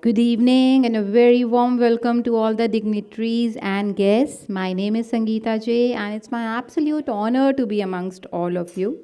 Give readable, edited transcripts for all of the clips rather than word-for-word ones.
Good evening and a very warm welcome to all the dignitaries and guests. My name is Sangeeta J and it's my absolute honor to be amongst all of you.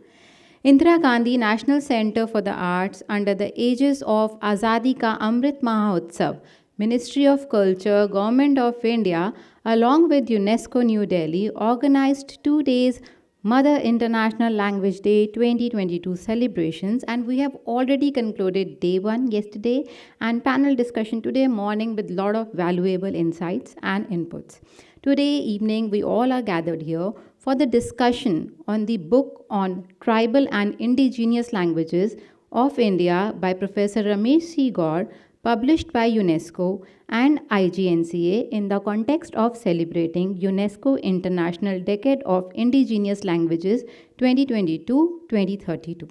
Indira Gandhi National Center for the Arts under the aegis of Azadi Ka Amrit Mahotsav, Ministry of Culture, Government of India, along with UNESCO New Delhi, organized 2 days Mother International Language Day 2022 celebrations, and we have already concluded day 1 yesterday and panel discussion today morning with a lot of valuable insights and inputs. Today evening, we all are gathered here for the discussion on the book on tribal and indigenous languages of India by Professor Ramesh Gaur, published by UNESCO and IGNCA in the context of celebrating UNESCO International Decade of Indigenous Languages 2022-2032.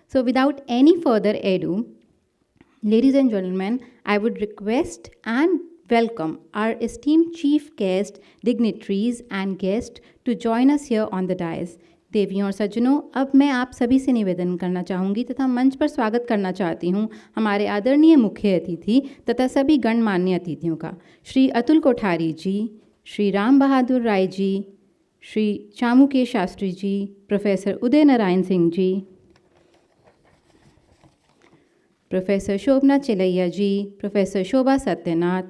So without any further ado, ladies and gentlemen, I would request and welcome our esteemed chief guest, dignitaries and guests to join us here on the dais. देवियों और सज्जनों, अब मैं आप सभी से निवेदन करना चाहूँगी तथा मंच पर स्वागत करना चाहती हूँ हमारे आदरणीय मुख्य अतिथि तथा सभी गणमान्य अतिथियों का, श्री अतुल कोठारी जी, Shri Ram Bahadur Rai ji, Shri Chamu K Shastri ji, professor Uday Narayan Singh ji, professor Shobhana Chilaiya ji, professor Shobha Satyanath,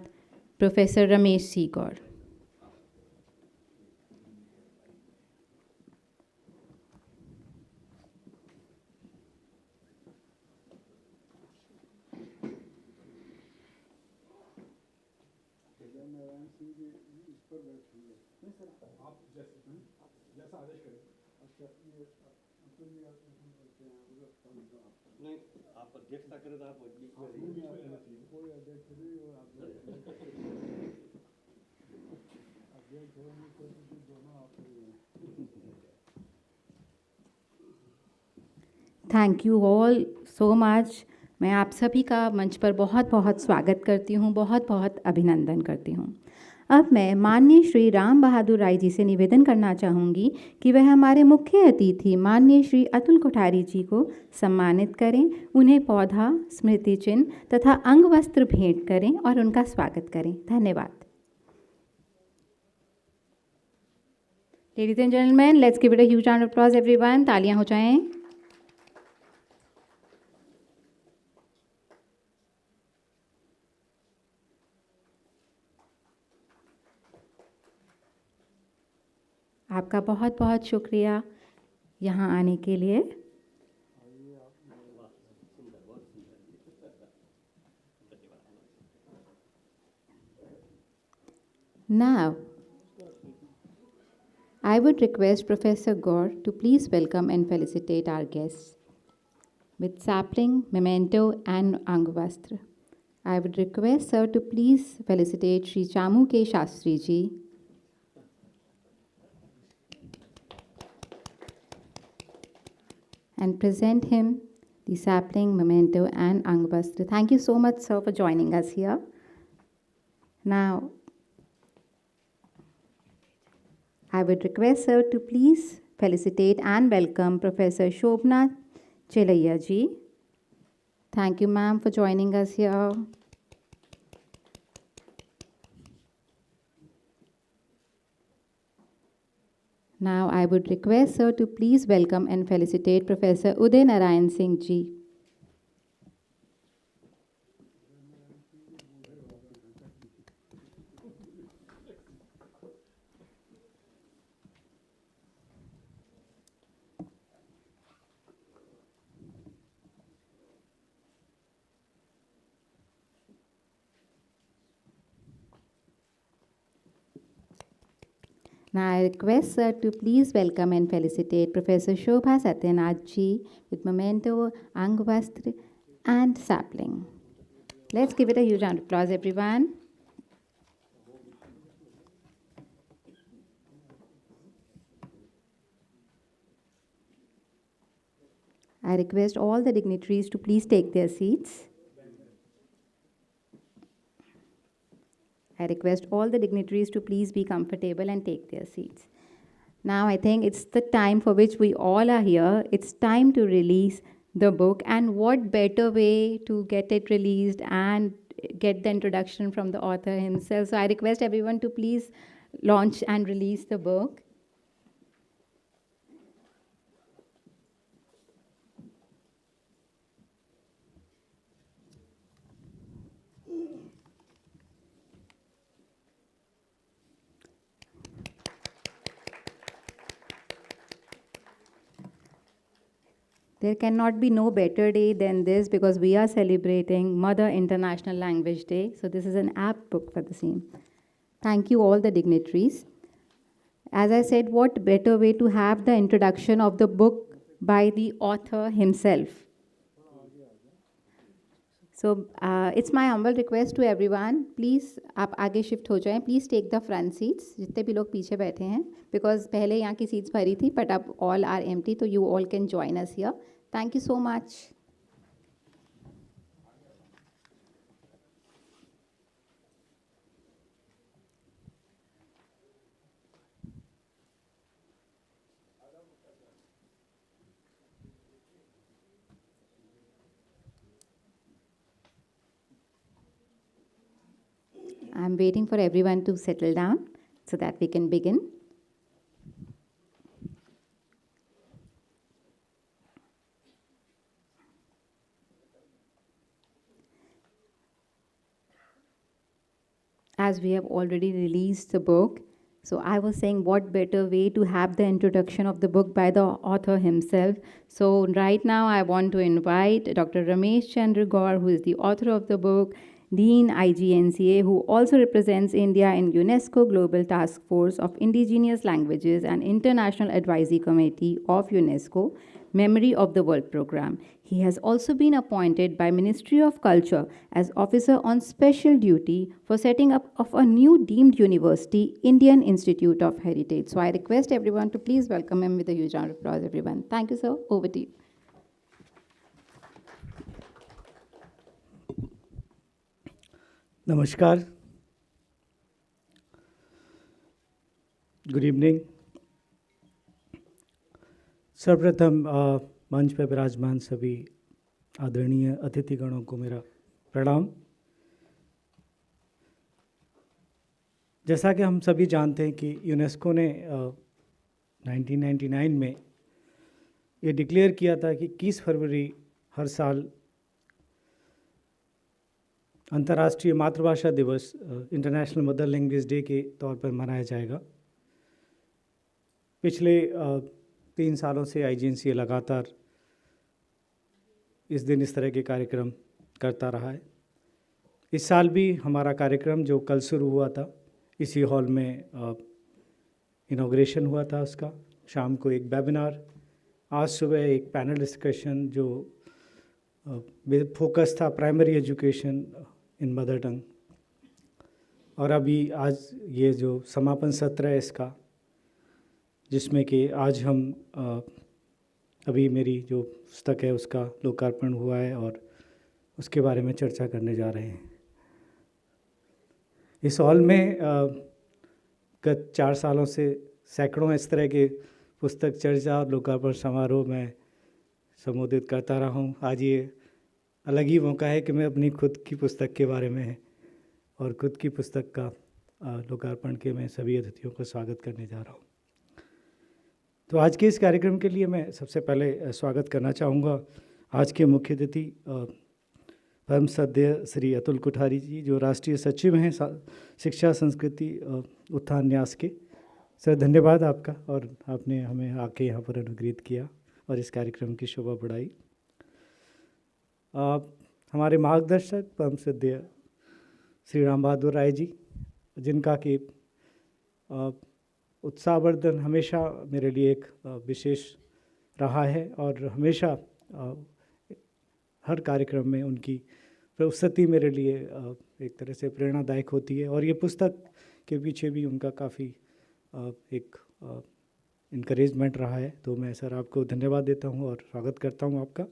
professor Ramesh C Gaur. Thank you all so much. मैं आप सभी का मंच पर बहुत बहुत स्वागत करती हूँ, बहुत बहुत अभिनंदन करती हूँ. अब मैं माननीय श्री राम बहादुर राय जी से निवेदन करना चाहूँगी कि वह हमारे मुख्य अतिथि माननीय श्री अतुल कोठारी जी को सम्मानित करें, उन्हें पौधा, स्मृति चिन्ह तथा अंग वस्त्र भेंट करें और उनका स्वागत करें. धन्यवाद. Ladies and gentleman, let's give it a huge round of applause everyone. तालियां हो जाएं. आपका बहुत बहुत शुक्रिया यहाँ आने के लिए. Now, I would request Professor Gaur to please welcome and felicitate our guests with sapling, memento, and angvastra. I would request sir to please felicitate Sri Chamu K. Shastri ji. And present him the sapling, memento, and angvastra. Thank you so much, sir, for joining us here. Now, I would request sir to please felicitate and welcome Professor Shobna Chelaiya ji. Thank you, ma'am, for joining us here. Now, I would request sir to please welcome and felicitate Professor Uday Narayan Singh ji. Now I request sir to please welcome and felicitate Professor Shobha Satyanath ji with memento, Angvastra and sapling. Let's give it a huge round of applause, everyone. I request all the dignitaries to please take their seats. I request all the dignitaries to please be comfortable and take their seats. Now I think it's the time for which we all are here. It's time to release the book, and what better way to get it released and get the introduction from the author himself. So I request everyone to please launch and release the book. There cannot be no better day than this because we are celebrating Mother International Language Day. So this is an apt book for the same. Thank you all the dignitaries. As I said, what better way to have the introduction of the book by the author himself. So it's my humble request to everyone, please आप आगे shift हो जाएं, please take the front seats, जितने भी लोग पीछे बैठे हैं, because पहले यहाँ की seats भरी थी, but अब all are empty, so you all can join us here. Thank you so much. I'm waiting for everyone to settle down so that we can begin. As we have already released the book, so I was saying what better way to have the introduction of the book by the author himself. So right now I want to invite Dr. Ramesh Chandra Gaur, who is the author of the book, Dean IGNCA, who also represents India in UNESCO Global Task Force of Indigenous Languages and International Advisory Committee of UNESCO, Memory of the World Program. He has also been appointed by Ministry of Culture as officer on special duty for setting up of a new deemed university, Indian Institute of Heritage. So I request everyone to please welcome him with a huge round of applause, everyone. Thank you, sir. Over to you. नमस्कार, good evening. सर्वप्रथम मंच पर विराजमान सभी आदरणीय अतिथिगणों को मेरा प्रणाम। जैसा कि हम सभी जानते हैं कि यूनेस्को ने 1999 में ये डिक्लेयर किया था कि 21 फरवरी हर साल अंतर्राष्ट्रीय मातृभाषा दिवस इंटरनेशनल मदर लैंग्वेज डे के तौर पर मनाया जाएगा। पिछले 3 सालों से IGNCA लगातार इस दिन इस तरह के कार्यक्रम करता रहा है। इस साल भी हमारा कार्यक्रम जो कल शुरू हुआ था, इसी हॉल में इनॉग्रेशन हुआ था उसका। शाम को एक वेबिनार, आज सुबह एक पैनल डिस्कशन जो फोकस था primary education in mother tongue, और अभी आज ये जो समापन सत्र है इसका, जिसमें कि आज हम अभी मेरी जो पुस्तक है उसका लोकार्पण हुआ है और उसके बारे में चर्चा करने जा रहे हैं। इस हॉल में गत 4 सालों से सैकड़ों इस तरह के पुस्तक चर्चा और लोकार्पण समारोह में संबोधित करता रहा हूँ। आज ये अलग ही मौका है कि मैं अपनी खुद की पुस्तक के बारे में और खुद की पुस्तक का लोकार्पण के मैं सभी अतिथियों का स्वागत करने जा रहा हूँ। तो आज के इस कार्यक्रम के लिए मैं सबसे पहले स्वागत करना चाहूँगा आज के मुख्य अतिथि परम श्रद्धेय श्री अतुल कोठारी जी, जो राष्ट्रीय सचिव हैं शिक्षा संस्कृति उत्थान न्यास के। सर, धन्यवाद आपका, और आपने हमें आके यहाँ पर अनुग्रहित किया और इस कार्यक्रम की शोभा बढ़ाई। हमारे मार्गदर्शक परम श्रद्धेय श्री राम बहादुर राय जी, जिनका कि उत्साहवर्धन हमेशा मेरे लिए एक विशेष रहा है और हमेशा हर कार्यक्रम में उनकी प्रस्तुति मेरे लिए एक तरह से प्रेरणादायक होती है और ये पुस्तक के पीछे भी उनका काफ़ी एक इनकरेजमेंट रहा है। तो मैं सर आपको धन्यवाद देता हूँ और स्वागत करता हूँ आपका।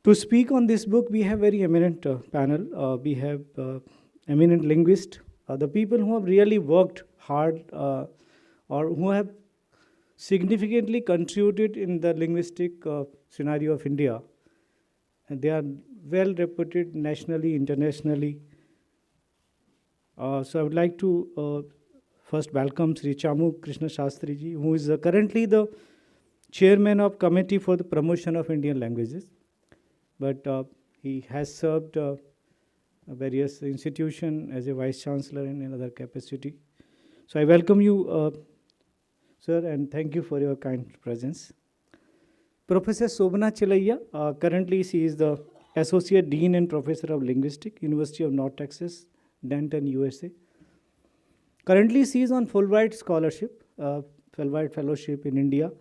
To speak on this book, we have very eminent panel. We have eminent linguists, the people who have really worked hard or who have significantly contributed in the linguistic scenario of India. And they are well reputed nationally, internationally. So I would like to first welcome Sri Chamu Krishna Shastri ji, who is currently the chairman of Committee for the Promotion of Indian Languages. But he has served various institutions as a vice chancellor and in other capacity. So I welcome you, sir, and thank you for your kind presence. Professor Sobhana Chilaiya, currently she is the Associate Dean and Professor of Linguistics, University of North Texas, Denton, USA. Currently she is on Fulbright Scholarship, Fulbright Fellowship in India,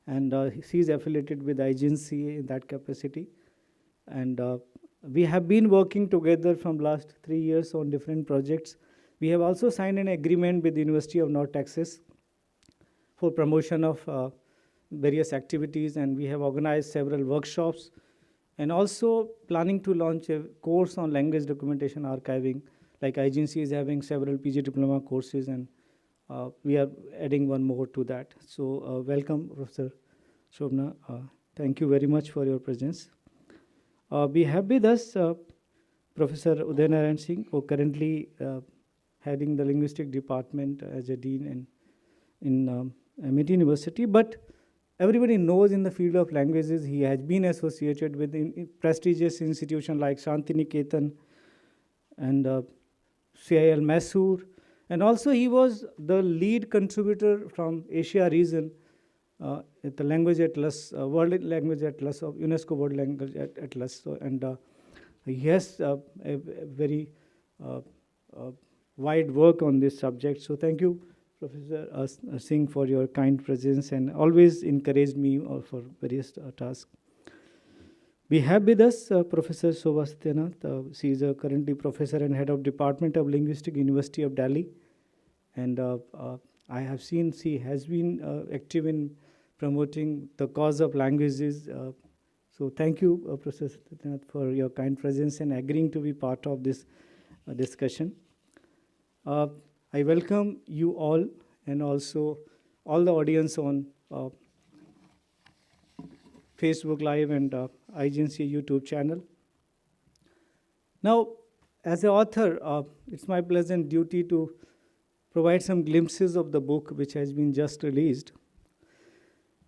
and she is affiliated with IGNCA in that capacity. And we have been working together from last 3 years on different projects. We have also signed an agreement with the University of North Texas for promotion of various activities, and we have organized several workshops and also planning to launch a course on language documentation archiving. Like IGNCA is having several PG diploma courses, and we are adding one more to that. So welcome, Professor Shobhana. Thank you very much for your presence. We have with us Professor Uday Narayan Singh, who currently heading the linguistic department as a dean in Amrit University. But everybody knows in the field of languages, he has been associated with prestigious institutions like Shantiniketan and CIL Mysore. And also he was the lead contributor from Asia region at the Language Atlas, World Language Atlas of UNESCO World Language Atlas. So, and he has a very wide work on this subject. So thank you, Professor Singh, for your kind presence and always encouraged me for various tasks. We have with us Professor Shobha Satyanath. She is currently Professor and Head of Department of Linguistics, University of Delhi. And I have seen she has been active in promoting the cause of languages. So thank you, Professor Satyanath, for your kind presence and agreeing to be part of this discussion. I welcome you all and also all the audience on Facebook Live and IGNCA YouTube channel. Now, as an author, it's my pleasant duty to provide some glimpses of the book which has been just released.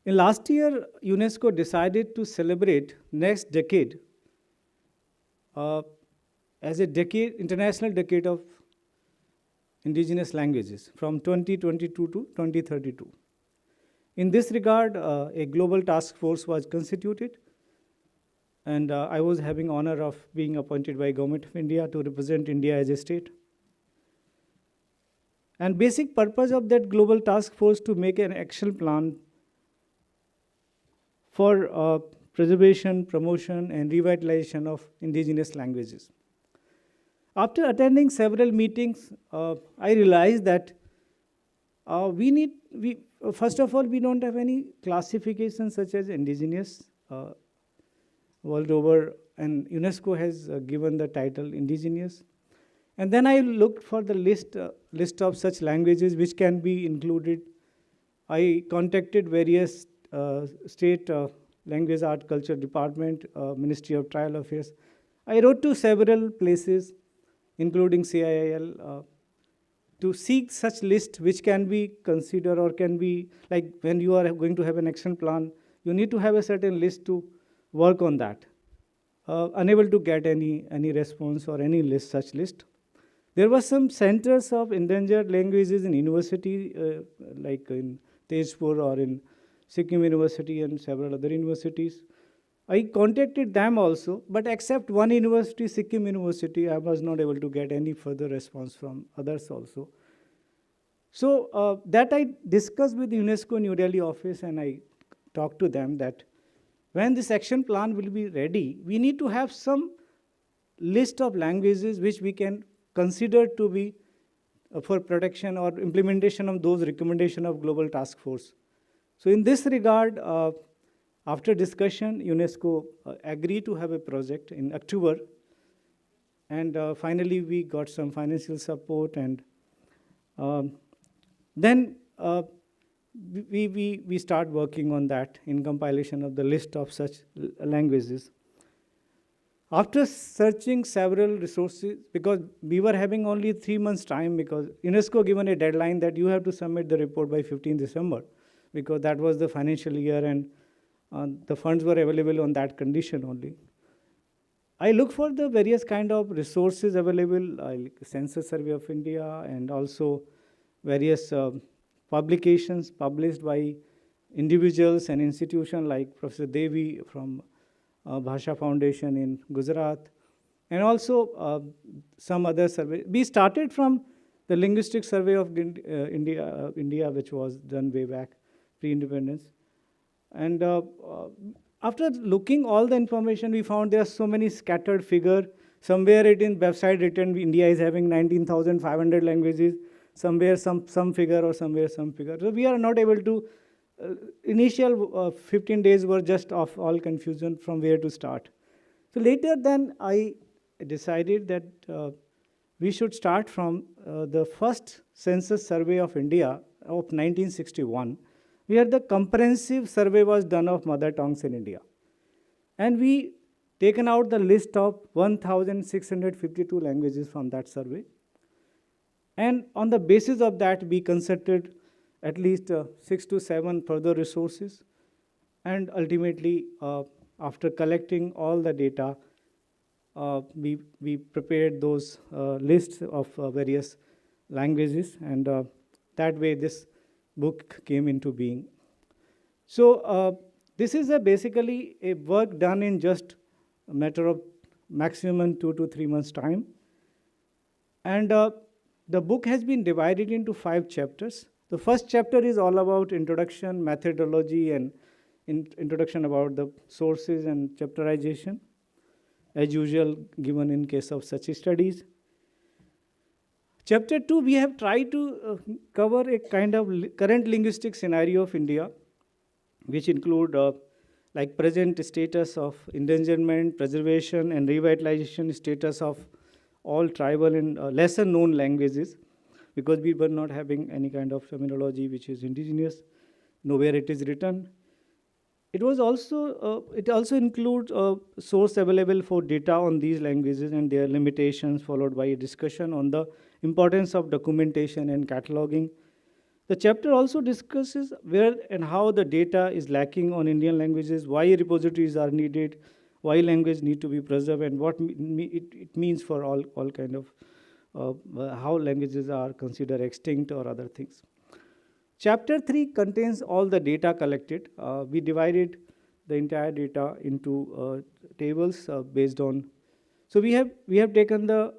In last year, UNESCO decided to celebrate next decade as a decade, International Decade of Indigenous Languages from 2022 to 2032. In this regard, a global task force was constituted, and I was having honor of being appointed by Government of India to represent India as a state. And basic purpose of that global task force to make an action plan for preservation, promotion, and revitalization of indigenous languages. After attending several meetings, I realized that first of all, we don't have any classification such as indigenous world over, and UNESCO has given the title indigenous. And then I looked for the list of such languages which can be included. I contacted various state language, art, culture department, Ministry of Tribal Affairs. I wrote to several places, including CIIL, to seek such list which can be considered or can be, like when you are going to have an action plan, you need to have a certain list to work on that. Unable to get any response or any list, such list. There were some centers of endangered languages in university, like in Tezpur or in Sikkim University and several other universities. I contacted them also, but except one university, Sikkim University, I was not able to get any further response from others also. So that I discussed with the UNESCO New Delhi office, and I talked to them that when this action plan will be ready, we need to have some list of languages which we can consider to be for protection or implementation of those recommendations of Global Task Force. So in this regard, after discussion, UNESCO agreed to have a project in October, and finally we got some financial support, and then we start working on that in compilation of the list of such languages. After searching several resources, because we were having only 3 months time, because UNESCO given a deadline that you have to submit the report by 15 December, because that was the financial year, and the funds were available on that condition only. I look for the various kind of resources available, like Census Survey of India, and also various publications published by individuals and institutions like Professor Devi from Bhasha Foundation in Gujarat, and also some other survey. We started from the Linguistic Survey of India, which was done way back, pre-independence. And after looking all the information, we found there are so many scattered figures. Somewhere it in website written India is having 19,500 languages, somewhere some figure or somewhere some figure. So we are not able to, initial 15 days were just of all confusion from where to start. So later then I decided that we should start from the first Census Survey of India of 1961, where the comprehensive survey was done of mother tongues in India. And we taken out the list of 1,652 languages from that survey. And on the basis of that, we consulted at least 6 to 7 further resources. And ultimately, after collecting all the data, we prepared those lists of various languages, and that way this book came into being. So this is basically a work done in just a matter of maximum 2 to 3 months time. And the book has been divided into 5 chapters. The first chapter is all about introduction, methodology, and introduction about the sources and chapterization, as usual given in case of such studies. Chapter 2, we have tried to cover a kind of current linguistic scenario of India, which include like present status of endangerment, preservation, and revitalization status of all tribal and lesser known languages, because we were not having any kind of terminology which is indigenous, nowhere it is written. It also includes a source available for data on these languages and their limitations, followed by a discussion on the importance of documentation and cataloging. The chapter also discusses where and how the data is lacking on Indian languages, why repositories are needed, why language need to be preserved, and what it means for all kind of how languages are considered extinct or other things. Chapter 3 contains all the data collected. We divided the entire data into tables based on. So we have taken the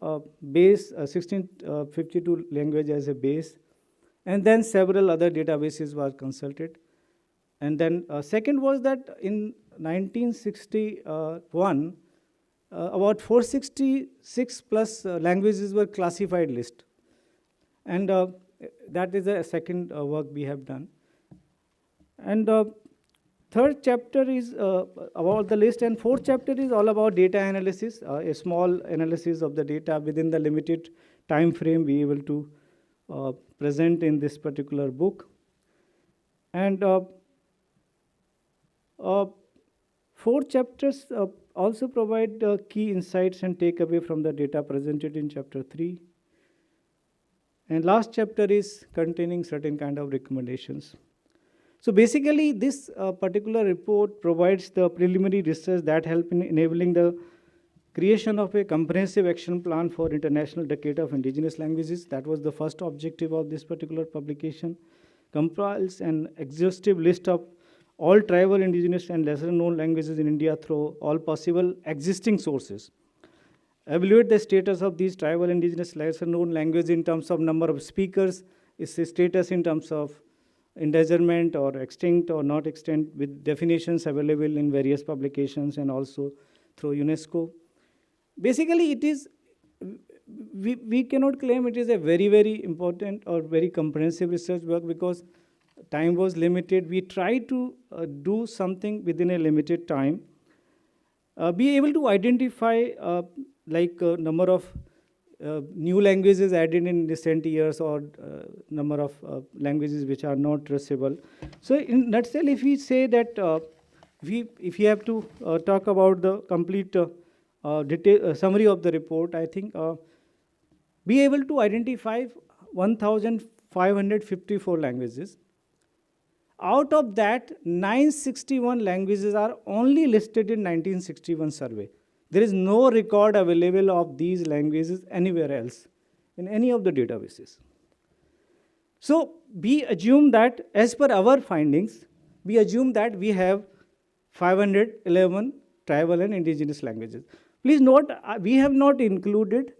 base 1652 language as a base, and then several other databases were consulted. And then second was that in 1961, about 466 plus languages were classified list, and that is the second work we have done. And third chapter is about the list, and fourth chapter is all about data analysis, a small analysis of the data within the limited time frame we able to present in this particular book. And 4 chapters also provide key insights and takeaway from the data presented in chapter 3. And last chapter is containing certain kind of recommendations. So basically, this particular report provides the preliminary research that help in enabling the creation of a comprehensive action plan for International Decade of Indigenous Languages. That was the first objective of this particular publication. Compiles an exhaustive list of all tribal, indigenous, and lesser known languages in India through all possible existing sources. Evaluate the status of these tribal, indigenous, lesser known languages in terms of number of speakers, its status in terms of endangerment or extinct or not extinct, with definitions available in various publications and also through UNESCO. Basically, it is, we cannot claim it is a very, very important or very comprehensive research work because time was limited. We tried to do something within a limited time. Be able to identify like a number of new languages added in recent years or number of languages which are not traceable. So in nutshell, if we say that if you have to talk about the complete summary of the report, I think be able to identify 1,554 languages. Out of that, 961 languages are only listed in 1961 survey. There is no record available of these languages anywhere else in any of the databases. So we assume that as per our findings, we assume that we have 511 tribal and indigenous languages. Please note, we have not included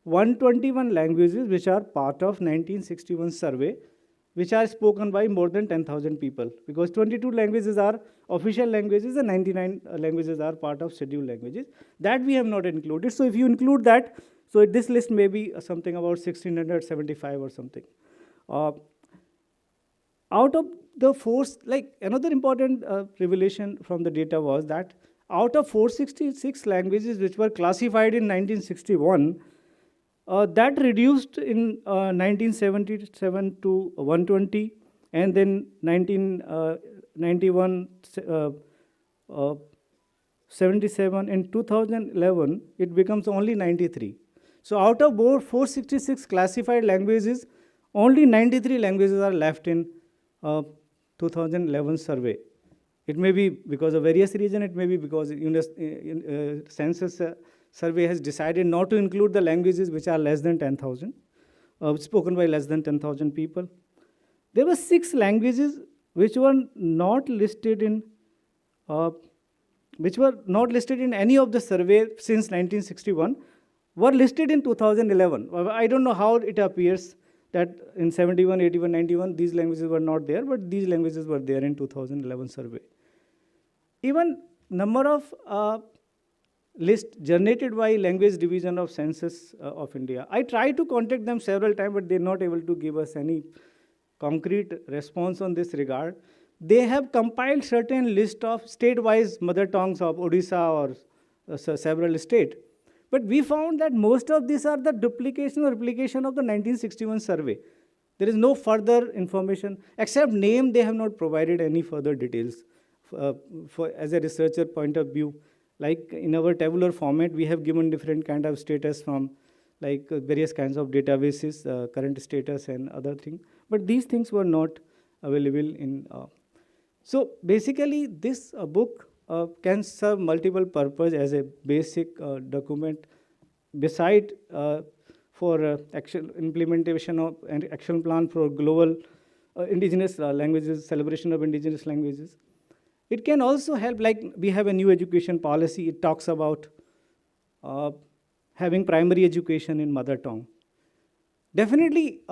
121 languages which are part of 1961 survey, which are spoken by more than 10,000 people, because 22 languages are official languages and 99 languages are part of scheduled languages. That we have not included. So if you include that, so this list may be something about 1,675 or something. Out of the like another important revelation from the data was that out of 466 languages which were classified in 1961, that reduced in 1977 to 120, and then 1991, 77, and 2011, it becomes only 93. So out of 466 classified languages, only 93 languages are left in 2011 survey. It may be because of various reasons, it may be because census survey has decided not to include the languages which are less than 10,000, spoken by less than 10,000 people. There were 6 languages which were not listed in any of the survey since 1961, were listed in 2011. I don't know how it appears that in 71, 81, 91, these languages were not there, but these languages were there in 2011 survey. Even number of list generated by language division of census of India. I tried to contact them several times, but they're not able to give us any concrete response on this regard. They have compiled certain list of state-wise mother tongues of Odisha or several states. But we found that most of these are the duplication or replication of the 1961 survey. There is no further information, except name. They have not provided any further details as a researcher point of view. Like in our tabular format, we have given different kind of status from like various kinds of databases, current status and other things. But these things were not available in. So basically, this book can serve multiple purpose as a basic document, beside for action implementation of an action plan for global indigenous languages, celebration of indigenous languages. It can also help, like we have a new education policy. It talks about having primary education in mother tongue. Definitely,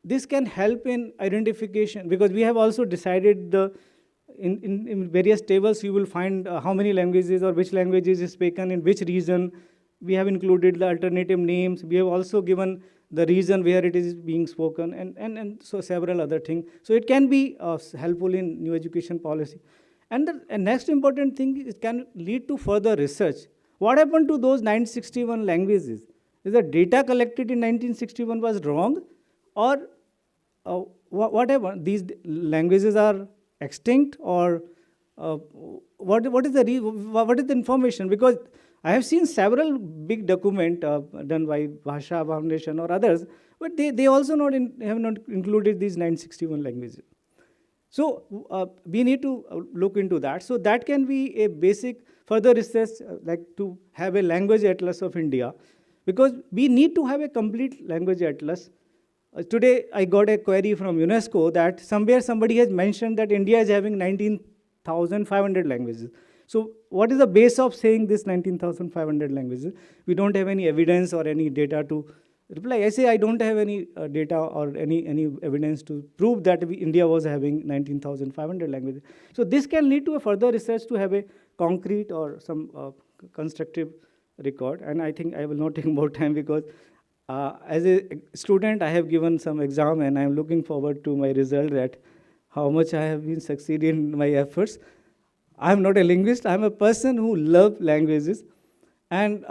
this can help in identification, because we have also decided in various tables you will find how many languages or which languages is spoken in which region. We have included the alternative names. We have also given the region where it is being spoken, and so several other things. So it can be helpful in new education policy. And the next important thing, it can lead to further research. What happened to those 961 languages? Is the data collected in 1961 was wrong, or what happened? These languages are extinct, or what is the information? Because I have seen several big documents done by Bhasha Foundation or others, but they also have not included these 961 languages. So we need to look into that. So that can be a basic further research, like to have a language atlas of India, because we need to have a complete language atlas. Today I got a query from UNESCO that somewhere somebody has mentioned that India is having 19,500 languages. So what is the base of saying this 19,500 languages? We don't have any evidence or any data to reply, I say I don't have any data or any evidence to prove that India was having 19,500 languages. So this can lead to a further research to have a concrete or some constructive record. And I think I will not take more time because as a student, I have given some exam and I am looking forward to my result, that how much I have been succeeding in my efforts. I am not a linguist. I am a person who loves languages. And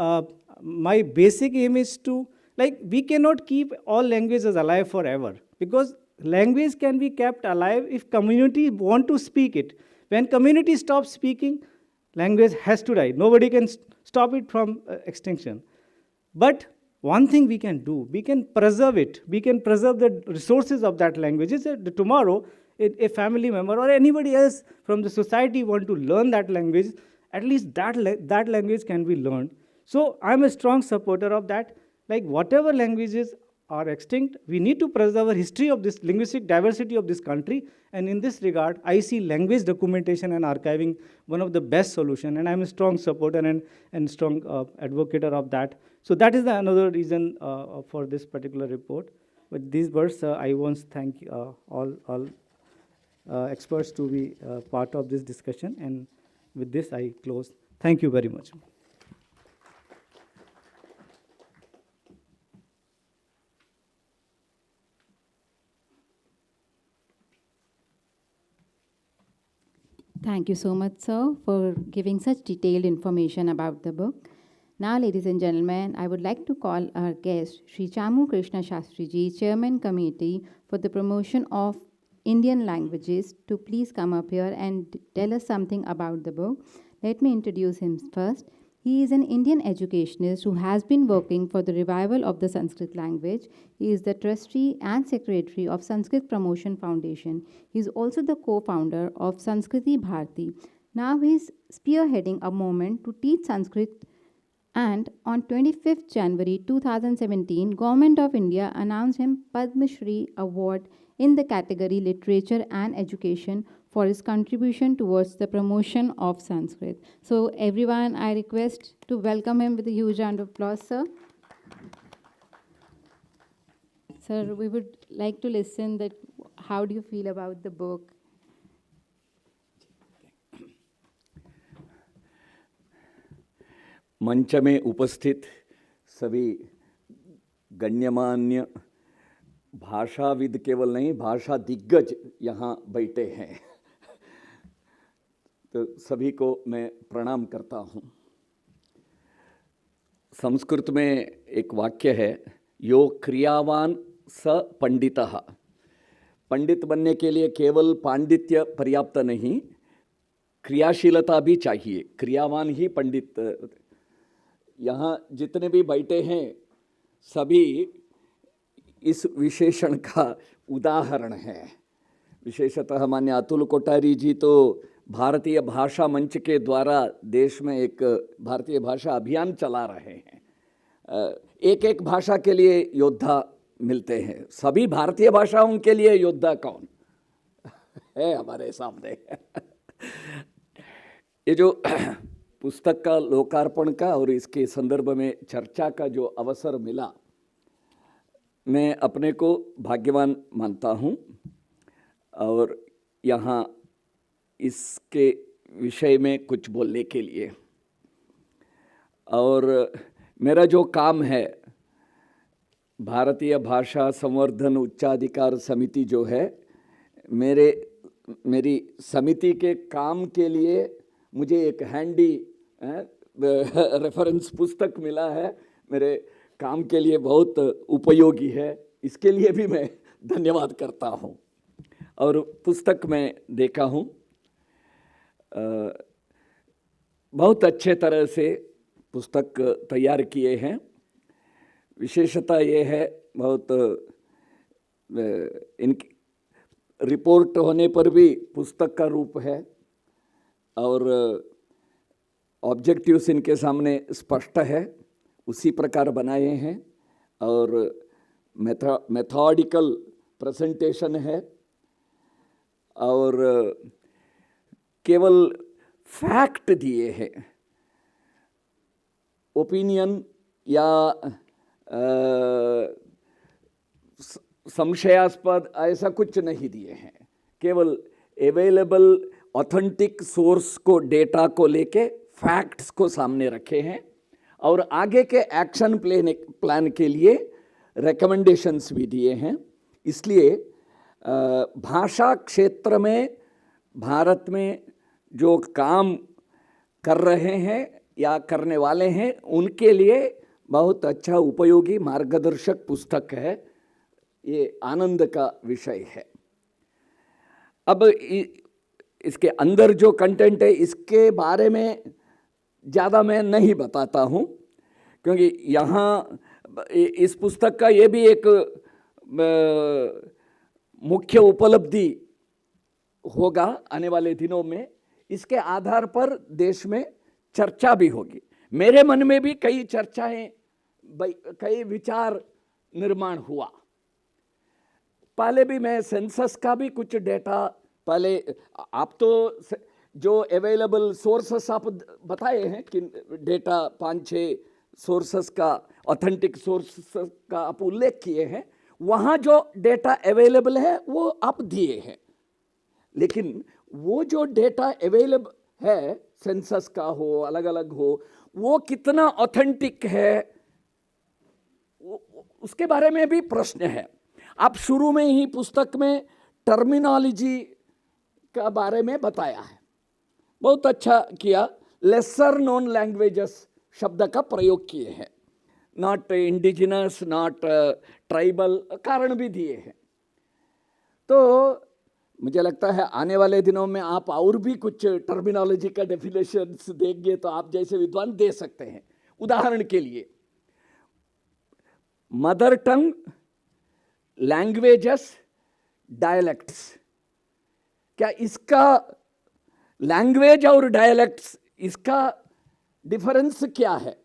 my basic aim is to, like, we cannot keep all languages alive forever, because language can be kept alive if community want to speak it. When community stops speaking, language has to die. Nobody can stop it from extinction. But one thing we can do, we can preserve it. We can preserve the resources of that language. Tomorrow, a family member or anybody else from the society want to learn that language, at least that language can be learned. So I'm a strong supporter of that. Like, whatever languages are extinct, we need to preserve a history of this linguistic diversity of this country. And in this regard, I see language documentation and archiving one of the best solution. And I'm a strong supporter and strong advocate of that. So that is another reason for this particular report. With these words, I want to thank all experts to be part of this discussion. And with this, I close. Thank you very much. Thank you so much, sir, for giving such detailed information about the book. Now, ladies and gentlemen, I would like to call our guest, Sri Chamu Krishna Shastri Ji, Chairman Committee for the Promotion of Indian Languages, to please come up here and tell us something about the book. Let me introduce him first. He is an Indian educationist who has been working for the revival of the Sanskrit language. He is the trustee and secretary of Sanskrit Promotion Foundation. He is also the co-founder of Sanskriti Bharati. Now he is spearheading a movement to teach Sanskrit, and on 25th January 2017, Government of India announced him Padma Shri Award in the category Literature and Education for his contribution towards the promotion of Sanskrit. So everyone, I request to welcome him with a huge round of applause, sir. Sir, we would like to listen that how do you feel about the book? मंच में उपस्थित सभी गण्यमान्य भाषाविद केवल नहीं, भाषा दिग्गज यहाँ बैठे हैं, तो सभी को मैं प्रणाम करता हूँ। संस्कृत में एक वाक्य है, यो क्रियावान स पंडितः। पंडित बनने के लिए केवल पांडित्य पर्याप्त नहीं, क्रियाशीलता भी चाहिए, क्रियावान ही पंडित। यहाँ जितने भी बैठे हैं सभी इस विशेषण का उदाहरण है। विशेषतः मान्य अतुल कोठारी जी तो भारतीय भाषा मंच के द्वारा देश में एक भारतीय भाषा अभियान चला रहे हैं। एक एक भाषा के लिए योद्धा मिलते हैं, सभी भारतीय भाषाओं के लिए योद्धा कौन है हमारे सामने। ये जो पुस्तक का लोकार्पण का और इसके संदर्भ में चर्चा का जो अवसर मिला, मैं अपने को भाग्यवान मानता हूँ और यहाँ इसके विषय में कुछ बोलने के लिए। और मेरा जो काम है, भारतीय भाषा संवर्धन उच्चाधिकार समिति जो है, मेरी समिति के काम के लिए मुझे एक हैंडी रेफरेंस पुस्तक मिला है, मेरे काम के लिए बहुत उपयोगी है, इसके लिए भी मैं धन्यवाद करता हूँ। और पुस्तक में देखा हूँ, बहुत अच्छे तरह से पुस्तक तैयार किए हैं। विशेषता ये है, बहुत इनकी रिपोर्ट होने पर भी पुस्तक का रूप है और ऑब्जेक्टिव्स इनके सामने स्पष्ट है, उसी प्रकार बनाए हैं और मेथोडिकल प्रेजेंटेशन है और केवल फैक्ट दिए हैं, ओपिनियन या संशयास्पद ऐसा कुछ नहीं दिए हैं, केवल अवेलेबल ऑथेंटिक सोर्स को, डेटा को लेके फैक्ट्स को सामने रखे हैं और आगे के एक्शन प्लान के लिए रिकमेंडेशंस भी दिए हैं। इसलिए भाषा क्षेत्र में भारत में जो काम कर रहे हैं या करने वाले हैं उनके लिए बहुत अच्छा उपयोगी मार्गदर्शक पुस्तक है। ये आनंद का विषय है। अब इसके अंदर जो कंटेंट है इसके बारे में ज़्यादा मैं नहीं बताता हूँ, क्योंकि यहाँ इस पुस्तक का ये भी एक मुख्य उपलब्धि होगा आने वाले दिनों में। इसके आधार पर देश में चर्चा भी होगी। मेरे मन में भी कई चर्चाएं, कई विचार निर्माण हुआ। पहले भी मैं सेंसस का भी कुछ डेटा, पहले आप तो जो अवेलेबल सोर्सेस आप बताए हैं कि डेटा 5-6 सोर्सेस का, ऑथेंटिक सोर्सेस का आप उल्लेख किए हैं, वहाँ जो डेटा अवेलेबल है वो आप दिए हैं। लेकिन वो जो डेटा अवेलेबल है, सेंसस का हो, अलग अलग हो, वो कितना ऑथेंटिक है उसके बारे में भी प्रश्न है। आप शुरू में ही पुस्तक में टर्मिनोलॉजी का बारे में बताया है, बहुत अच्छा किया। लेसर नोन लैंग्वेजेस शब्द का प्रयोग किए हैं, नॉट इंडिजिनस, नॉट ट्राइबल, कारण भी दिए हैं। तो मुझे लगता है आने वाले दिनों में आप और भी कुछ टर्मिनोलॉजी का डेफिनेशंस देंगे तो आप जैसे विद्वान दे सकते हैं। उदाहरण के लिए मदर टंग, लैंग्वेजेस, डायलेक्ट्स, क्या इसका लैंग्वेज और डायलेक्ट्स इसका डिफरेंस क्या है?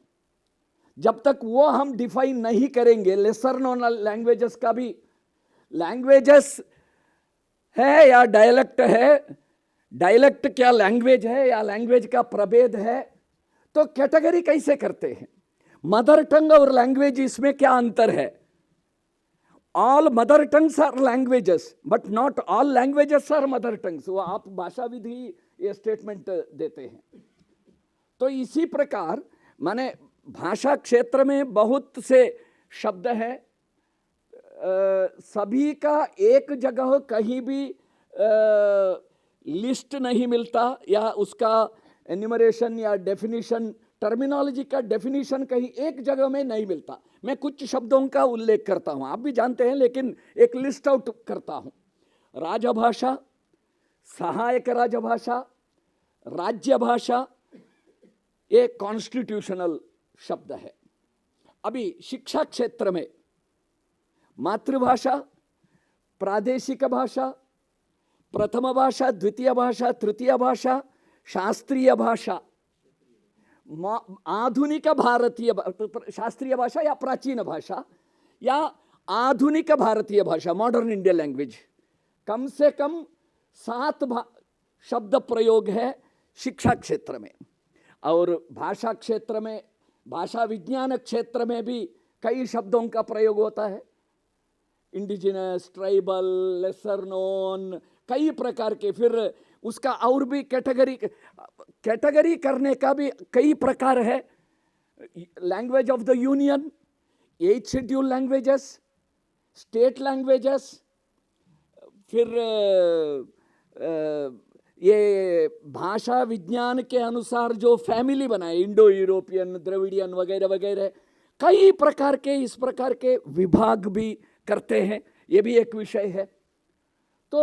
जब तक वो हम डिफाइन नहीं करेंगे, लेसर नोन लैंग्वेजेस का भी लैंग्वेजेस है या डायलेक्ट है, डायलेक्ट क्या लैंग्वेज है या लैंग्वेज का प्रभेद है, तो कैटेगरी कैसे करते हैं? मदर टंग और लैंग्वेज, इसमें क्या अंतर है? All mother tongues are languages but not all languages are mother tongues. वो आप भाषा विधि ये स्टेटमेंट देते हैं। तो इसी प्रकार माने भाषा क्षेत्र में बहुत से शब्द हैं, सभी का एक जगह कहीं भी लिस्ट नहीं मिलता या उसका एन्यूमरेशन या डेफिनेशन, टर्मिनोलॉजी का डेफिनेशन कहीं एक जगह में नहीं मिलता। मैं कुछ शब्दों का उल्लेख करता हूं, आप भी जानते हैं, लेकिन एक लिस्ट आउट करता हूं। राजभाषा, सहायक राजभाषा, राज्य भाषा, ये कॉन्स्टिट्यूशनल शब्द है। अभी शिक्षा क्षेत्र में मातृभाषा, प्रादेशिक भाषा, प्रथम भाषा, द्वितीय भाषा, तृतीय भाषा, शास्त्रीय भाषा, आधुनिक भारतीय, शास्त्रीय भाषा या प्राचीन भाषा या आधुनिक भारतीय भाषा, मॉडर्न इंडियन लैंग्वेज, कम से कम 7 शब्द प्रयोग है शिक्षा क्षेत्र में। और भाषा क्षेत्र में, भाषा विज्ञान क्षेत्र में भी कई शब्दों का प्रयोग होता है। इंडिजिनस, ट्राइबल, लेसर नोन, कई प्रकार के। फिर उसका और भी कैटेगरी करने का भी कई प्रकार है। Language of the union, 8 schedule languages, state languages, फिर ये भाषा विज्ञान के अनुसार जो फैमिली बनाए, इंडो यूरोपियन, द्रविडियन वगैरह वगैरह, कई प्रकार के इस प्रकार के विभाग भी करते हैं। ये भी एक विषय है। तो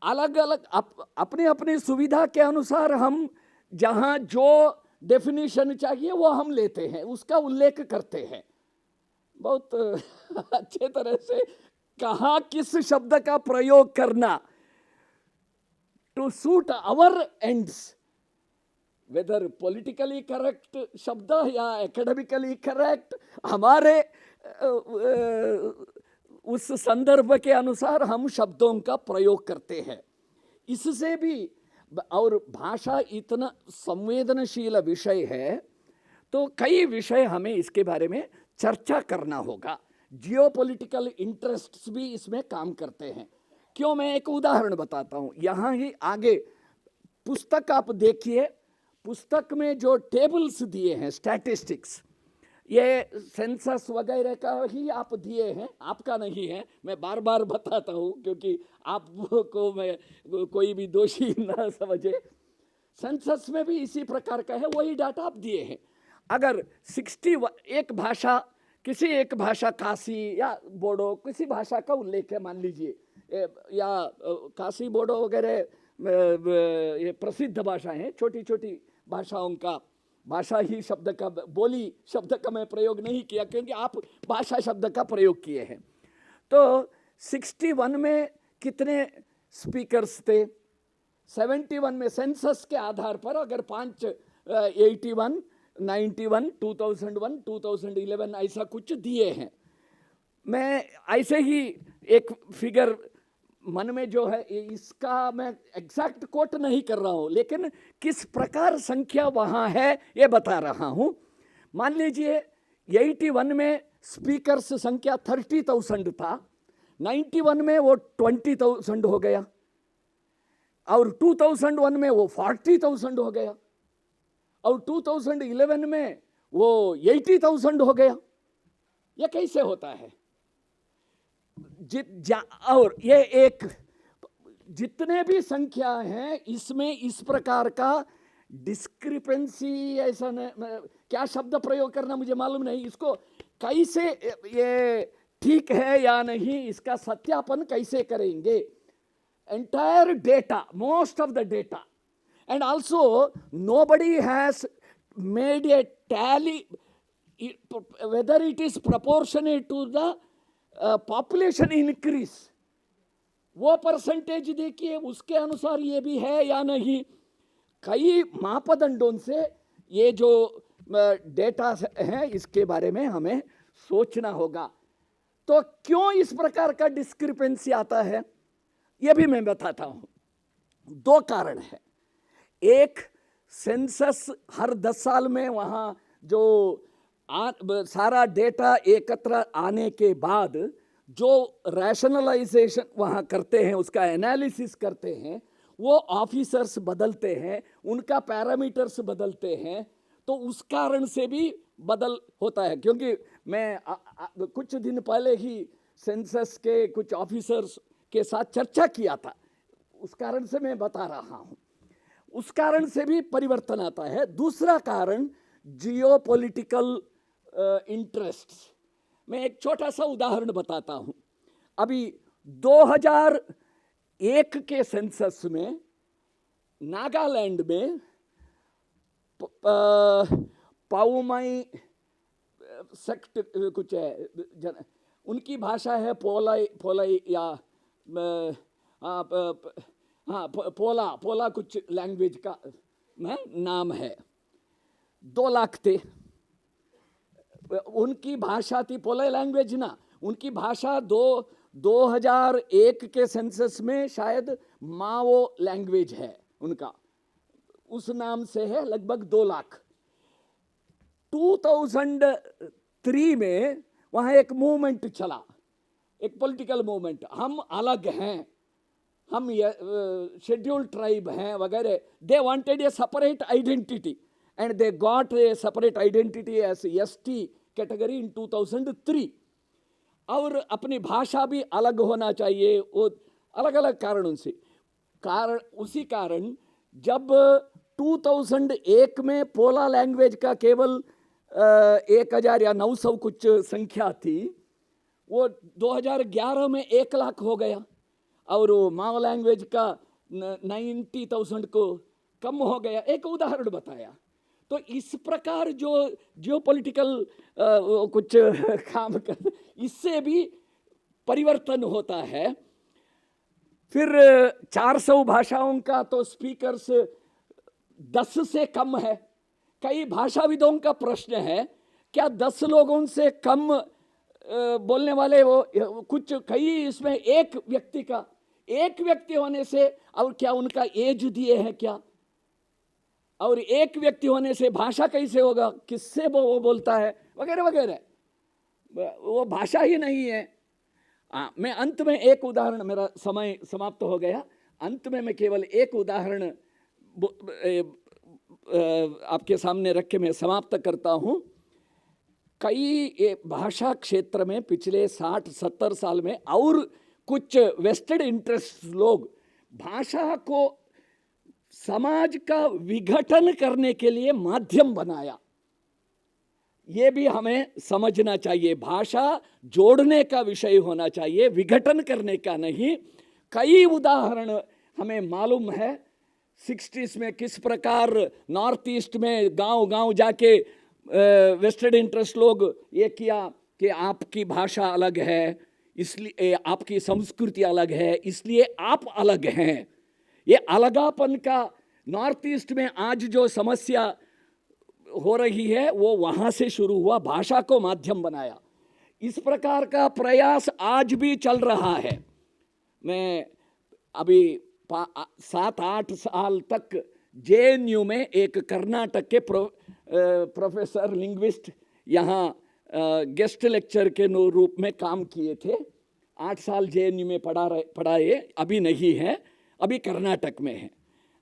अलग अलग अपनी अपनी सुविधा के अनुसार हम जहाँ जो डेफिनेशन चाहिए वो हम लेते हैं, उसका उल्लेख करते हैं। बहुत अच्छे तरह से कहाँ किस शब्द का प्रयोग करना to suit our ends, whether politically correct शब्द या एकेडमिकली करेक्ट, हमारे उस संदर्भ के अनुसार हम शब्दों का प्रयोग करते हैं। इससे भी, और भाषा इतना संवेदनशील विषय है तो कई विषय हमें इसके बारे में चर्चा करना होगा। जियोपॉलिटिकल इंटरेस्ट्स भी इसमें काम करते हैं। क्यों, मैं एक उदाहरण बताता हूँ। यहाँ ही आगे पुस्तक आप देखिए, पुस्तक में जो टेबल्स दिए हैं, स्टैटिस्टिक्स, ये सेंसस वगैरह का ही आप दिए हैं, आपका नहीं है। मैं बार बार बताता हूँ क्योंकि आपको मैं कोई भी दोषी ना समझे। सेंसस में भी इसी प्रकार का है, वही डाटा आप दिए हैं। अगर 60 एक भाषा, किसी एक भाषा, काशी या बोडो, किसी भाषा का उल्लेख है मान लीजिए, या काशी बोडो वगैरह ये प्रसिद्ध भाषा हैं, छोटी छोटी भाषाओं का, भाषा ही शब्द का, बोली शब्द का मैं प्रयोग नहीं किया क्योंकि आप भाषा शब्द का प्रयोग किए हैं। तो 61 में कितने स्पीकर्स थे? 71 में सेंसस के आधार पर अगर 81, 91, 2001, 2011 ऐसा कुछ दिए हैं। मैं ऐसे ही एक फिगर मन में जो है, इसका मैं एग्जैक्ट कोट नहीं कर रहा हूँ, लेकिन किस प्रकार संख्या वहाँ है ये बता रहा हूँ। मान लीजिए 81 में स्पीकर्स संख्या 30,000 था, 91 में वो 20,000 हो गया, और 2001 में वो 40,000 हो गया, और 2011 में वो 80,000 हो गया। ये कैसे होता है? और ये एक, जितने भी संख्या हैं इसमें इस प्रकार का डिस्क्रिपेंसी, ऐसा क्या शब्द प्रयोग करना मुझे मालूम नहीं, इसको कैसे ये ठीक है या नहीं, इसका सत्यापन कैसे करेंगे? Entire data, most of the data, and also nobody has made a tally whether it is proportionate to the population increase. वो परसेंटेज देखिए, उसके अनुसार ये भी है या नहीं। कई मापदंडों से ये जो डेटा है इसके बारे में हमें सोचना होगा। तो क्यों इस प्रकार का डिस्क्रिपेंसी आता है, ये भी मैं बताता हूँ। 2 कारण है। एक, सेंसस हर 10 साल में वहाँ जो सारा डेटा एकत्र आने के बाद जो रैशनलाइजेशन वहाँ करते हैं, उसका एनालिसिस करते हैं, वो ऑफिसर्स बदलते हैं, उनका पैरामीटर्स बदलते हैं, तो उस कारण से भी बदल होता है। क्योंकि मैं कुछ दिन पहले ही सेंसस के कुछ ऑफिसर्स के साथ चर्चा किया था, उस कारण से मैं बता रहा हूँ। उस कारण से भी परिवर्तन आता है। दूसरा कारण जियोपॉलिटिकल इंटरेस्ट्स। मैं एक छोटा सा उदाहरण बताता हूँ। अभी 2001 के सेंसस में नागालैंड में पाउमाई सेक्ट कुछ है, उनकी भाषा है पोलाई या पोला कुछ लैंग्वेज का नाम है। 2 लाख थे, उनकी भाषा थी पोलाई लैंग्वेज ना, उनकी भाषा 2001 के सेंसस में शायद माओ लैंग्वेज है उनका, उस नाम से है, लगभग 2 लाख। 2003 में वहाँ एक मूवमेंट चला, एक पॉलिटिकल मूवमेंट, हम अलग हैं, हम शेड्यूल्ड ट्राइब हैं वगैरह। They wanted a separate identity and they got a separate identity as ST category in 2003। और अपनी भाषा भी अलग होना चाहिए, वो अलग अलग कारणों से उसी कारण जब 2001 में पोला लैंग्वेज का केवल 1000 या 900 कुछ संख्या थी, वो 2011 में 1 लाख हो गया, और वो माओ लैंग्वेज का 90,000 को कम हो गया। एक उदाहरण बताया। तो इस प्रकार जो जियोपॉलिटिकल कुछ काम कर, इससे भी परिवर्तन होता है। फिर 400 भाषाओं का तो स्पीकर्स 10 से कम है। कई भाषाविदों का प्रश्न है, क्या 10 लोगों से कम बोलने वाले वो कुछ, कई इसमें एक व्यक्ति होने से, और क्या उनका एज दिए हैं क्या, और एक व्यक्ति होने से भाषा कैसे होगा, किससे वो बोलता है, वगैरह वगैरह। वो भाषा ही नहीं है। मैं अंत में एक उदाहरण, मेरा समय समाप्त हो गया, अंत में मैं केवल एक उदाहरण आपके सामने रख के मैं समाप्त करता हूँ। कई भाषा क्षेत्र में पिछले 60-70 साल में और कुछ वेस्टेड इंटरेस्ट लोग भाषा को समाज का विघटन करने के लिए माध्यम बनाया। ये भी हमें समझना चाहिए। भाषा जोड़ने का विषय होना चाहिए, विघटन करने का नहीं। कई उदाहरण हमें मालूम है 60s में किस प्रकार नॉर्थ ईस्ट में गांव गांव जाके वेस्टेड इंटरेस्ट लोग ये किया कि आपकी भाषा अलग है, इसलिए आपकी संस्कृति अलग है, इसलिए आप अलग हैं। ये अलगापन का नॉर्थ ईस्ट में आज जो समस्या हो रही है वो वहाँ से शुरू हुआ, भाषा को माध्यम बनाया। इस प्रकार का प्रयास आज भी चल रहा है। मैं अभी 7-8 साल तक JNU में एक कर्नाटक के प्रोफेसर लिंग्विस्ट यहाँ गेस्ट लेक्चर के रूप में काम किए थे। 8 साल JNU में पढ़ाए, अभी नहीं है, अभी कर्नाटक में है।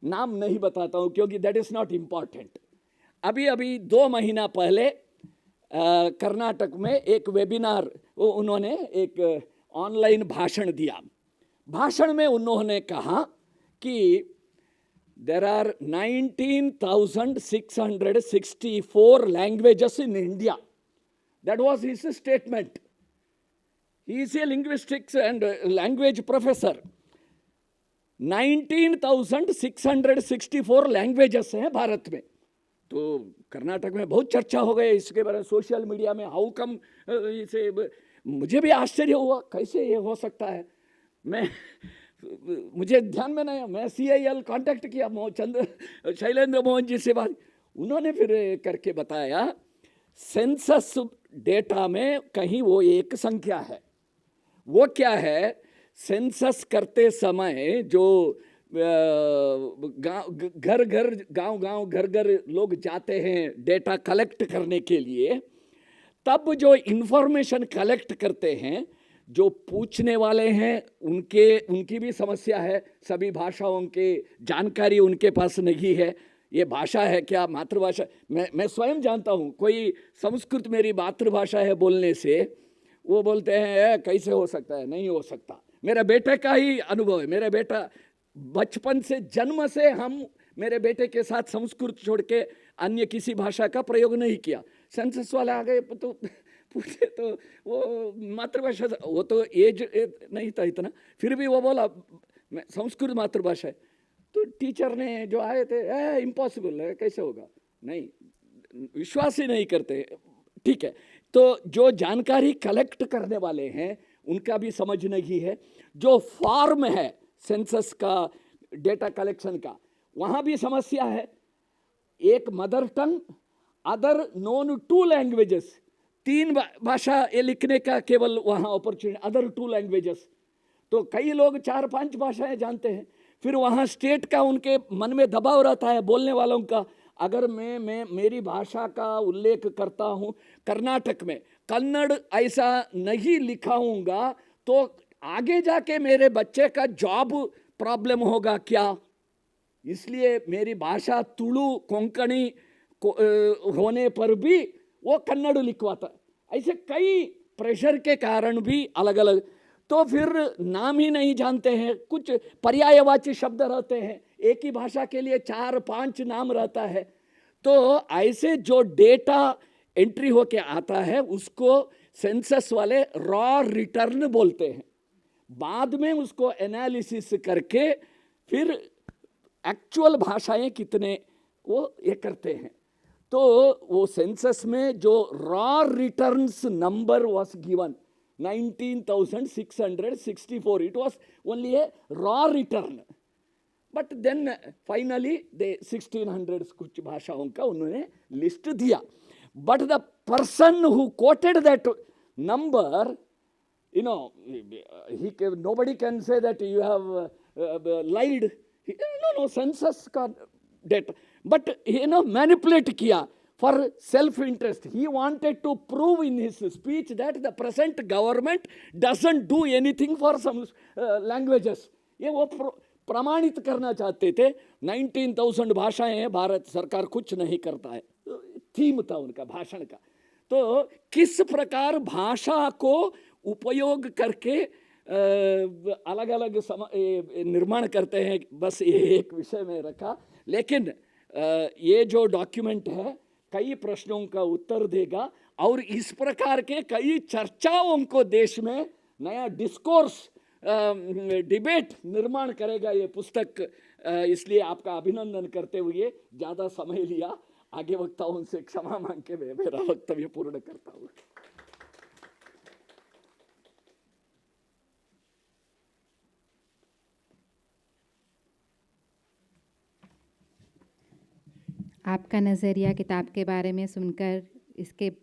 नाम नहीं बताता हूँ क्योंकि दैट इज़ नॉट इम्पॉर्टेंट। अभी 2 महीना पहले कर्नाटक में एक वेबिनार, उन्होंने एक ऑनलाइन भाषण दिया। भाषण में उन्होंने कहा कि there are 19,664 languages in India. That was his statement. He is a linguistics and language professor. 19,664 languages हैं भारत में। तो कर्नाटक में बहुत चर्चा हो गई इसके बारे में सोशल मीडिया में। हाउ कम इसे, मुझे भी आश्चर्य हुआ कैसे ये हो सकता है। मुझे ध्यान में नहीं, मैं CIL कांटेक्ट किया शैलेंद्र मोहन जी से बात, उन्होंने फिर करके बताया सेंसस डेटा में कहीं वो एक संख्या है। वो क्या है, सेंसस करते समय जो गांव घर लोग जाते हैं डेटा कलेक्ट करने के लिए, तब जो इंफॉर्मेशन कलेक्ट करते हैं, जो पूछने वाले हैं उनकी भी समस्या है। सभी भाषाओं के जानकारी उनके पास नहीं है। ये भाषा है क्या, मातृभाषा? मैं स्वयं जानता हूँ, कोई संस्कृत मेरी मातृभाषा है बोलने से वो बोलते हैं कैसे हो सकता है, नहीं हो सकता। मेरे बेटे का ही अनुभव है। मेरे बेटा बचपन से, जन्म से हम मेरे बेटे के साथ संस्कृत छोड़ के अन्य किसी भाषा का प्रयोग नहीं किया। सेंसस वाले आ गए तो पूछे तो वो मातृभाषा, वो तो एज नहीं था इतना, फिर भी वो बोला संस्कृत मातृभाषा है। तो टीचर ने जो आए थे, इम्पॉसिबल है, कैसे होगा, नहीं, विश्वास ही नहीं करते। ठीक है, तो जो जानकारी कलेक्ट करने वाले हैं उनका भी समझ नहीं है। जो फॉर्म है सेंसस का, डेटा कलेक्शन का, वहाँ भी समस्या है। एक mother tongue, other known 2 languages, 3 भाषा ये लिखने का केवल वहाँ अपॉर्चुनिटी, अदर 2 लैंग्वेजेस। तो कई लोग 4-5 भाषाएं जानते हैं। फिर वहाँ स्टेट का उनके मन में दबाव रहता है बोलने वालों का। अगर मैं मेरी भाषा का उल्लेख करता हूँ, कर्नाटक में कन्नड़ ऐसा नहीं लिखाऊंगा तो आगे जाके मेरे बच्चे का जॉब प्रॉब्लम होगा क्या? इसलिए मेरी भाषा तुलु कोंकणी होने पर भी वो कन्नड़ लिखवाता। ऐसे कई प्रेशर के कारण भी अलग अलग, तो फिर नाम ही नहीं जानते हैं। कुछ पर्यायवाची शब्द रहते हैं, एक ही भाषा के लिए 4-5 नाम रहता है। तो ऐसे जो डेटा एंट्री होके आता है उसको सेंसस वाले रॉ रिटर्न बोलते हैं। बाद में उसको एनालिसिस करके फिर एक्चुअल भाषाएं कितने वो ये करते हैं। तो वो सेंसस में जो raw returns number was given 19,664, it was only a raw return. But then finally they 1600 कुछ भाषाओं का उन्होंने लिस्ट दिया। But the person who quoted that number, you know, nobody can say that you have lied. No, census का data, but manipulate किया for self-interest. He wanted to prove in his speech that the present government doesn't do anything for some languages. ये वो प्रमाणित करना चाहते थे. 19,000 भाषाएं हैं, भारत सरकार कुछ नहीं करता है. थीम था उनका भाषण का. तो किस प्रकार भाषा को उपयोग करके अलग अलग निर्माण करते हैं, बस ये एक विषय में रखा. लेकिन ये जो डॉक्यूमेंट है कई प्रश्नों का उत्तर देगा और इस प्रकार के कई चर्चाओं को देश में नया डिस्कोर्स डिबेट निर्माण करेगा ये पुस्तक. इसलिए आपका अभिनंदन करते हुए ज़्यादा समय लिया, आगे वक्ताओं से क्षमा मांग के मैं मेरा वक्तव्य पूर्ण करता हूँ. आपका नज़रिया किताब के बारे में सुनकर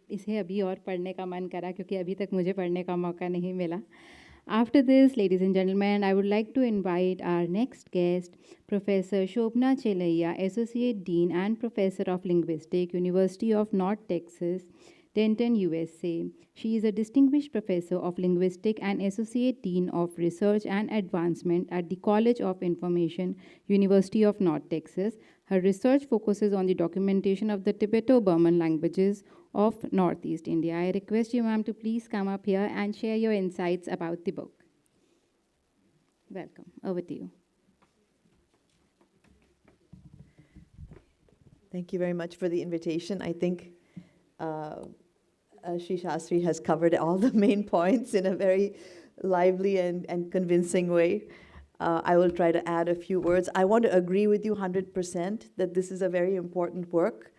इसे अभी और पढ़ने का मन करा, क्योंकि अभी तक मुझे पढ़ने का मौका नहीं मिला. After this, ladies and gentlemen, I would like to invite our next guest, Professor Shobna Chelaiya, Associate Dean and Professor of Linguistics, University of North Texas, Denton, USA. She is a distinguished professor of linguistics and Associate Dean of Research and Advancement at the College of Information, University of North Texas. Her research focuses on the documentation of the Tibeto-Burman languages of Northeast India. I request you, ma'am, to please come up here and share your insights about the book. Welcome. Over to you. Thank you very much for the invitation. I think Shri Shastri has covered all the main points in a very lively and convincing way. I will try to add a few words. I want to agree with you 100% that this is a very important work.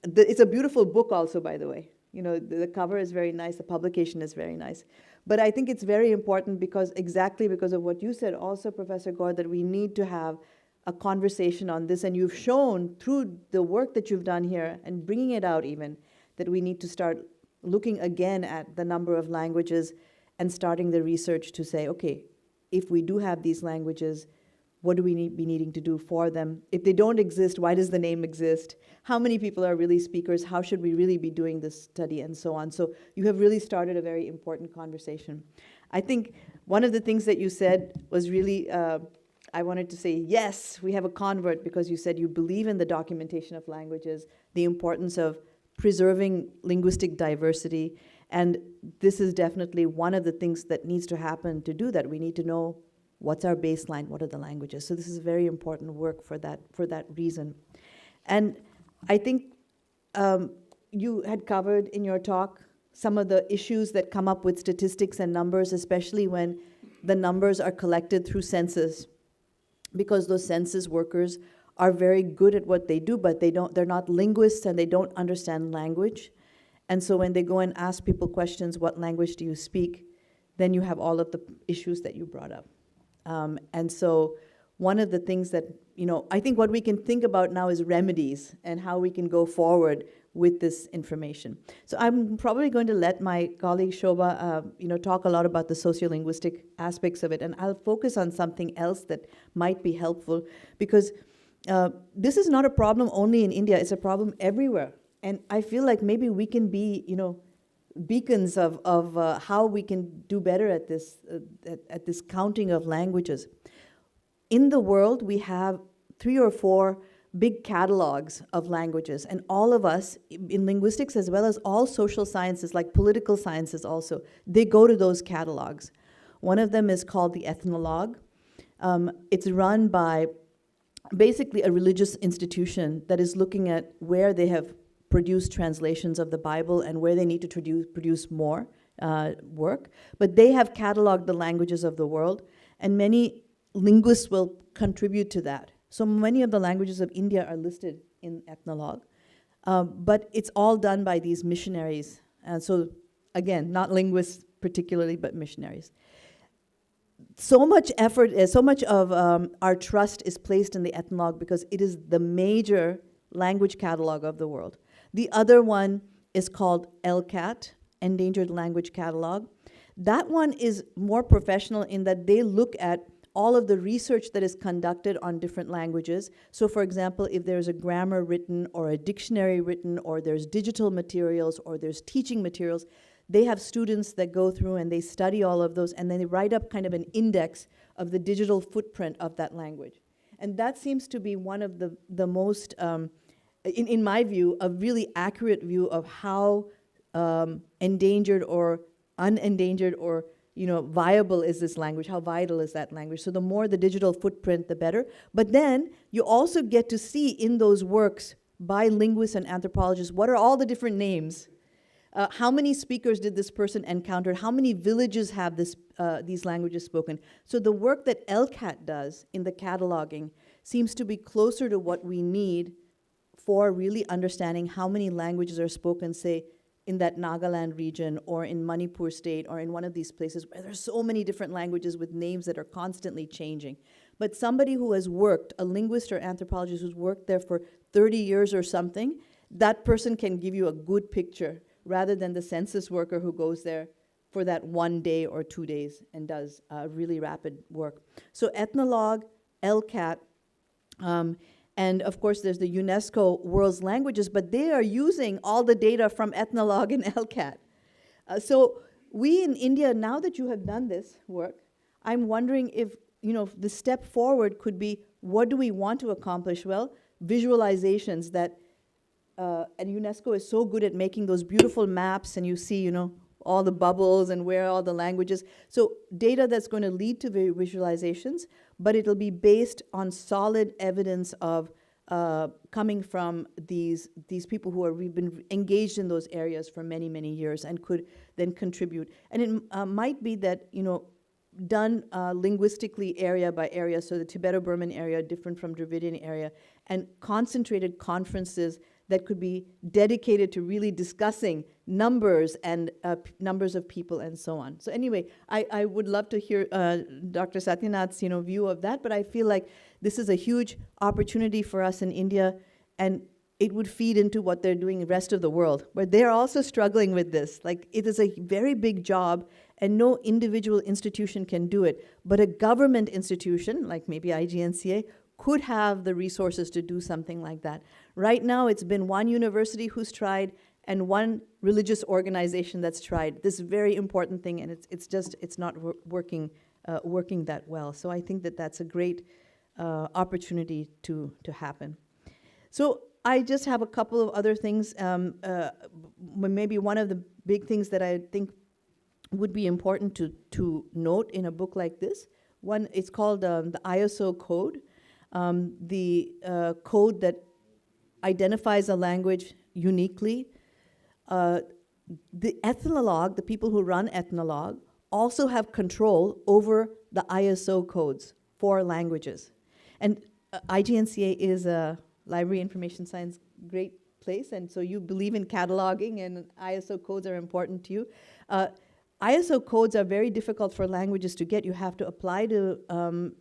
It's a beautiful book also, by the way. You know, the cover is very nice, the publication is very nice. But I think it's very important exactly because of what you said also, Professor Gaur, that we need to have a conversation on this. And you've shown through the work that you've done here and bringing it out even, that we need to start looking again at the number of languages and starting the research to say, okay, if we do have these languages, what do we be needing to do for them? If they don't exist, why does the name exist? How many people are really speakers? How should we really be doing this study, and so on? So you have really started a very important conversation. I think one of the things that you said was really, I wanted to say, yes, we have a convert, because you said you believe in the documentation of languages, the importance of preserving linguistic diversity. And this is definitely one of the things that needs to happen to do that. We need to know what's our baseline, what are the languages. So this is very important work for that reason. And I think you had covered in your talk some of the issues that come up with statistics and numbers, especially when the numbers are collected through census, because those census workers are very good at what they do, but they're not linguists and they don't understand language. And so when they go and ask people questions, what language do you speak? Then you have all of the issues that you brought up. And so one of the things that, I think what we can think about now is remedies and how we can go forward with this information. So I'm probably going to let my colleague Shobha, talk a lot about the sociolinguistic aspects of it, and I'll focus on something else that might be helpful, because this is not a problem only in India, it's a problem everywhere. And I feel like maybe we can be, beacons of how we can do better at this counting of languages. In the world, we have 3 or 4 big catalogs of languages, and all of us in linguistics, as well as all social sciences, like political sciences also, they go to those catalogs. One of them is called the Ethnologue. It's run by basically a religious institution that is looking at where they have produced translations of the Bible and where they need to produce more work. But they have cataloged the languages of the world, and many linguists will contribute to that. So many of the languages of India are listed in Ethnologue, but it's all done by these missionaries. And so, again, not linguists particularly, but missionaries. So much effort, so much of our trust is placed in the Ethnologue because it is the major language catalog of the world. The other one is called LCAT, Endangered Language Catalog. That one is more professional in that they look at all of the research that is conducted on different languages. So for example, if there's a grammar written or a dictionary written or there's digital materials or there's teaching materials, they have students that go through and they study all of those and then they write up kind of an index of the digital footprint of that language. And that seems to be one of the most, in my view, a really accurate view of how endangered or unendangered or viable is this language, how vital is that language. So the more the digital footprint, the better. But then you also get to see in those works by linguists and anthropologists, what are all the different names? How many speakers did this person encounter? How many villages have these languages spoken? So the work that LCAT does in the cataloging seems to be closer to what we need for really understanding how many languages are spoken, say, in that Nagaland region or in Manipur state or in one of these places where there's so many different languages with names that are constantly changing. But somebody who has worked, a linguist or anthropologist who's worked there for 30 years or something, that person can give you a good picture rather than the census worker who goes there for that 1 day or 2 days and does really rapid work. So ethnologue, LCAT, and of course there's the UNESCO World's Languages, but they are using all the data from ethnologue and LCAT. So we in India, now that you have done this work, I'm wondering if the step forward could be, what do we want to accomplish? Well, visualizations that, and UNESCO is so good at making those beautiful maps, and you see, all the bubbles and where all the languages. So data that's going to lead to visualizations, but it'll be based on solid evidence of coming from these people who we've been engaged in those areas for many, many years and could then contribute. And it might be that, done linguistically area by area, so the Tibeto-Burman area different from Dravidian area, and concentrated conferences that could be dedicated to really discussing numbers and numbers of people and so on. So anyway, I would love to hear Dr. Satyanath's view of that, but I feel like this is a huge opportunity for us in India, and it would feed into what they're doing in the rest of the world, where they're also struggling with this. Like, it is a very big job, and no individual institution can do it, but a government institution, like maybe IGNCA, could have the resources to do something like that. Right now, it's been one university who's tried and one religious organization that's tried this very important thing, and it's not working that well. So I think that that's a great opportunity to happen. So I just have a couple of other things. Maybe one of the big things that I think would be important to note in a book like this. One, it's called the ISO code. The code that identifies a language uniquely. The ethnologue, the people who run ethnologue, also have control over the ISO codes for languages. And IGNCA is a library information science great place, and so you believe in cataloging, and ISO codes are important to you. ISO codes are very difficult for languages to get. You have to apply to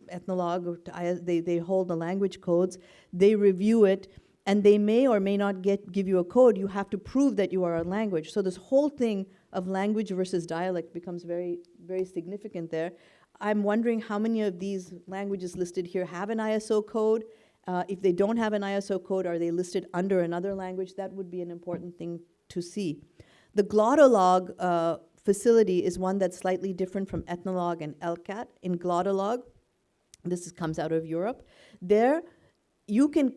ethnologue, or to they hold the language codes, they review it, and they may or may not give you a code. You have to prove that you are a language. So this whole thing of language versus dialect becomes very, very significant there. I'm wondering how many of these languages listed here have an ISO code. If they don't have an ISO code, are they listed under another language? That would be an important thing to see. The Glottolog facility is one that's slightly different from ethnologue and LCAT. In Glottolog, this comes out of Europe, there you can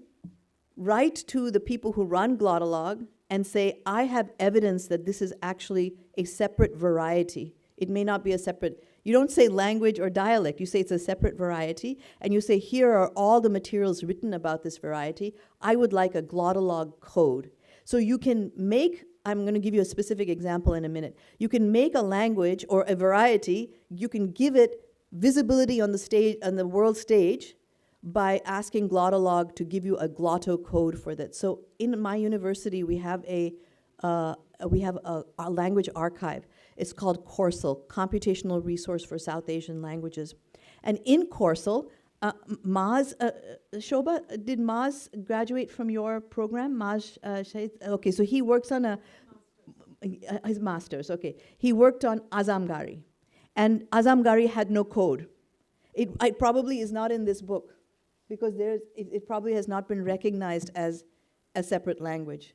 write to the people who run Glottolog and say, I have evidence that this is actually a separate variety. It may not be a separate, you don't say language or dialect, you say it's a separate variety, and you say, here are all the materials written about this variety. I would like a Glottolog code. So you can make, I'm going to give you a specific example in a minute. You can make a language or a variety, you can give it visibility on the stage, on the world stage, by asking Glottolog to give you a glotto code for that. So in my university, we have a language archive. It's called Corsal, Computational Resource for South Asian Languages. And in Corsal, Maz, Shobha, did Maz graduate from your program? Maz Shahid? Okay, so he works on his master's, okay. He worked on Azamgari. And Azamgari had no code. It probably is not in this book because it probably has not been recognized as a separate language.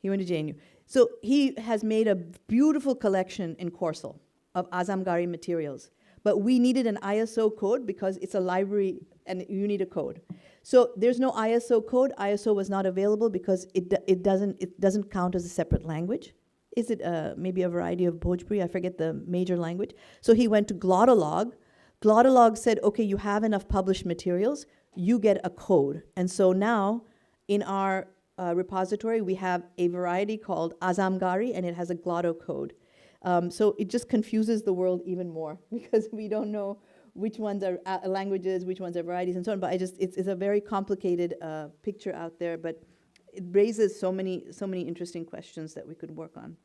He went to JNU. So he has made a beautiful collection in Korsel of Azamgari materials. But we needed an ISO code because it's a library and you need a code. So there's no ISO code. ISO was not available because it doesn't count as a separate language. Is it maybe a variety of Bhojpuri? I forget the major language. So he went to Glottolog. Glottolog said, okay, you have enough published materials, you get a code. And so now in our repository, we have a variety called Azamgari, and it has a Glotto code. So it just confuses the world even more because we don't know which ones are languages, which ones are varieties, and so on. But it's a very complicated picture out there, but it raises so many interesting questions that we could work on.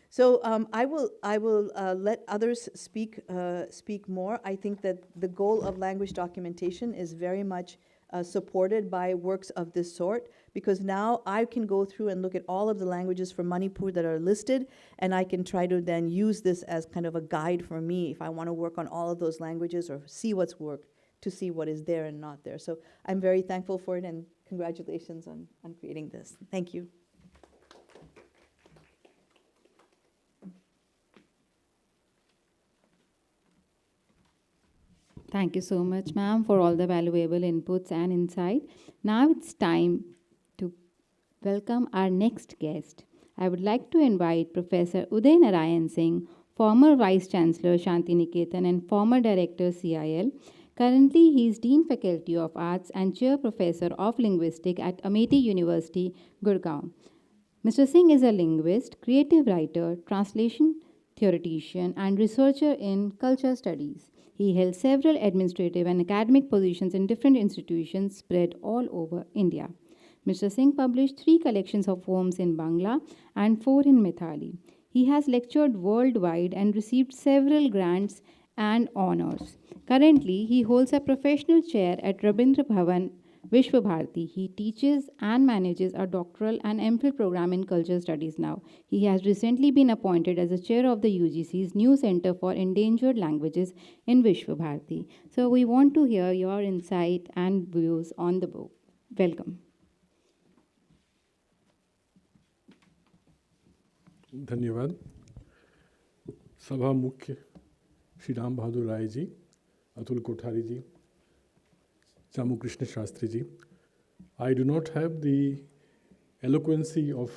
So I will let others speak more. I think that the goal of language documentation is very much supported by works of this sort, because now I can go through and look at all of the languages from Manipur that are listed, and I can try to then use this as kind of a guide for me if I want to work on all of those languages or see what's worked, to see what is there and not there. So I'm very thankful for it, and congratulations on creating this. Thank you. Thank you so much, ma'am, for all the valuable inputs and insight. Now it's time to welcome our next guest. I would like to invite Professor Uday Narayan Singh, former Vice Chancellor Shantiniketan and former Director CIL. Currently, he is Dean Faculty of Arts and Chair Professor of Linguistics at Amrit University, Gurgaon. Mr. Singh is a linguist, creative writer, translation theoretician, and researcher in culture studies. He held several administrative and academic positions in different institutions spread all over India. Mr. Singh published 3 collections of poems in Bangla and 4 in Maithili. He has lectured worldwide and received several grants and honors. Currently, he holds a professional chair at Rabindra Bhavan, Vishwa Bharati. He teaches and manages a doctoral and MPhil program in culture studies now. He has recently been appointed as a chair of the UGC's new Center for Endangered Languages in Vishwa Bharati. So we want to hear your insight and views on the book. Welcome. धन्यवाद. सभा मुख्य श्री राम बहादुर राय जी, अतुल कोठारी जी, Chamu Krishna Shastri ji. I do not have the eloquency of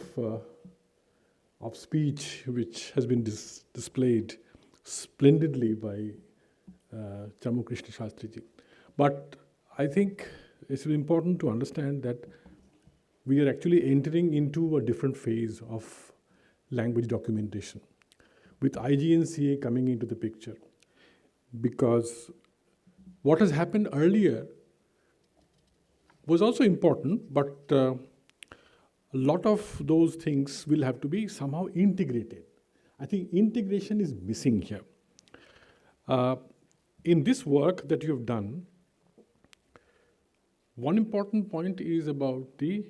speech which has been displayed splendidly by Chamu Krishna Shastri ji. But I think it's important to understand that we are actually entering into a different phase of language documentation with IGNCA coming into the picture. Because what has happened earlier was also important, but a lot of those things will have to be somehow integrated. I think integration is missing here. In this work that you have done, one important point is about the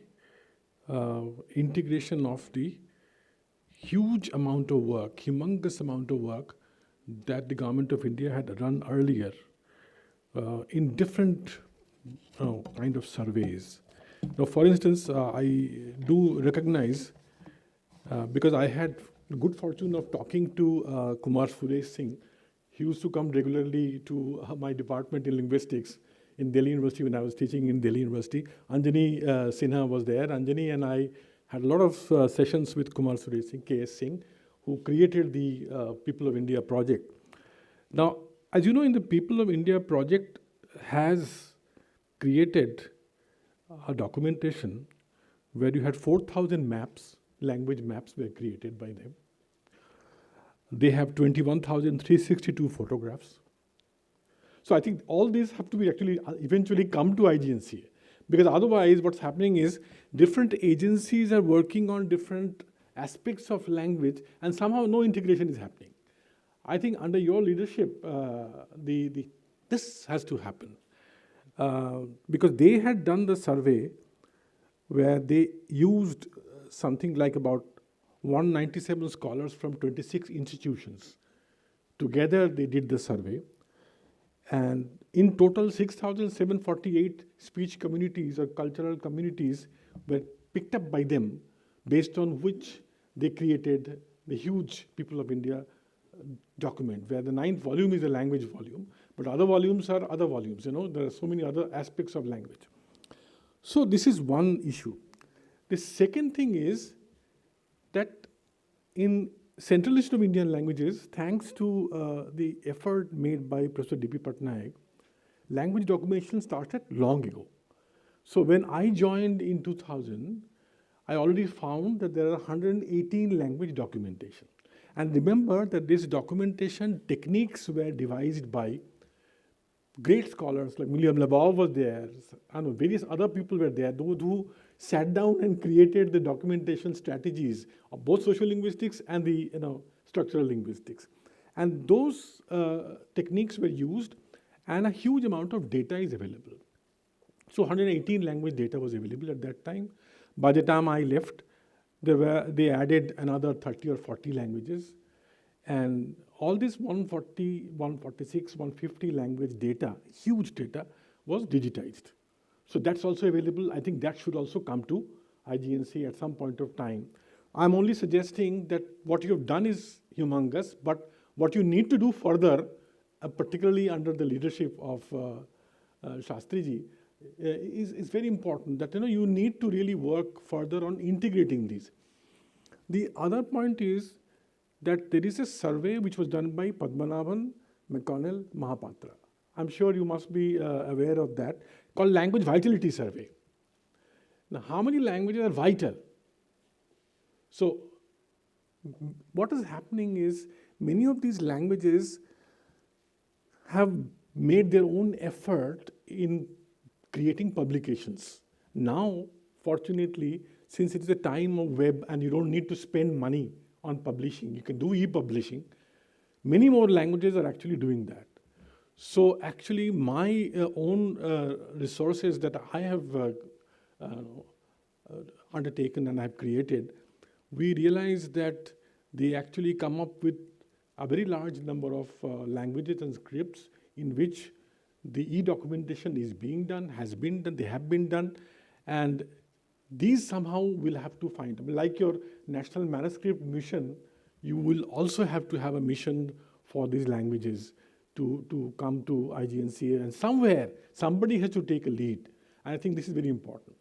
integration of the huge amount of work, humongous amount of work that the Government of India had run earlier in different kind of surveys. Now, for instance, I do recognize, because I had the good fortune of talking to Kumar Suresh Singh. He used to come regularly to my department in linguistics in Delhi University when I was teaching in Delhi University. Anjani Sinha was there. Anjani and I had a lot of sessions with Kumar Suresh Singh, KS Singh, who created the People of India project. Now, as you know, in the People of India project has created a documentation where you had 4,000 maps, language maps were created by them. They have 21,362 photographs. So I think all these have to be actually eventually come to IGNCA, because otherwise what's happening is different agencies are working on different aspects of language and somehow no integration is happening. I think under your leadership, this has to happen. Because they had done the survey where they used something like about 197 scholars from 26 institutions together they did the survey. And in total, 6,748 speech communities or cultural communities were picked up by them, based on which they created the huge People of India document, where the 9th volume is a language volume, but other volumes are other volumes. There are so many other aspects of language. So this is one issue. The second thing is that in Central List of Indian Languages, thanks to the effort made by Professor D.P. Patnaik, language documentation started long ago. So when I joined in 2000, I already found that there are 118 language documentation. And remember that this documentation techniques were devised by great scholars, like William Labov was there, various other people were there, those who sat down and created the documentation strategies of both social linguistics and the structural linguistics. And those techniques were used, and a huge amount of data is available. So 118 language data was available at that time. By the time I left, they added another 30 or 40 languages. And all this 140, 146, 150 language data, huge data, was digitized. So that's also available. I think that should also come to IGNCA at some point of time. I'm only suggesting that what you have done is humongous, but what you need to do further, particularly under the leadership of Shastriji, is very important, that you need to really work further on integrating these. The other point is that there is a survey which was done by Padmanabhan, McConnell, Mahapatra. I'm sure you must be aware of that, called Language Vitality Survey. Now, how many languages are vital? So what is happening is many of these languages have made their own effort in creating publications. Now, fortunately, since it is a time of web and you don't need to spend money on publishing, you can do e-publishing, many more languages are actually doing that. So actually my own resources that I have undertaken and I've created, we realized that they actually come up with a very large number of languages and scripts in which the e-documentation is being done, has been done, they have been done, and these somehow will have to find. Like your National Manuscript Mission, you will also have to have a mission for these languages to come to IGNCA, and somewhere, somebody has to take a lead. And I think this is very important.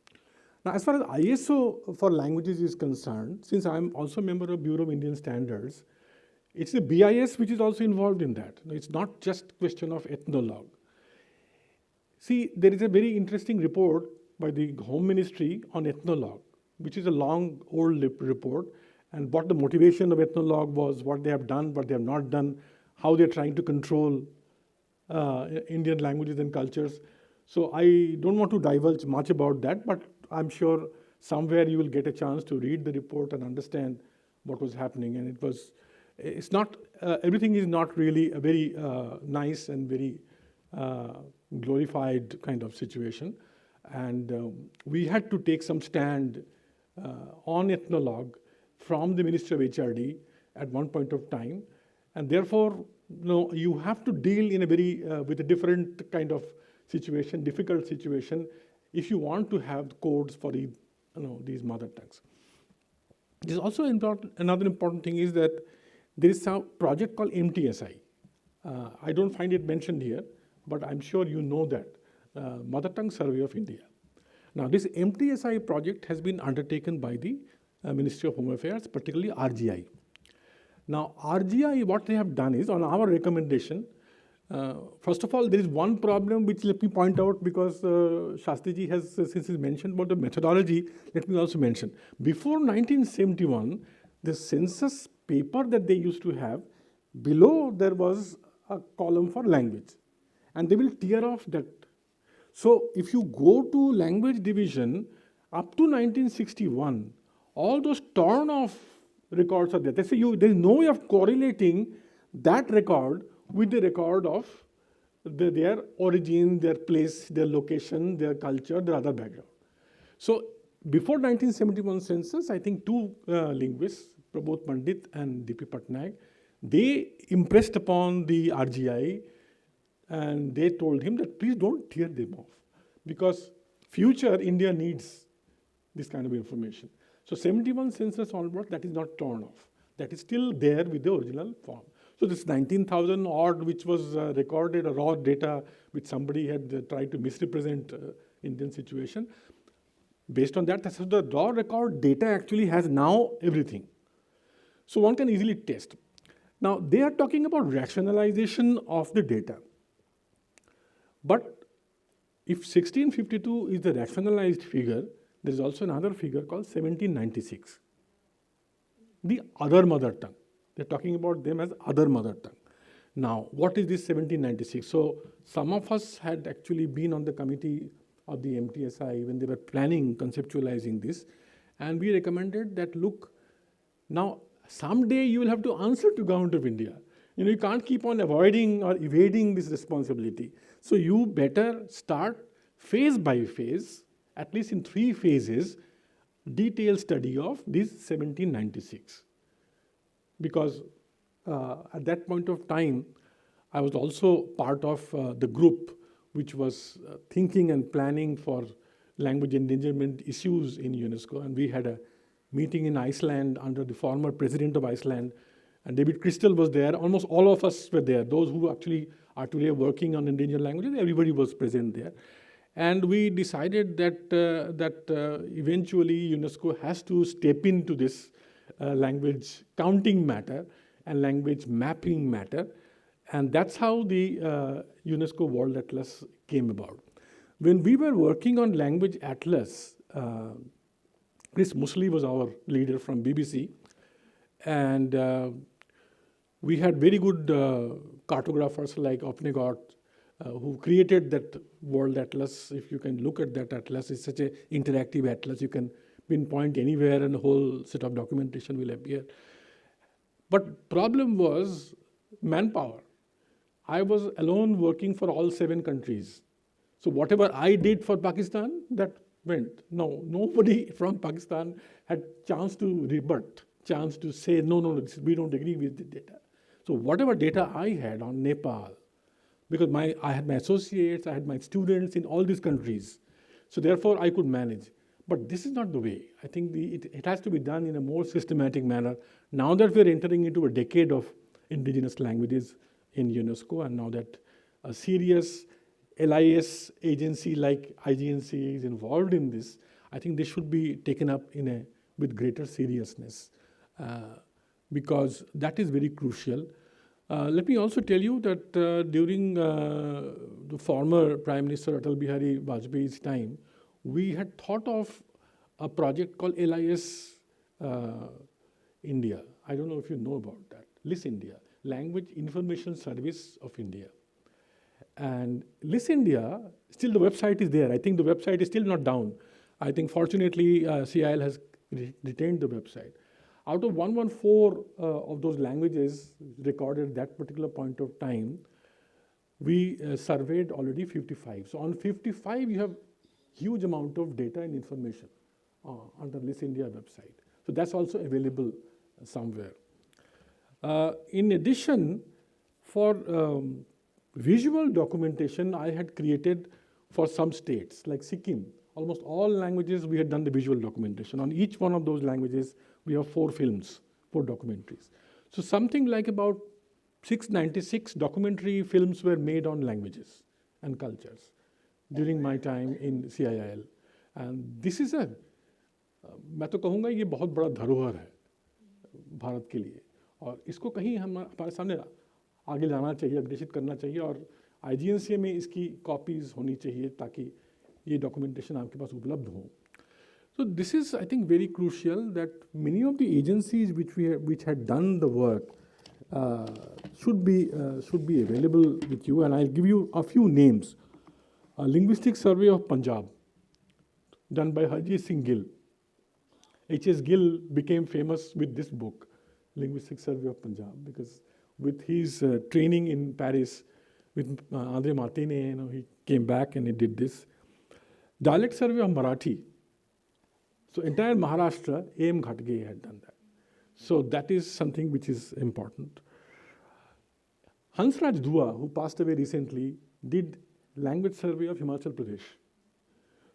Now, as far as ISO for languages is concerned, since I'm also a member of Bureau of Indian Standards, it's the BIS which is also involved in that. It's not just a question of ethnologue. See, there is a very interesting report by the Home Ministry on ethnologue, which is a long, old report, and what the motivation of ethnologue was, what they have done, what they have not done, how they're trying to control Indian languages and cultures. So I don't want to divulge much about that, but I'm sure somewhere you will get a chance to read the report and understand what was happening. And it's not, everything is not really a very nice and very glorified kind of situation. And we had to take some stand on ethnologue from the Ministry of HRD at one point of time. And therefore, you have to deal in a very, with a different kind of situation, difficult situation, if you want to have codes for these mother tongues. There's also another important thing is that there is a project called MTSI. I don't find it mentioned here, but I'm sure you know that, Mother Tongue Survey of India. Now, this MTSI project has been undertaken by the Ministry of Home Affairs, particularly RGI. Now, RGI, what they have done is, on our recommendation, first of all, there is one problem which let me point out, because Shastriji has, since he's mentioned about the methodology, let me also mention. Before 1971, the census paper that they used to have, below there was a column for language, and they will tear off that. So if you go to language division, up to 1961, all those torn off records are there. They say there is no way of correlating that record with the record of their origin, their place, their location, their culture, their other background. So before 1971 census, I think two linguists, Prabodh Pandit and D.P. Patnaik, They impressed upon the RGI and they told him that please don't tear them off because future India needs this kind of information. So 71 census onward, that is not torn off. That is still there with the original form. So this 19,000 odd, which was recorded, raw data, which somebody had tried to misrepresent Indian situation. Based on that, so the raw record data actually has now everything. So one can easily test. Now, they are talking about rationalization of the data. But if 1652 is the rationalized figure, there is also another figure called 1796. The other mother tongue. They're talking about them as other mother tongue. Now, what is this 1796? So some of us had actually been on the committee of the MTSI when they were planning, conceptualizing this. And we recommended that, look, now someday you will have to answer to Government of India. You can't keep on avoiding or evading this responsibility. So you better start phase by phase, at least in 3 phases, detailed study of this 1796. Because at that point of time, I was also part of the group which was thinking and planning for language endangerment issues in UNESCO. And we had a meeting in Iceland under the former president of Iceland. And David Crystal was there. Almost all of us were there. Those who actually are today working on endangered languages, everybody was present there. And we decided that eventually UNESCO has to step into this language counting matter and language mapping matter. And that's how the UNESCO World Atlas came about. When we were working on Language Atlas, Chris Musley was our leader from BBC. And we had very good cartographers like Opnegot, who created that World Atlas. If you can look at that atlas, it's such an interactive atlas. You can pinpoint anywhere and a whole set of documentation will appear. But problem was manpower. I was alone working for all 7 countries. So whatever I did for Pakistan, that went. No, nobody from Pakistan had chance to rebut, chance to say, no, we don't agree with the data. So whatever data I had on Nepal, because I had my associates, I had my students in all these countries. So therefore I could manage. But this is not the way. I think it has to be done in a more systematic manner. Now that we're entering into a decade of indigenous languages in UNESCO, and now that a serious LIS agency like IGNCA is involved in this, I think they should be taken up with greater seriousness because that is very crucial. Let me also tell you that during the former Prime Minister Atal Bihari Vajpayee's time, we had thought of a project called LIS India. I don't know if you know about that. LIS India, Language Information Service of India. And LIS India, still the website is there. I think the website is still not down. I think fortunately CIL has retained the website. Out of 114 of those languages recorded at that particular point of time, we surveyed already 55. So on 55, you have huge amount of data and information on the LIS India website. So that's also available somewhere. In addition, for visual documentation, I had created for some states, like Sikkim. Almost all languages, we had done the visual documentation. On each one of those languages, we have 4 films, 4 documentaries. So something like about 696 documentary films were made on languages and cultures during my time in CIIL. And this is मैं तो कहूँगा ये बहुत बड़ा धरोहर है भारत के लिए और इसको कहीं हमारे सामने आगे लाना चाहिए, अग्रेषित करना चाहिए और IGNCA में इसकी कॉपीज होनी चाहिए ताकि ये डॉक्यूमेंटेशन आपके पास उपलब्ध हो. So this is, I think, very crucial that many of the agencies which had done the work should be available with you, and I'll give you a few names. Linguistic Survey of Punjab, done by Harjeet Singh Gill. H.S. Gill became famous with this book, Linguistic Survey of Punjab, because with his training in Paris with Andre Martine, he came back and he did this. Dialect Survey of Marathi. So entire Maharashtra, A.M. Ghatge had done that. So that is something which is important. Hansraj Dua, who passed away recently, did language survey of Himachal Pradesh.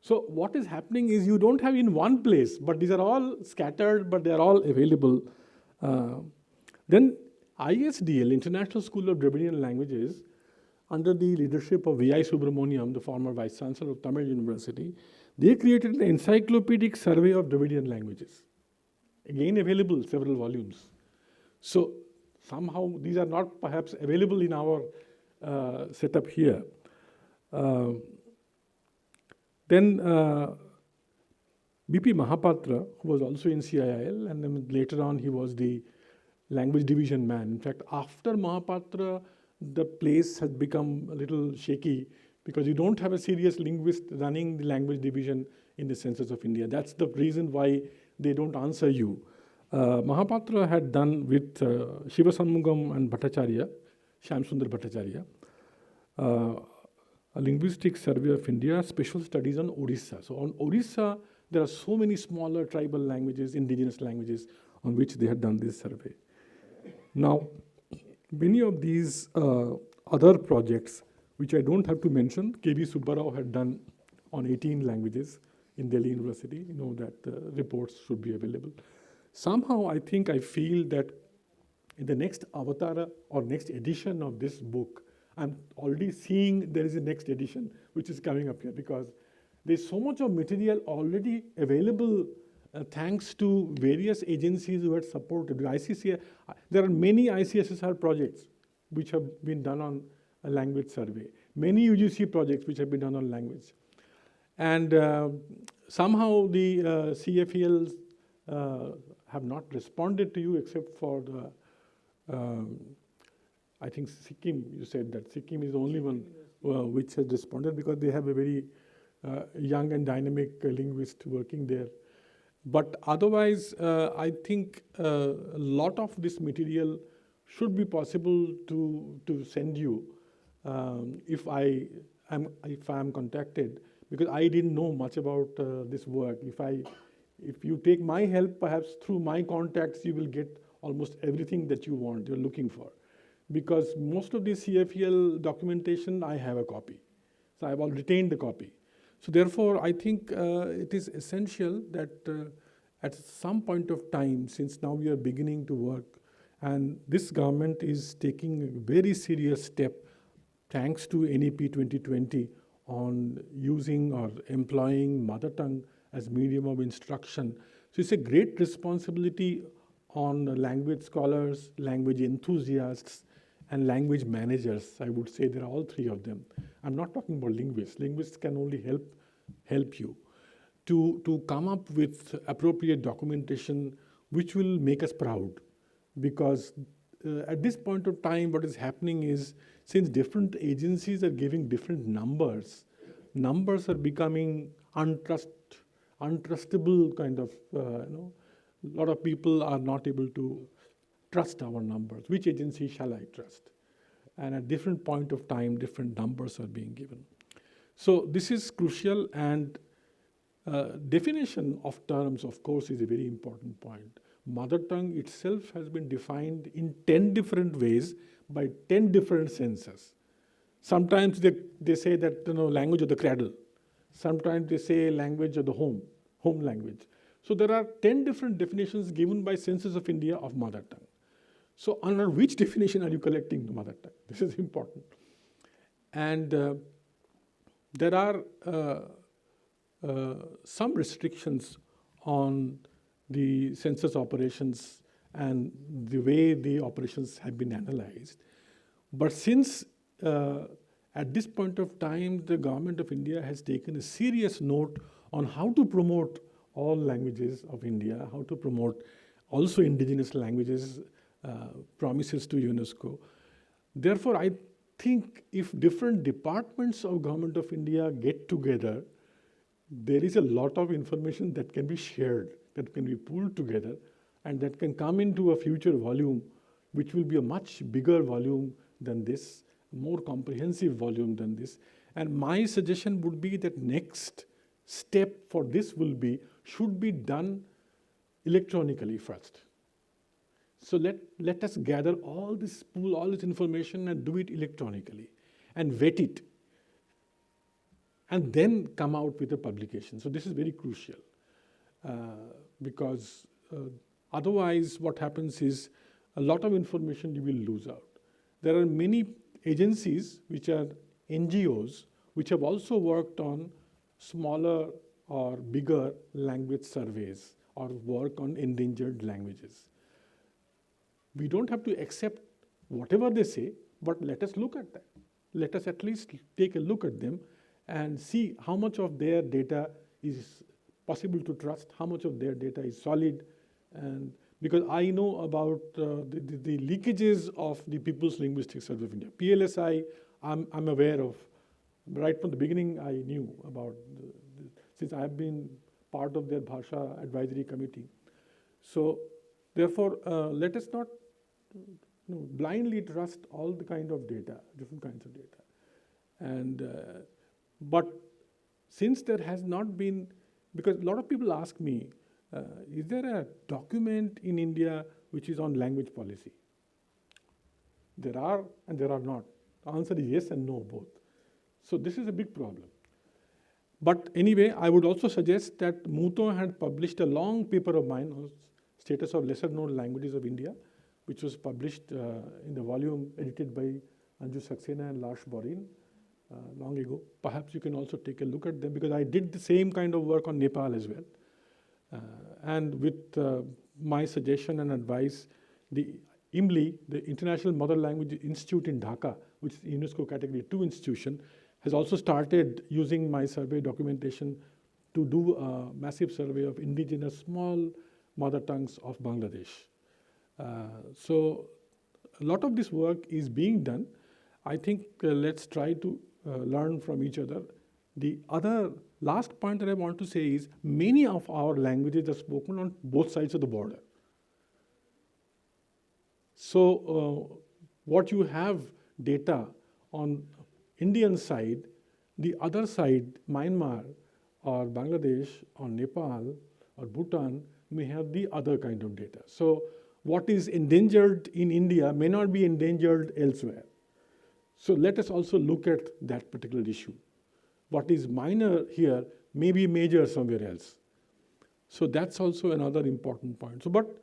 So what is happening is you don't have in one place, but these are all scattered, but they are all available. Then ISDL, International School of Dravidian Languages, under the leadership of V.I. Subramaniam, the former Vice Chancellor of Tamil University, they created an encyclopedic survey of Dravidian languages. Again available, several volumes. So somehow these are not perhaps available in our setup here. Then B.P. Mahapatra, who was also in CIIL, and then later on he was the language division man. In fact, after Mahapatra, the place has become a little shaky because you don't have a serious linguist running the language division in the census of India. That's the reason why they don't answer you. Mahapatra had done with Shiva Sanmugam and Bhattacharya, Shyamsundar Bhattacharya, a linguistic survey of India, special studies on Orissa. So on Orissa, there are so many smaller tribal languages, indigenous languages, on which they had done this survey. Now, many of these other projects, which I don't have to mention, K.V. Subbarao had done on 18 languages in Delhi University. You know that reports should be available. Somehow, I feel that in the next avatar or next edition of this book, I'm already seeing there is a next edition which is coming up here because there's so much of material already available thanks to various agencies who had supported. The ICCA, there are many ICSSR projects which have been done on a language survey, many UGC projects which have been done on language. And somehow the CFELs have not responded to you except for the, I think Sikkim, you said that Sikkim is the only one which has responded because they have a very young and dynamic linguist working there. But otherwise, I think a lot of this material should be possible to send you if I am contacted, because I didn't know much about this work. If you take my help, perhaps through my contacts, you will get almost everything that you want, you're looking for. Because most of the CFEL documentation, I have a copy. So I've all retained the copy. So therefore, I think it is essential that at some point of time, since now we are beginning to work, and this government is taking a very serious step, thanks to NEP 2020, on using or employing mother tongue as medium of instruction. So it's a great responsibility on language scholars, language enthusiasts, and language managers. I would say there are all three of them. I'm not talking about linguists. Linguists can only help you to come up with appropriate documentation which will make us proud. Because at this point of time, what is happening is, since different agencies are giving different numbers are becoming untrustable kind of, a lot of people are not able to trust our numbers. Which agency shall I trust? And at different point of time, different numbers are being given. So this is crucial, and definition of terms, of course, is a very important point. Mother tongue itself has been defined in 10 different ways by 10 different senses. Sometimes they say that language of the cradle. Sometimes they say language of the home language. So there are 10 different definitions given by Census of India of mother tongue. So under which definition are you collecting the mother tongue? This is important. And there are some restrictions on the census operations and the way the operations have been analyzed. But since at this point of time, the government of India has taken a serious note on how to promote all languages of India, how to promote also indigenous languages, promises to UNESCO. Therefore, I think if different departments of government of India get together, there is a lot of information that can be shared, that can be pulled together, and that can come into a future volume, which will be a much bigger volume than this, more comprehensive volume than this. And my suggestion would be that next step for this should be done electronically first. So let us gather all this pool, all this information and do it electronically and vet it and then come out with a publication. So this is very crucial because otherwise what happens is a lot of information you will lose out. There are many agencies which are NGOs which have also worked on smaller or bigger language surveys or work on endangered languages. We don't have to accept whatever they say, but let us look at that. Let us at least take a look at them and see how much of their data is possible to trust, how much of their data is solid. And because I know about the leakages of the People's Linguistic Survey of India. PLSI, I'm aware of. Right from the beginning, I knew about, since I have been part of their Bhasha Advisory Committee. So therefore, let us not blindly trust all the kind of data, different kinds of data. And but since there has not been, because a lot of people ask me, is there a document in India which is on language policy? There are and there are not. The answer is yes and no, both. So this is a big problem. But anyway, I would also suggest that Muto had published a long paper of mine on status of lesser known languages of India, which was published in the volume edited by Anju Saxena and Lars Borin long ago. Perhaps you can also take a look at them because I did the same kind of work on Nepal as well. And with my suggestion and advice, the IMLI, the International Mother Language Institute in Dhaka, which is UNESCO Category 2 institution, has also started using my survey documentation to do a massive survey of indigenous small mother tongues of Bangladesh. So a lot of this work is being done. I think let's try to learn from each other. The other last point that I want to say is many of our languages are spoken on both sides of the border. So what you have data on Indian side, the other side, Myanmar or Bangladesh or Nepal or Bhutan may have the other kind of data. So what is endangered in India may not be endangered elsewhere. So let us also look at that particular issue. What is minor here may be major somewhere else. So that's also another important point. So, but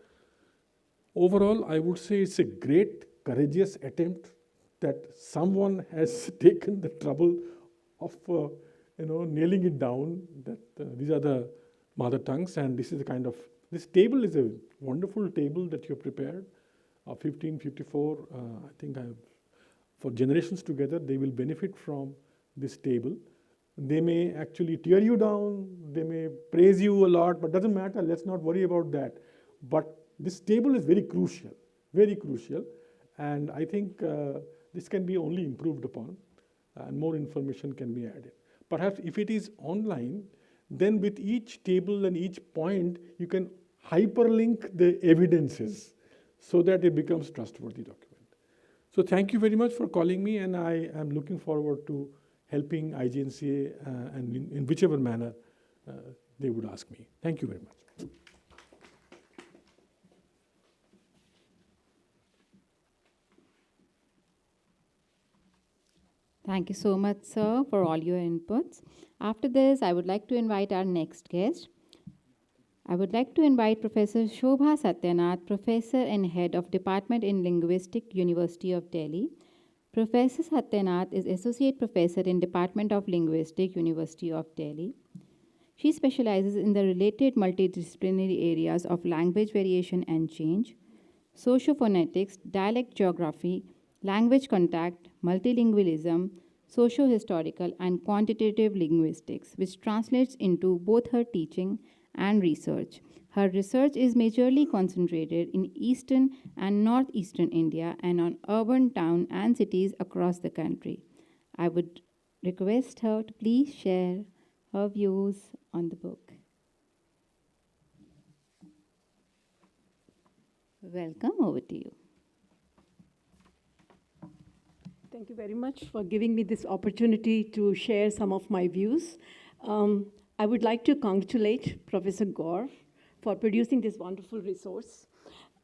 overall, I would say it's a great, courageous attempt that someone has taken the trouble of, nailing it down that these are the mother tongues, and this is the kind of, this table is a wonderful table that you have prepared, 1554. I think for generations together, they will benefit from this table. They may actually tear you down, they may praise you a lot, but doesn't matter, let's not worry about that. But this table is very crucial, and I think this can be only improved upon, and more information can be added. Perhaps if it is online, then with each table and each point, you can hyperlink the evidences so that it becomes trustworthy document. So thank you very much for calling me, and I am looking forward to helping IGNCA and in whichever manner they would ask me. Thank you very much. Thank you so much, sir, for all your inputs. After this, I would like to invite our next guest. I would like to invite Professor Shobha Satyanath, Professor and Head of Department in Linguistics, University of Delhi. Professor Satyanath is Associate Professor in Department of Linguistics, University of Delhi. She specializes in the related multidisciplinary areas of language variation and change, sociophonetics, dialect geography, language contact, multilingualism, socio-historical, and quantitative linguistics, which translates into both her teaching and research. Her research is majorly concentrated in eastern and northeastern India and on urban towns and cities across the country. I would request her to please share her views on the book. Welcome, over to you. Thank you very much for giving me this opportunity to share some of my views. I would like to congratulate Professor Gaur for producing this wonderful resource.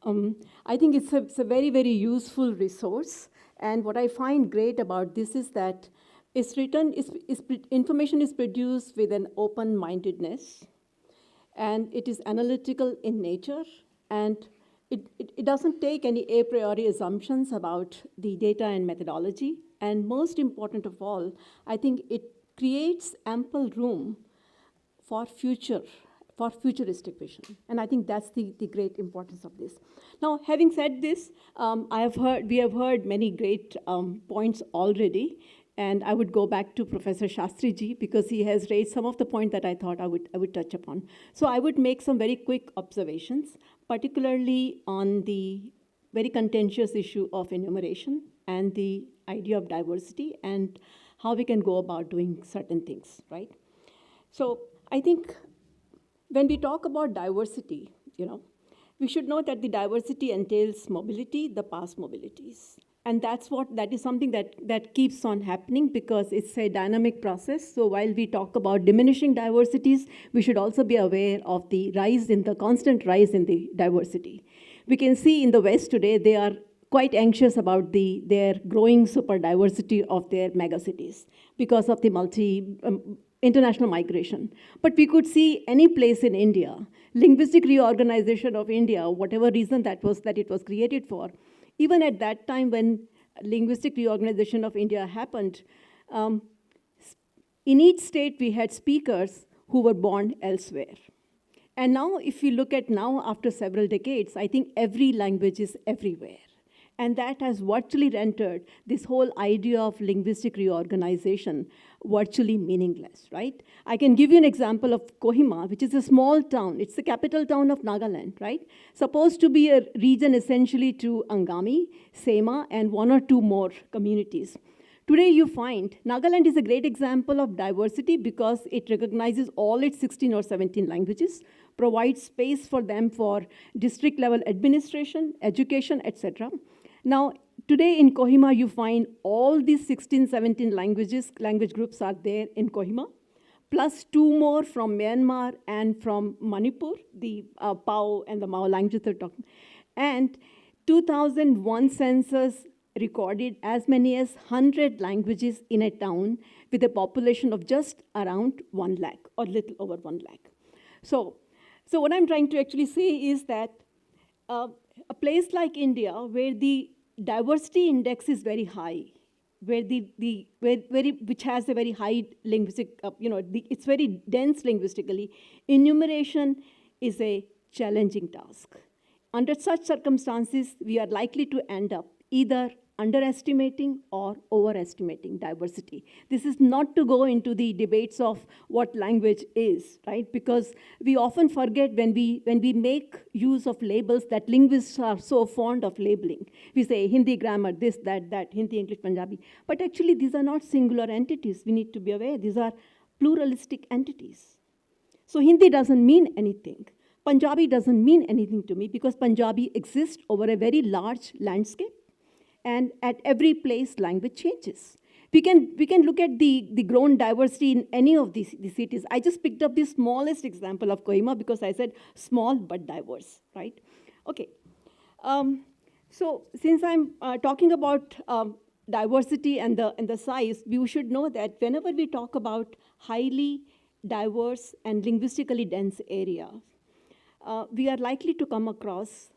I think it's a very, very useful resource. And what I find great about this is that information is produced with an open-mindedness, and it is analytical in nature, and it doesn't take any a priori assumptions about the data and methodology. And most important of all, I think it creates ample room for futuristic vision. And I think that's the great importance of this. Now, having said this, we have heard many great points already, and I would go back to Professor Shastri ji because he has raised some of the points that I thought I would touch upon. So I would make some very quick observations, particularly on the very contentious issue of enumeration and the idea of diversity and how we can go about doing certain things, right? So I think when we talk about diversity, we should know that the diversity entails mobility, the past mobilities. And that is something that keeps on happening because it's a dynamic process. So while we talk about diminishing diversities, we should also be aware of the constant rise in the diversity. We can see in the West today, they are quite anxious about their growing super diversity of their megacities because of the international migration. But we could see any place in India, linguistic reorganization of India, whatever reason that it was created for, even at that time when linguistic reorganization of India happened, in each state we had speakers who were born elsewhere. And now if we look at now after several decades, I think every language is everywhere. And that has virtually rendered this whole idea of linguistic reorganization virtually meaningless, right? I can give you an example of Kohima, which is a small town. It's the capital town of Nagaland, right? Supposed to be a region essentially to Angami, Sema, and one or two more communities. Today you find Nagaland is a great example of diversity because it recognizes all its 16 or 17 languages, provides space for them for district level administration, education, etc. Now, today in Kohima, you find all these 16, 17 language groups are there in Kohima, plus two more from Myanmar and from Manipur, the Pao and the Mao languages they're talking. And 2001 census recorded as many as 100 languages in a town with a population of just around 1 lakh or little over 1 lakh. So what I'm trying to actually say is that a place like India, where the diversity index is very high, which has a very high linguistic, it's very dense linguistically, enumeration is a challenging task. Under such circumstances, we are likely to end up either underestimating or overestimating diversity. This is not to go into the debates of what language is, right? Because we often forget when we make use of labels that linguists are so fond of labeling. We say Hindi grammar, this, that, Hindi, English, Punjabi. But actually, these are not singular entities. We need to be aware. These are pluralistic entities. So Hindi doesn't mean anything. Punjabi doesn't mean anything to me because Punjabi exists over a very large landscape. And at every place, language changes. We can look at the grown diversity in any of these cities. I just picked up the smallest example of Kohima because I said small but diverse, right? Okay. So since I'm talking about diversity and the size, we should know that whenever we talk about highly diverse and linguistically dense area, we are likely to come across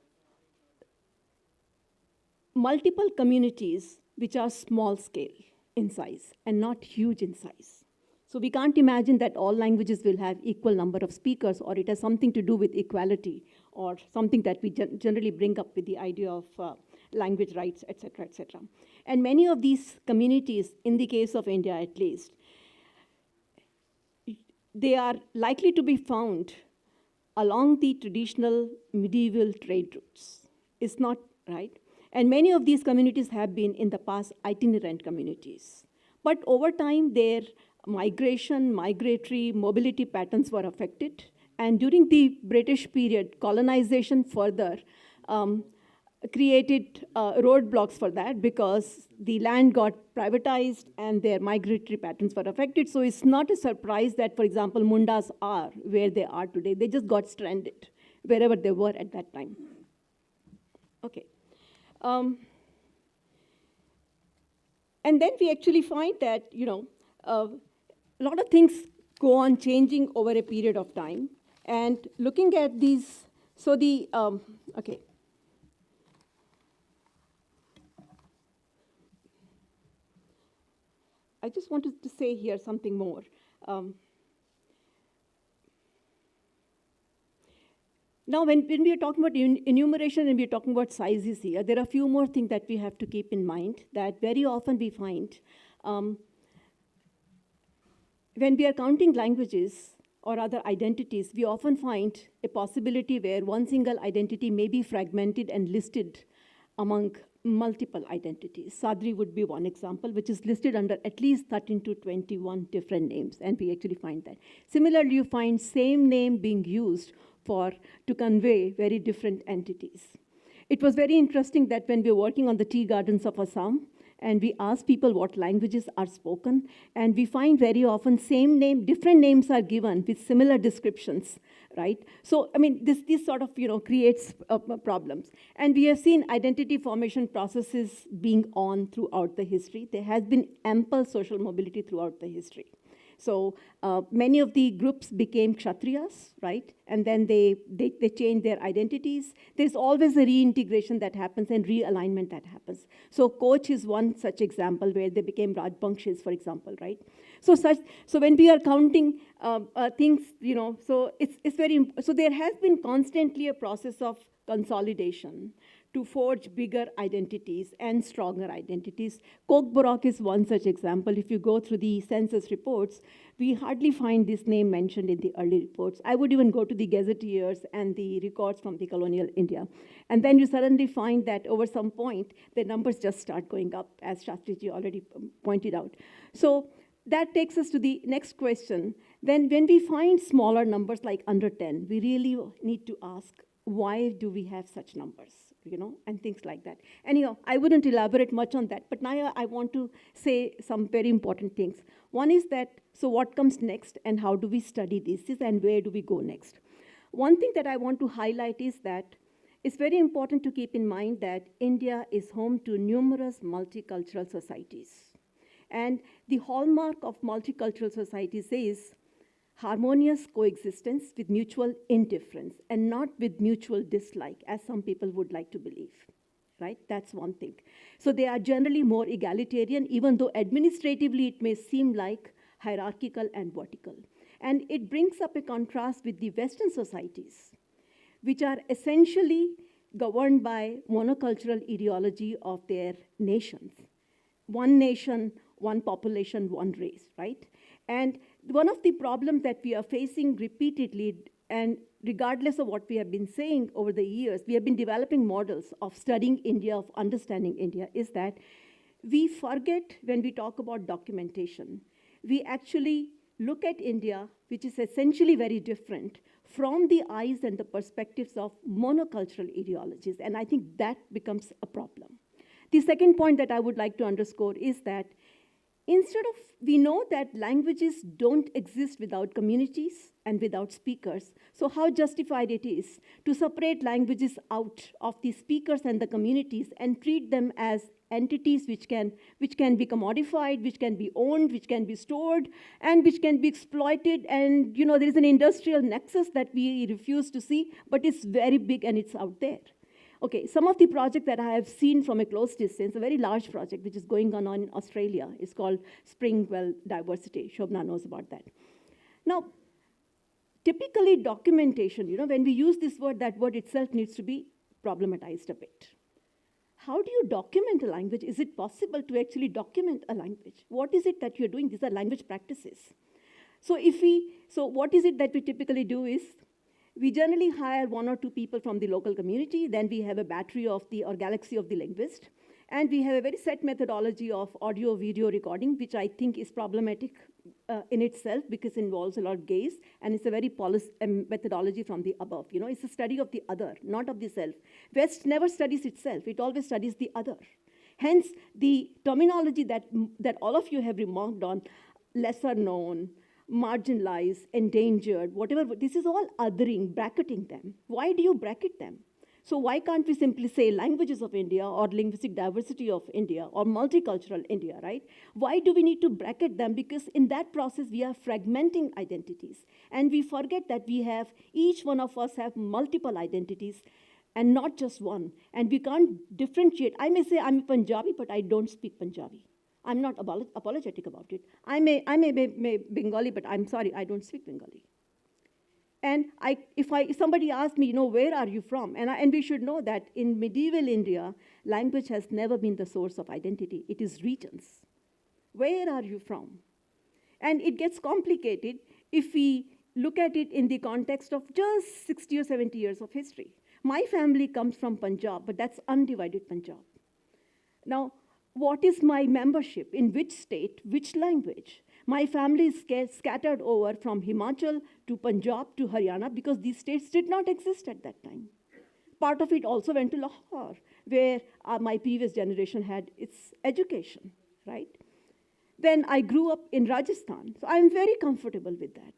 multiple communities which are small scale in size and not huge in size. So we can't imagine that all languages will have equal number of speakers or it has something to do with equality or something that we generally bring up with the idea of language rights, et cetera, et cetera. And many of these communities, in the case of India at least, they are likely to be found along the traditional medieval trade routes. It's not right. And many of these communities have been in the past itinerant communities. But over time, their migratory mobility patterns were affected. And during the British period, colonization further created roadblocks for that because the land got privatized and their migratory patterns were affected. So it's not a surprise that, for example, Mundas are where they are today. They just got stranded wherever they were at that time. Okay. And then we actually find that, a lot of things go on changing over a period of time. And looking at these, so the, okay. I just wanted to say here something more. Now, when we are talking about enumeration and we are talking about sizes here, there are a few more things that we have to keep in mind that very often we find when we are counting languages or other identities, we often find a possibility where one single identity may be fragmented and listed among multiple identities. Sadri would be one example, which is listed under at least 13 to 21 different names, and we actually find that. Similarly, you find same name being used to convey very different entities. It was very interesting that when we were working on the tea gardens of Assam, and we asked people what languages are spoken, and we find very often same name, different names are given with similar descriptions, right? So, I mean, this sort of, creates problems. And we have seen identity formation processes being on throughout the history. There has been ample social mobility throughout the history. So many of the groups became Kshatriyas, right? And then they changed their identities. There's always a reintegration that happens and realignment that happens. So Koch is one such example where they became Rajbangshis, for example, right? So when we are counting things, so so there has been constantly a process of consolidation to forge bigger identities and stronger identities. Kokborok is one such example. If you go through the census reports, we hardly find this name mentioned in the early reports. I would even go to the gazetteers and the records from the colonial India. And then you suddenly find that over some point, the numbers just start going up, as Shastriji already pointed out. So that takes us to the next question. Then when we find smaller numbers like under 10, we really need to ask, why do we have such numbers? And things like that. Anyhow, I wouldn't elaborate much on that, but now I want to say some very important things. One is that, so what comes next and how do we study this and where do we go next? One thing that I want to highlight is that it's very important to keep in mind that India is home to numerous multicultural societies. And the hallmark of multicultural societies is harmonious coexistence with mutual indifference and not with mutual dislike, as some people would like to believe, right? That's one thing. So they are generally more egalitarian, even though administratively it may seem like hierarchical and vertical. And it brings up a contrast with the Western societies, which are essentially governed by monocultural ideology of their nations. One nation, one population, one race, right? And one of the problems that we are facing repeatedly, and regardless of what we have been saying over the years, we have been developing models of studying India, of understanding India, is that we forget when we talk about documentation. We actually look at India, which is essentially very different, from the eyes and the perspectives of monocultural ideologies, and I think that becomes a problem. The second point that I would like to underscore is that we know that languages don't exist without communities and without speakers. So how justified it is to separate languages out of the speakers and the communities and treat them as entities which can be commodified, which can be owned, which can be stored, and which can be exploited. And there is an industrial nexus that we refuse to see, but it's very big and it's out there. Okay, some of the projects that I have seen from a close distance, a very large project which is going on in Australia, is called Springwell Diversity. Shobna knows about that. Now, typically documentation, when we use this word, that word itself needs to be problematized a bit. How do you document a language? Is it possible to actually document a language? What is it that you're doing? These are language practices. So what is it that we typically do is, we generally hire one or two people from the local community, then we have a battery or galaxy of the linguist, and we have a very set methodology of audio-video recording, which I think is problematic in itself because it involves a lot of gaze, and it's a very methodology from the above. It's a study of the other, not of the self. West never studies itself, it always studies the other. Hence, the terminology that all of you have remarked on, lesser known, marginalized, endangered, whatever, this is all othering, bracketing them. Why do you bracket them? So why can't we simply say languages of India or linguistic diversity of India or multicultural India, right? Why do we need to bracket them? Because in that process, we are fragmenting identities. And we forget that each one of us have multiple identities and not just one. And we can't differentiate. I may say I'm Punjabi, but I don't speak Punjabi. I'm not apologetic about it. I may be Bengali, but I'm sorry, I don't speak Bengali. And if somebody asks me, where are you from? And we should know that in medieval India, language has never been the source of identity. It is regions. Where are you from? And it gets complicated if we look at it in the context of just 60 or 70 years of history. My family comes from Punjab, but that's undivided Punjab. Now, what is my membership? In which state? Which language? My family is scattered over from Himachal to Punjab to Haryana because these states did not exist at that time. Part of it also went to Lahore, where my previous generation had its education, right? Then I grew up in Rajasthan, so I'm very comfortable with that.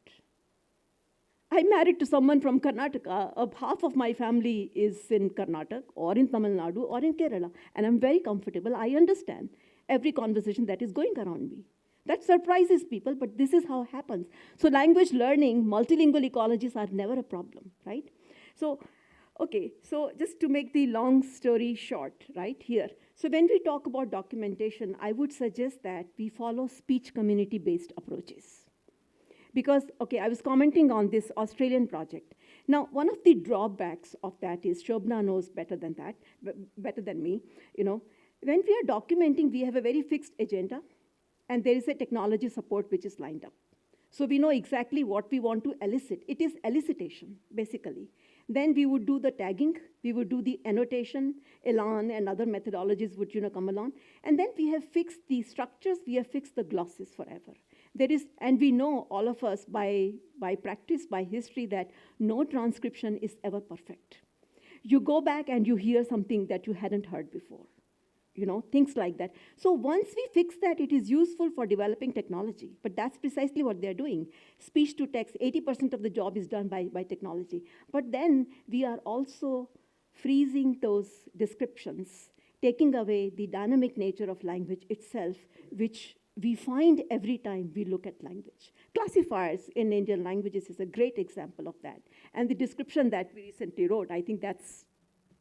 I'm married to someone from Karnataka. Half of my family is in Karnataka or in Tamil Nadu or in Kerala, and I'm very comfortable. I understand every conversation that is going around me. That surprises people, but this is how it happens. So language learning, multilingual ecologies are never a problem, right? So, okay, so just to make the long story short, right, here. So when we talk about documentation, I would suggest that we follow speech community-based approaches. Because, okay, I was commenting on this Australian project. Now, one of the drawbacks of that is, Shobna knows better than me, when we are documenting, we have a very fixed agenda, and there is a technology support which is lined up. So we know exactly what we want to elicit. It is elicitation, basically. Then we would do the tagging, we would do the annotation, Elan and other methodologies would come along. And then we have fixed the structures, we have fixed the glosses forever. And we know, all of us, by practice, by history, that no transcription is ever perfect. You go back and you hear something that you hadn't heard before. Things like that. So once we fix that, it is useful for developing technology. But that's precisely what they're doing. Speech to text, 80% of the job is done by technology. But then we are also freezing those descriptions, taking away the dynamic nature of language itself, which we find every time we look at language. Classifiers in Indian languages is a great example of that. And the description that we recently wrote, I think that's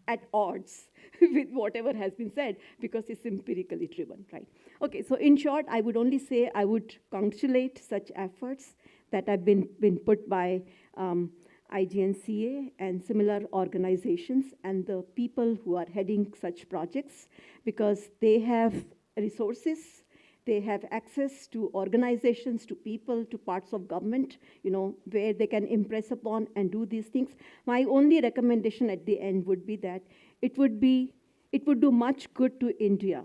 at odds with whatever has been said, because it's empirically driven, right? Okay, so in short, I would only say I would congratulate such efforts that have been put by IGNCA and similar organizations and the people who are heading such projects, because they have resources, they have access to organizations, to people, to parts of government, where they can impress upon and do these things. My only recommendation at the end would be that it would do much good to India.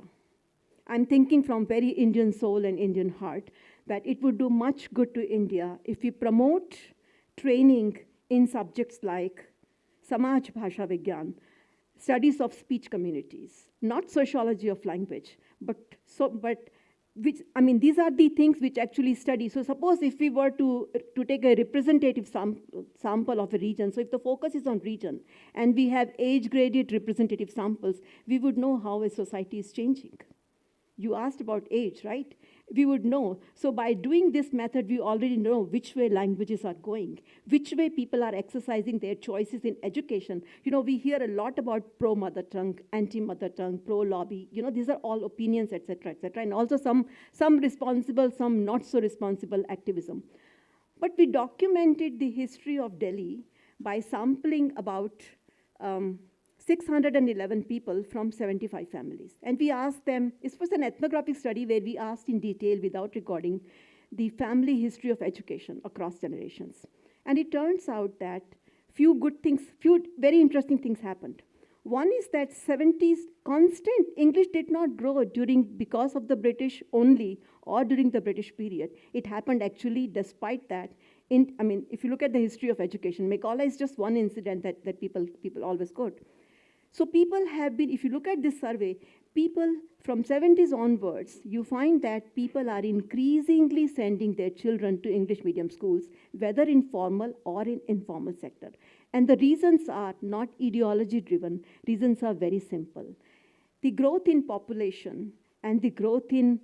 I'm thinking from very Indian soul and Indian heart, that it would do much good to India if we promote training in subjects like Samaj Bhasha Vigyan, studies of speech communities, not sociology of language, these are the things which actually study. So suppose if we were to take a representative sample of a region, so if the focus is on region, and we have age-graded representative samples, we would know how a society is changing. You asked about age, right? We would know. So by doing this method, we already know which way languages are going, which way people are exercising their choices in education. We hear a lot about pro-mother tongue, anti-mother tongue, pro-lobby. These are all opinions, et cetera, and also some responsible, some not so responsible activism. But we documented the history of Delhi by sampling about 611 people from 75 families. And we asked them, it was an ethnographic study where we asked in detail, without recording, the family history of education across generations. And it turns out that few very interesting things happened. One is that 70s constant English did not grow because of the British only or during the British period. It happened actually despite that. If you look at the history of education, Macaulay is just one incident that people always quote. So people have been, if you look at this survey, people from 70s onwards, you find that people are increasingly sending their children to English medium schools, whether in formal or in informal sector. And the reasons are not ideology driven, reasons are very simple. The growth in population and the growth in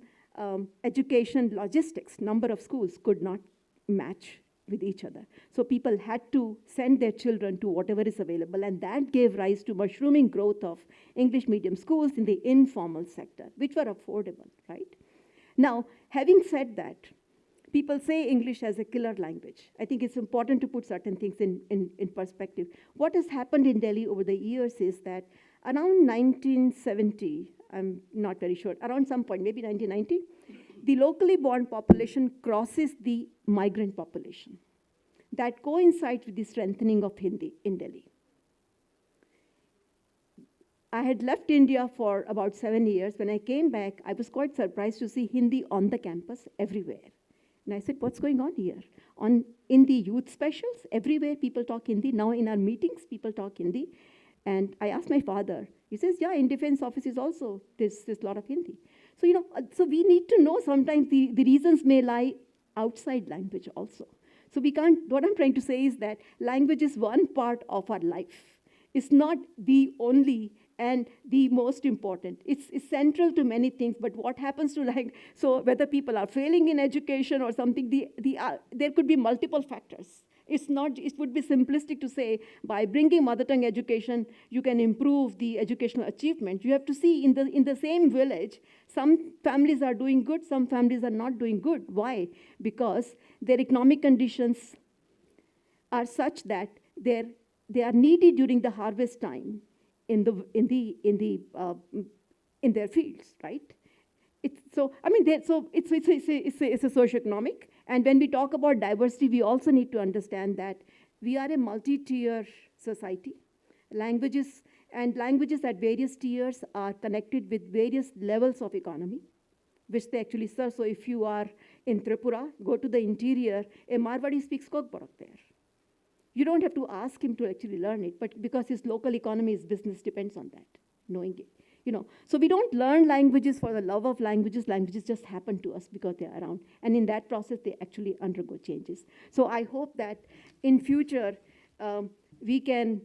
education logistics, number of schools could not match with each other. So people had to send their children to whatever is available, and that gave rise to mushrooming growth of English medium schools in the informal sector, which were affordable, right? Now, having said that, people say English as a killer language. I think it's important to put certain things in perspective. What has happened in Delhi over the years is that around 1970, I'm not very sure, around some point, maybe 1990, the locally born population crosses the migrant population. That coincides with the strengthening of Hindi in Delhi. I had left India for about 7 years. When I came back, I was quite surprised to see Hindi on the campus everywhere. And I said, what's going on here? In the youth specials, everywhere people talk Hindi. Now in our meetings, people talk Hindi. And I asked my father, he says, yeah, in defense offices also, there's a lot of Hindi. So, so we need to know sometimes the reasons may lie outside language also. So we can't, what I'm trying to say is that language is one part of our life. It's not the only and the most important. It's central to many things, but what happens to language, so whether people are failing in education or something, there could be multiple factors. It would be simplistic to say, by bringing mother tongue education, you can improve the educational achievement. You have to see in the same village, some families are doing good, some families are not doing good. Why? Because their economic conditions are such that they are needy during the harvest time in their fields, right? It's a socioeconomic. And when we talk about diversity, we also need to understand that we are a multi-tier society. Languages at various tiers are connected with various levels of economy, which they actually serve. So if you are in Tripura, go to the interior, a Marwadi speaks Kokborok there. You don't have to ask him to actually learn it, but because his local economy, his business depends on that, knowing it. So we don't learn languages for the love of languages. Languages just happen to us because they're around. And in that process, they actually undergo changes. So I hope that in future, we can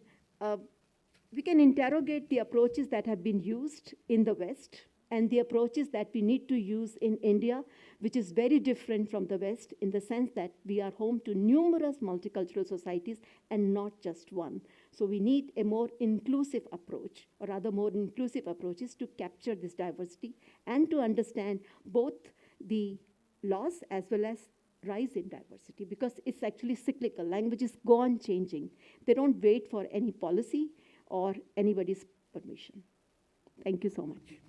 interrogate the approaches that have been used in the West and the approaches that we need to use in India, which is very different from the West in the sense that we are home to numerous multicultural societies and not just one. So we need a more inclusive approach, or rather more inclusive approaches to capture this diversity and to understand both the loss as well as rise in diversity, because it's actually cyclical. Languages go on changing. They don't wait for any policy or anybody's permission. Thank you so much.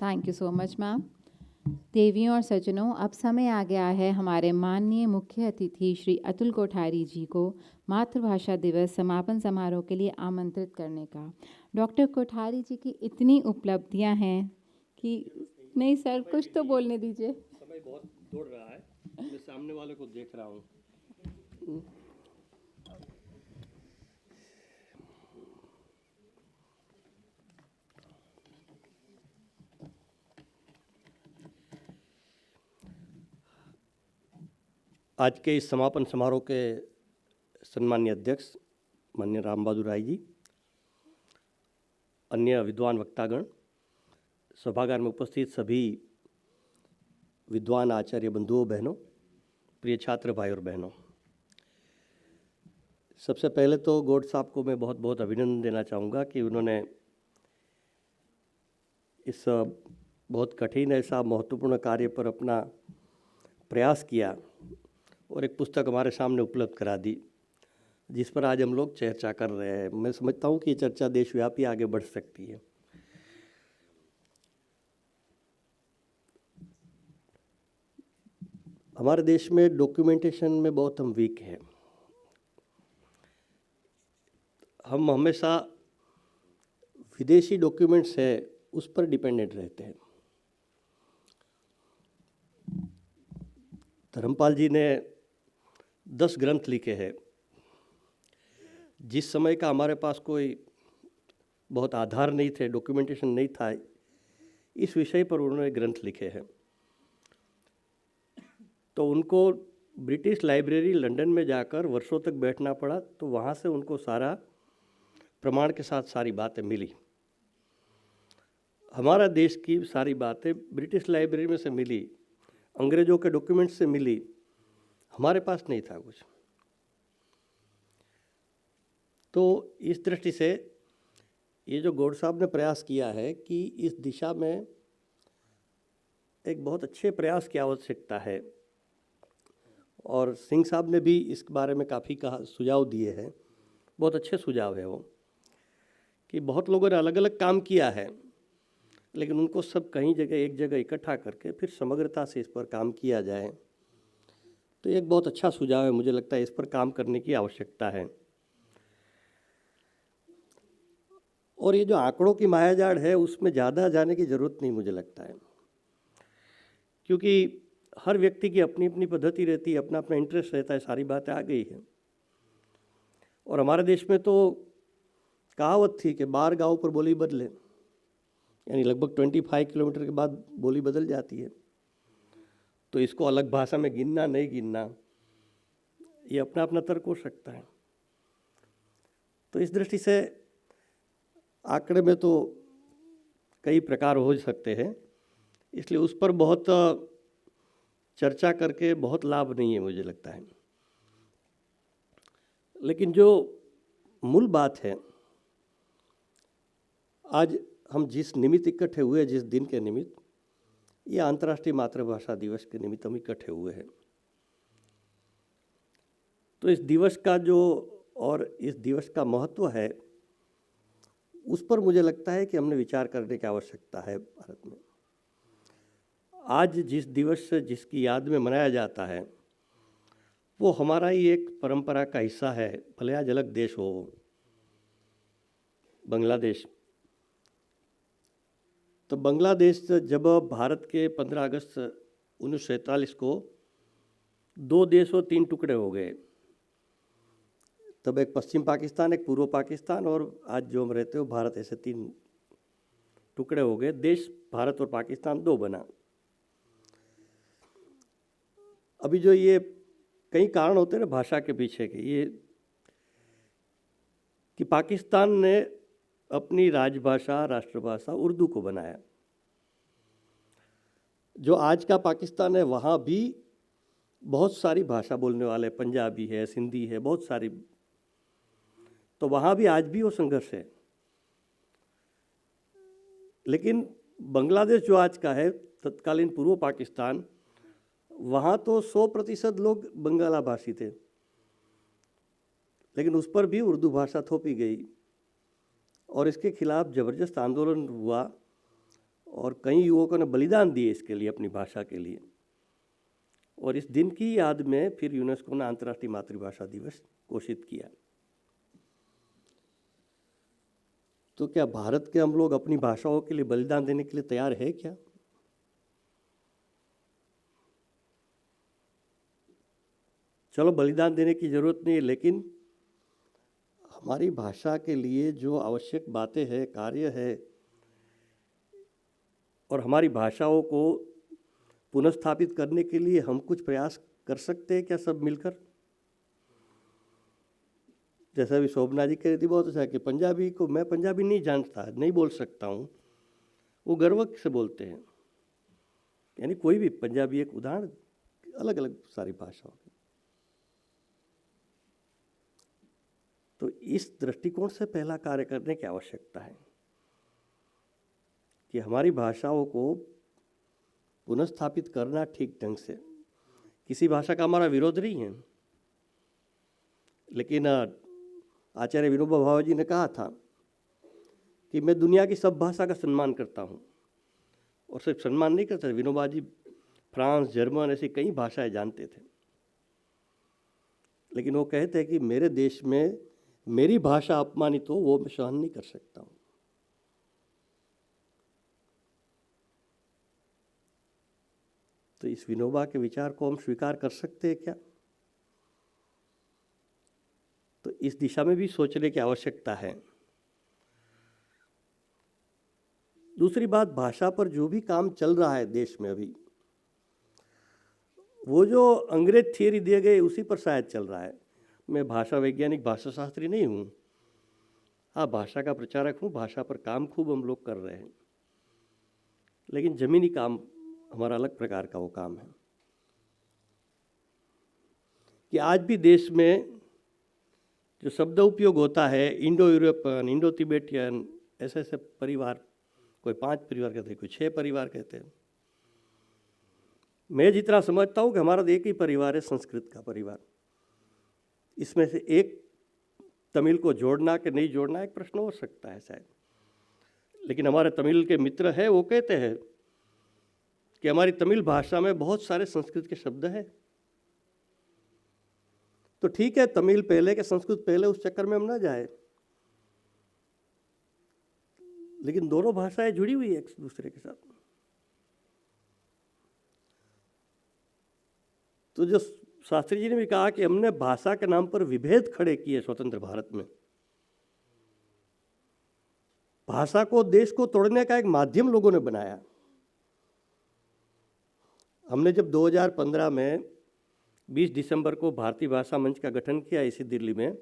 Thank you so much ma'am. देवियों और सज्जनों, अब समय आ गया है हमारे माननीय मुख्य अतिथि श्री अतुल कोठारी जी को मातृभाषा दिवस समापन समारोह के लिए आमंत्रित करने का। डॉक्टर कोठारी जी की इतनी उपलब्धियां हैं कि नहीं सर, कुछ तो बोलने दीजिए। समय बहुत दौड़ रहा है, मैं सामने वाले को देख रहा हूँ। आज के इस समापन समारोह के सम्माननीय अध्यक्ष माननीय राम बहादुर राय जी, अन्य विद्वान वक्तागण, सभागार में उपस्थित सभी विद्वान आचार्य बंधुओं बहनों, प्रिय छात्र भाई और बहनों, सबसे पहले तो गौड़ साहब को मैं बहुत बहुत अभिनंदन देना चाहूँगा कि उन्होंने इस बहुत कठिन ऐसा महत्वपूर्ण कार्य पर अपना प्रयास किया और एक पुस्तक हमारे सामने उपलब्ध करा दी, जिस पर आज हम लोग चर्चा कर रहे हैं। मैं समझता हूँ कि ये चर्चा देशव्यापी आगे बढ़ सकती है। हमारे देश में डॉक्यूमेंटेशन में बहुत हम वीक हैं। हम हमेशा विदेशी डॉक्यूमेंट्स है उस पर डिपेंडेंट रहते हैं। धर्मपाल जी ने 10 ग्रंथ लिखे हैं। जिस समय का हमारे पास कोई बहुत आधार नहीं थे, डॉक्यूमेंटेशन नहीं था, इस विषय पर उन्होंने ग्रंथ लिखे हैं। तो उनको ब्रिटिश लाइब्रेरी लंदन में जाकर वर्षों तक बैठना पड़ा, तो वहाँ से उनको सारा प्रमाण के साथ सारी बातें मिली। हमारा देश की सारी बातें ब्रिटिश लाइब्रेरी में से मिली, अंग्रेज़ों के डॉक्यूमेंट्स से मिली, हमारे पास नहीं था कुछ। तो इस दृष्टि से ये जो गौड़ साहब ने प्रयास किया है कि इस दिशा में एक बहुत अच्छे प्रयास की आवश्यकता है, और सिंह साहब ने भी इस बारे में काफ़ी सुझाव दिए हैं। बहुत अच्छे सुझाव है वो, कि बहुत लोगों ने अलग अलग काम किया है, लेकिन उनको सब कहीं जगह एक जगह इकट्ठा करके फिर समग्रता से इस पर काम किया जाए, तो एक बहुत अच्छा सुझाव है। मुझे लगता है इस पर काम करने की आवश्यकता है। और ये जो आंकड़ों की मायाजाल है, उसमें ज़्यादा जाने की ज़रूरत नहीं मुझे लगता है, क्योंकि हर व्यक्ति की अपनी अपनी पद्धति रहती है, अपना अपना इंटरेस्ट रहता है, सारी बातें आ गई हैं। और हमारे देश में तो कहावत थी कि 12 गाँव पर बोली बदले, यानी लगभग 25 किलोमीटर के बाद बोली बदल जाती है। तो इसको अलग भाषा में गिनना नहीं गिनना, ये अपना अपना तर्क हो सकता है। तो इस दृष्टि से आंकड़े में तो कई प्रकार हो सकते हैं, इसलिए उस पर बहुत चर्चा करके बहुत लाभ नहीं है मुझे लगता है। लेकिन जो मूल बात है, आज हम जिस निमित्त इकट्ठे हुए, जिस दिन के निमित्त, ये अंतर्राष्ट्रीय मातृभाषा दिवस के निमित्त हम इकट्ठे हुए हैं। तो इस दिवस का जो और इस दिवस का महत्व है, उस पर मुझे लगता है कि हमने विचार करने की आवश्यकता है भारत में। आज जिस दिवस से जिसकी याद में मनाया जाता है, वो हमारा ही एक परंपरा का हिस्सा है, भले आज अलग देश हो, बांग्लादेश। तो बांग्लादेश जब भारत के 15 अगस्त 1947 को 2 देश और 3 टुकड़े हो गए, तब एक पश्चिम पाकिस्तान, एक पूर्व पाकिस्तान, और आज जो हम रहते हो भारत, ऐसे 3 टुकड़े हो गए। देश भारत और पाकिस्तान 2 बना। अभी जो ये कई कारण होते हैं ना भाषा के पीछे के, ये कि पाकिस्तान ने अपनी राजभाषा, राष्ट्रभाषा उर्दू को बनाया। जो आज का पाकिस्तान है, वहाँ भी बहुत सारी भाषा बोलने वाले, पंजाबी है, सिंधी है, बहुत सारी, तो वहाँ भी आज भी वो संघर्ष है। लेकिन बांग्लादेश जो आज का है, तत्कालीन पूर्व पाकिस्तान, वहाँ तो 100% लोग बंगाला भाषी थे, लेकिन उस पर भी उर्दू भाषा थोपी गई, और इसके खिलाफ ज़बरदस्त आंदोलन हुआ, और कई युवकों ने बलिदान दिए इसके लिए, अपनी भाषा के लिए। और इस दिन की याद में फिर यूनेस्को ने अंतर्राष्ट्रीय मातृभाषा दिवस घोषित किया। तो क्या भारत के हम लोग अपनी भाषाओं के लिए बलिदान देने के लिए तैयार है क्या? चलो, बलिदान देने की ज़रूरत नहीं है, लेकिन हमारी भाषा के लिए जो आवश्यक बातें हैं, कार्य है, और हमारी भाषाओं को पुनर्स्थापित करने के लिए हम कुछ प्रयास कर सकते हैं क्या, सब मिलकर? जैसा अभी शोभना जी कह रही थी, बहुत अच्छा है कि पंजाबी को, मैं पंजाबी नहीं जानता, नहीं बोल सकता हूँ, वो गर्व से बोलते हैं। यानी कोई भी पंजाबी एक उदाहरण, अलग अलग सारी भाषाओं की। तो इस दृष्टिकोण से पहला कार्य करने की आवश्यकता है कि हमारी भाषाओं को पुनर्स्थापित करना ठीक ढंग से। किसी भाषा का हमारा विरोध नहीं है, लेकिन आचार्य विनोबा भावे जी ने कहा था कि मैं दुनिया की सब भाषा का सम्मान करता हूँ, और सिर्फ सम्मान नहीं करता, विनोबा जी फ्रांस, जर्मन, ऐसी कई भाषाएं जानते थे, लेकिन वो कहते हैं कि मेरे देश में मेरी भाषा अपमानित हो, वो मैं सहन नहीं कर सकता हूँ। तो इस विनोबा के विचार को हम स्वीकार कर सकते हैं क्या? इस दिशा में भी सोचने की आवश्यकता है। दूसरी बात, भाषा पर जो भी काम चल रहा है देश में अभी, वो जो अंग्रेज थियरी दिए गए उसी पर शायद चल रहा है। मैं भाषा वैज्ञानिक, भाषा शास्त्री नहीं हूँ। हाँ, भाषा का प्रचारक हूँ, भाषा पर काम खूब हम लोग कर रहे हैं, लेकिन जमीनी काम हमारा अलग प्रकार का वो काम है कि आज भी देश में जो शब्द उपयोग होता है, इंडो यूरोपियन, इंडो तिबेटियन, ऐसे ऐसे परिवार, कोई 5 परिवार कहते हैं, कोई 6 परिवार कहते हैं। मैं जितना समझता हूँ कि हमारा एक ही परिवार है, संस्कृत का परिवार। इसमें से एक तमिल को जोड़ना कि नहीं जोड़ना एक प्रश्न हो सकता है शायद, लेकिन हमारे तमिल के मित्र हैं, वो कहते हैं कि हमारी तमिल भाषा में बहुत सारे संस्कृत के शब्द हैं। तो ठीक है, तमिल पहले के संस्कृत पहले, उस चक्कर में हम ना जाए, लेकिन दोनों भाषाएं जुड़ी हुई है एक दूसरे के साथ। तो जो शास्त्री जी ने भी कहा कि हमने भाषा के नाम पर विभेद खड़े किए स्वतंत्र भारत में, भाषा को, देश को तोड़ने का एक माध्यम लोगों ने बनाया। हमने जब 2015 में 20 दिसंबर को भारतीय भाषा मंच का गठन किया इसी दिल्ली में,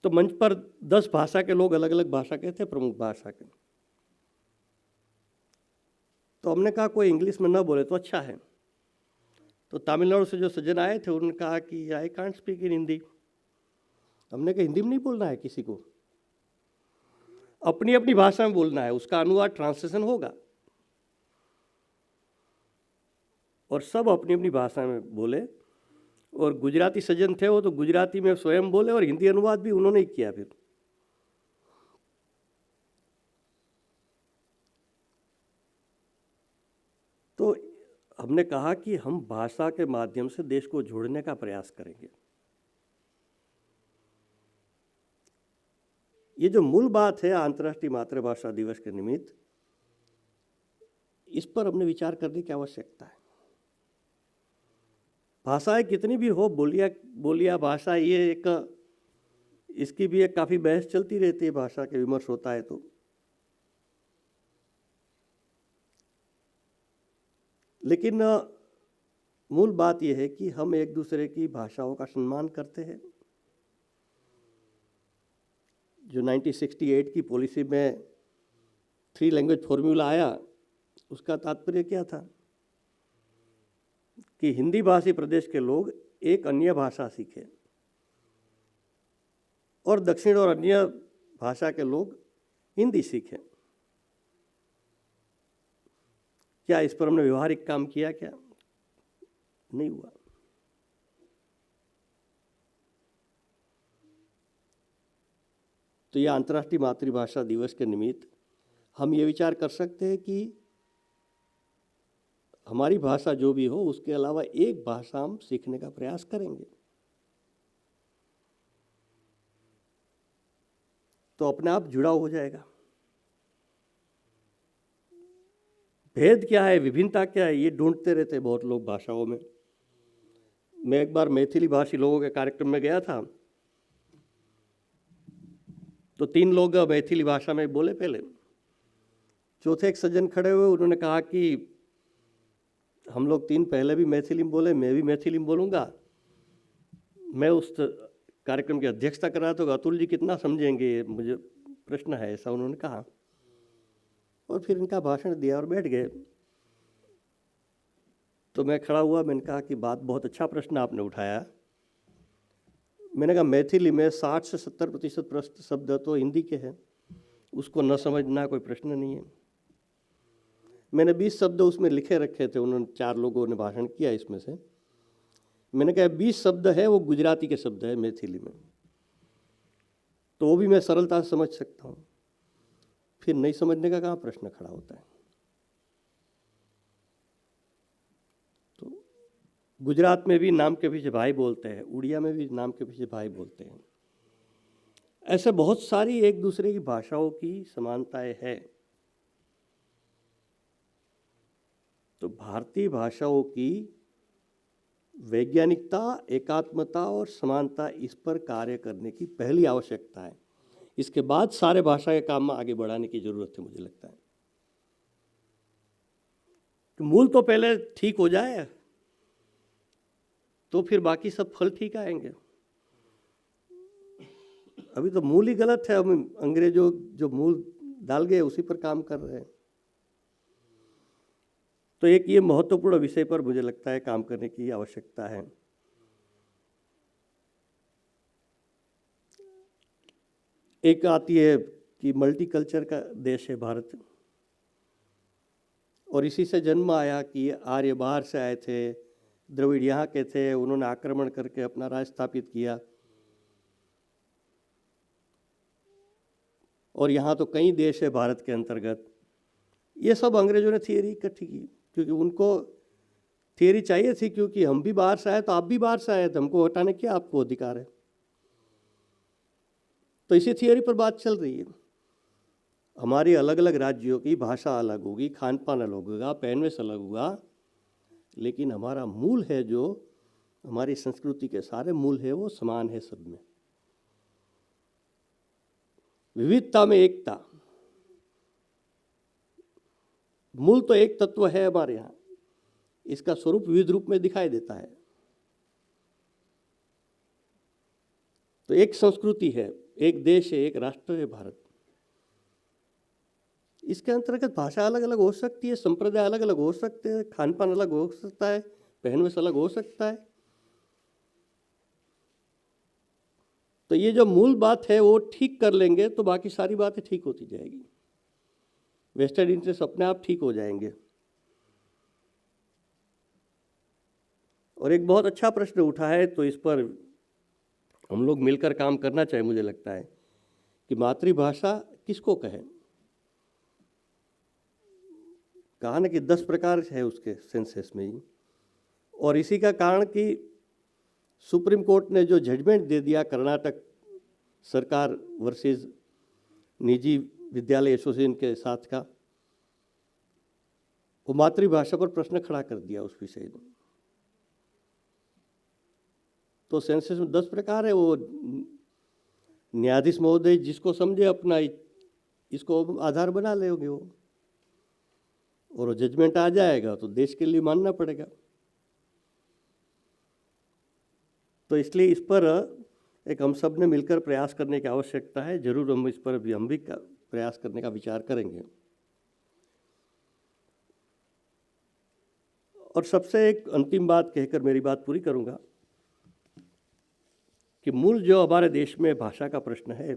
तो मंच पर 10 भाषा के लोग, अलग अलग भाषा के थे, प्रमुख भाषा के। तो हमने कहा कोई इंग्लिश में ना बोले तो अच्छा है। तो तमिलनाडु से जो सज्जन आए थे उन्होंने कहा कि I can't speak in Hindi. हमने कहा हिंदी में नहीं बोलना है किसी को, अपनी अपनी भाषा में बोलना है, उसका अनुवाद ट्रांसलेशन होगा। और सब अपनी अपनी भाषा में बोले, और गुजराती सज्जन थे वो तो गुजराती में स्वयं बोले और हिंदी अनुवाद भी उन्होंने ही किया। फिर तो हमने कहा कि हम भाषा के माध्यम से देश को जोड़ने का प्रयास करेंगे। ये जो मूल बात है अंतर्राष्ट्रीय मातृभाषा दिवस के निमित्त, इस पर हमने विचार करने की आवश्यकता है। भाषाएं कितनी भी हो, बोलिया भाषा, ये एक, इसकी भी एक काफ़ी बहस चलती रहती है, भाषा के विमर्श होता है। तो लेकिन मूल बात यह है कि हम एक दूसरे की भाषाओं का सम्मान करते हैं। जो 1968 की पॉलिसी में 3 लैंग्वेज फॉर्मूला आया, उसका तात्पर्य क्या था कि हिंदी भाषी प्रदेश के लोग एक अन्य भाषा सीखें और दक्षिण और अन्य भाषा के लोग हिंदी सीखें। क्या इस पर हमने व्यवहारिक काम किया? क्या नहीं हुआ। तो यह अंतर्राष्ट्रीय मातृभाषा दिवस के निमित्त हम ये विचार कर सकते हैं कि हमारी भाषा जो भी हो, उसके अलावा एक भाषा हम सीखने का प्रयास करेंगे। तो अपने आप जुड़ाव हो जाएगा। भेद क्या है, विभिन्नता क्या है, ये ढूंढते रहते हैं बहुत लोग भाषाओं में। मैं एक बार मैथिली भाषी लोगों के कार्यक्रम में गया था, तो 3 लोग मैथिली भाषा में बोले पहले। चौथे एक सज्जन खड़े हुए, उन्होंने कहा कि हम लोग 3 पहले भी मैथिली में बोले, मैं भी मैथिली में बोलूँगा। मैं उस कार्यक्रम की अध्यक्षता कर रहा था, तो अतुल जी कितना समझेंगे, मुझे प्रश्न है, ऐसा उन्होंने कहा। और फिर इनका भाषण दिया और बैठ गए। तो मैं खड़ा हुआ, मैंने कहा कि बात बहुत अच्छा प्रश्न आपने उठाया। मैंने कहा मैथिली में 60 से 70% शब्द तो हिंदी के हैं, उसको न समझना कोई प्रश्न नहीं है। मैंने 20 शब्द उसमें लिखे रखे थे, उन्होंने 4 लोगों ने भाषण किया इसमें से। मैंने कहा 20 शब्द है वो गुजराती के शब्द है मैथिली में, तो वो भी मैं सरलता से समझ सकता हूँ। फिर नहीं समझने का कहाँ प्रश्न खड़ा होता है। तो गुजरात में भी नाम के पीछे भाई बोलते हैं, उड़िया में भी नाम के पीछे भाई बोलते हैं। ऐसे बहुत सारी एक दूसरे की भाषाओं की समानताएं हैं। तो भारतीय भाषाओं की वैज्ञानिकता, एकात्मता और समानता, इस पर कार्य करने की पहली आवश्यकता है। इसके बाद सारे भाषा के काम में आगे बढ़ाने की जरूरत है, मुझे लगता है। तो मूल तो पहले ठीक हो जाए, तो फिर बाकी सब फल ठीक आएंगे। अभी तो मूल ही गलत है, हम अंग्रेजों जो मूल डाल गए उसी पर काम कर रहे हैं। तो एक ये महत्वपूर्ण विषय पर मुझे लगता है काम करने की आवश्यकता है। एक आती है कि मल्टीकल्चर का देश है भारत, और इसी से जन्म आया कि आर्य बाहर से आए थे, द्रविड़ यहाँ के थे, उन्होंने आक्रमण करके अपना राज स्थापित किया। और यहाँ तो कई देश है भारत के अंतर्गत। ये सब अंग्रेजों ने थियरी इकट्ठी की, क्योंकि उनको थियरी चाहिए थी, क्योंकि हम भी बाहर से आए तो आप भी बाहर से आए थे, हमको हटाने क्या आपको अधिकार है। तो इसी थियरी पर बात चल रही है। हमारी अलग अलग राज्यों की भाषा अलग होगी, खान पान अलग होगा, पहनवेश अलग होगा, लेकिन हमारा मूल है, जो हमारी संस्कृति के सारे मूल है, वो समान है सब में। विविधता में एकता, मूल तो एक तत्व है हमारे यहाँ, इसका स्वरूप विविध रूप में दिखाई देता है। तो एक संस्कृति है, एक देश है, एक राष्ट्र है भारत। इसके अंतर्गत भाषा अलग अलग हो सकती है, संप्रदाय अलग अलग हो सकते हैं, खान पान अलग हो सकता है, पहनवेश अलग हो सकता है। तो ये जो मूल बात है वो ठीक कर लेंगे तो बाकी सारी बातें ठीक होती जाएगी। वेस्टेड इंटरेस्ट अपने आप ठीक हो जाएंगे। और एक बहुत अच्छा प्रश्न उठा है, तो इस पर हम लोग मिलकर काम करना चाहिए, मुझे लगता है कि मातृभाषा किसको कहें। कहा ना कि 10 प्रकार है उसके सेंसस में ही, और इसी का कारण कि सुप्रीम कोर्ट ने जो जजमेंट दे दिया कर्नाटक सरकार वर्सेस निजी विद्यालय एसोसिएशन के साथ का, वो मातृभाषा पर प्रश्न खड़ा कर दिया उस विषय में। तो सेंसस में 10 प्रकार है, वो न्यायाधीश महोदय जिसको समझे अपना इसको आधार बना लेंगे वो, और वो जजमेंट आ जाएगा तो देश के लिए मानना पड़ेगा। तो इसलिए इस पर एक हम सब ने मिलकर प्रयास करने की आवश्यकता है। जरूर हम इस पर भी प्रयास करने का विचार करेंगे। और सबसे एक अंतिम बात कहकर मेरी बात पूरी करूंगा कि मूल जो हमारे देश में भाषा का प्रश्न है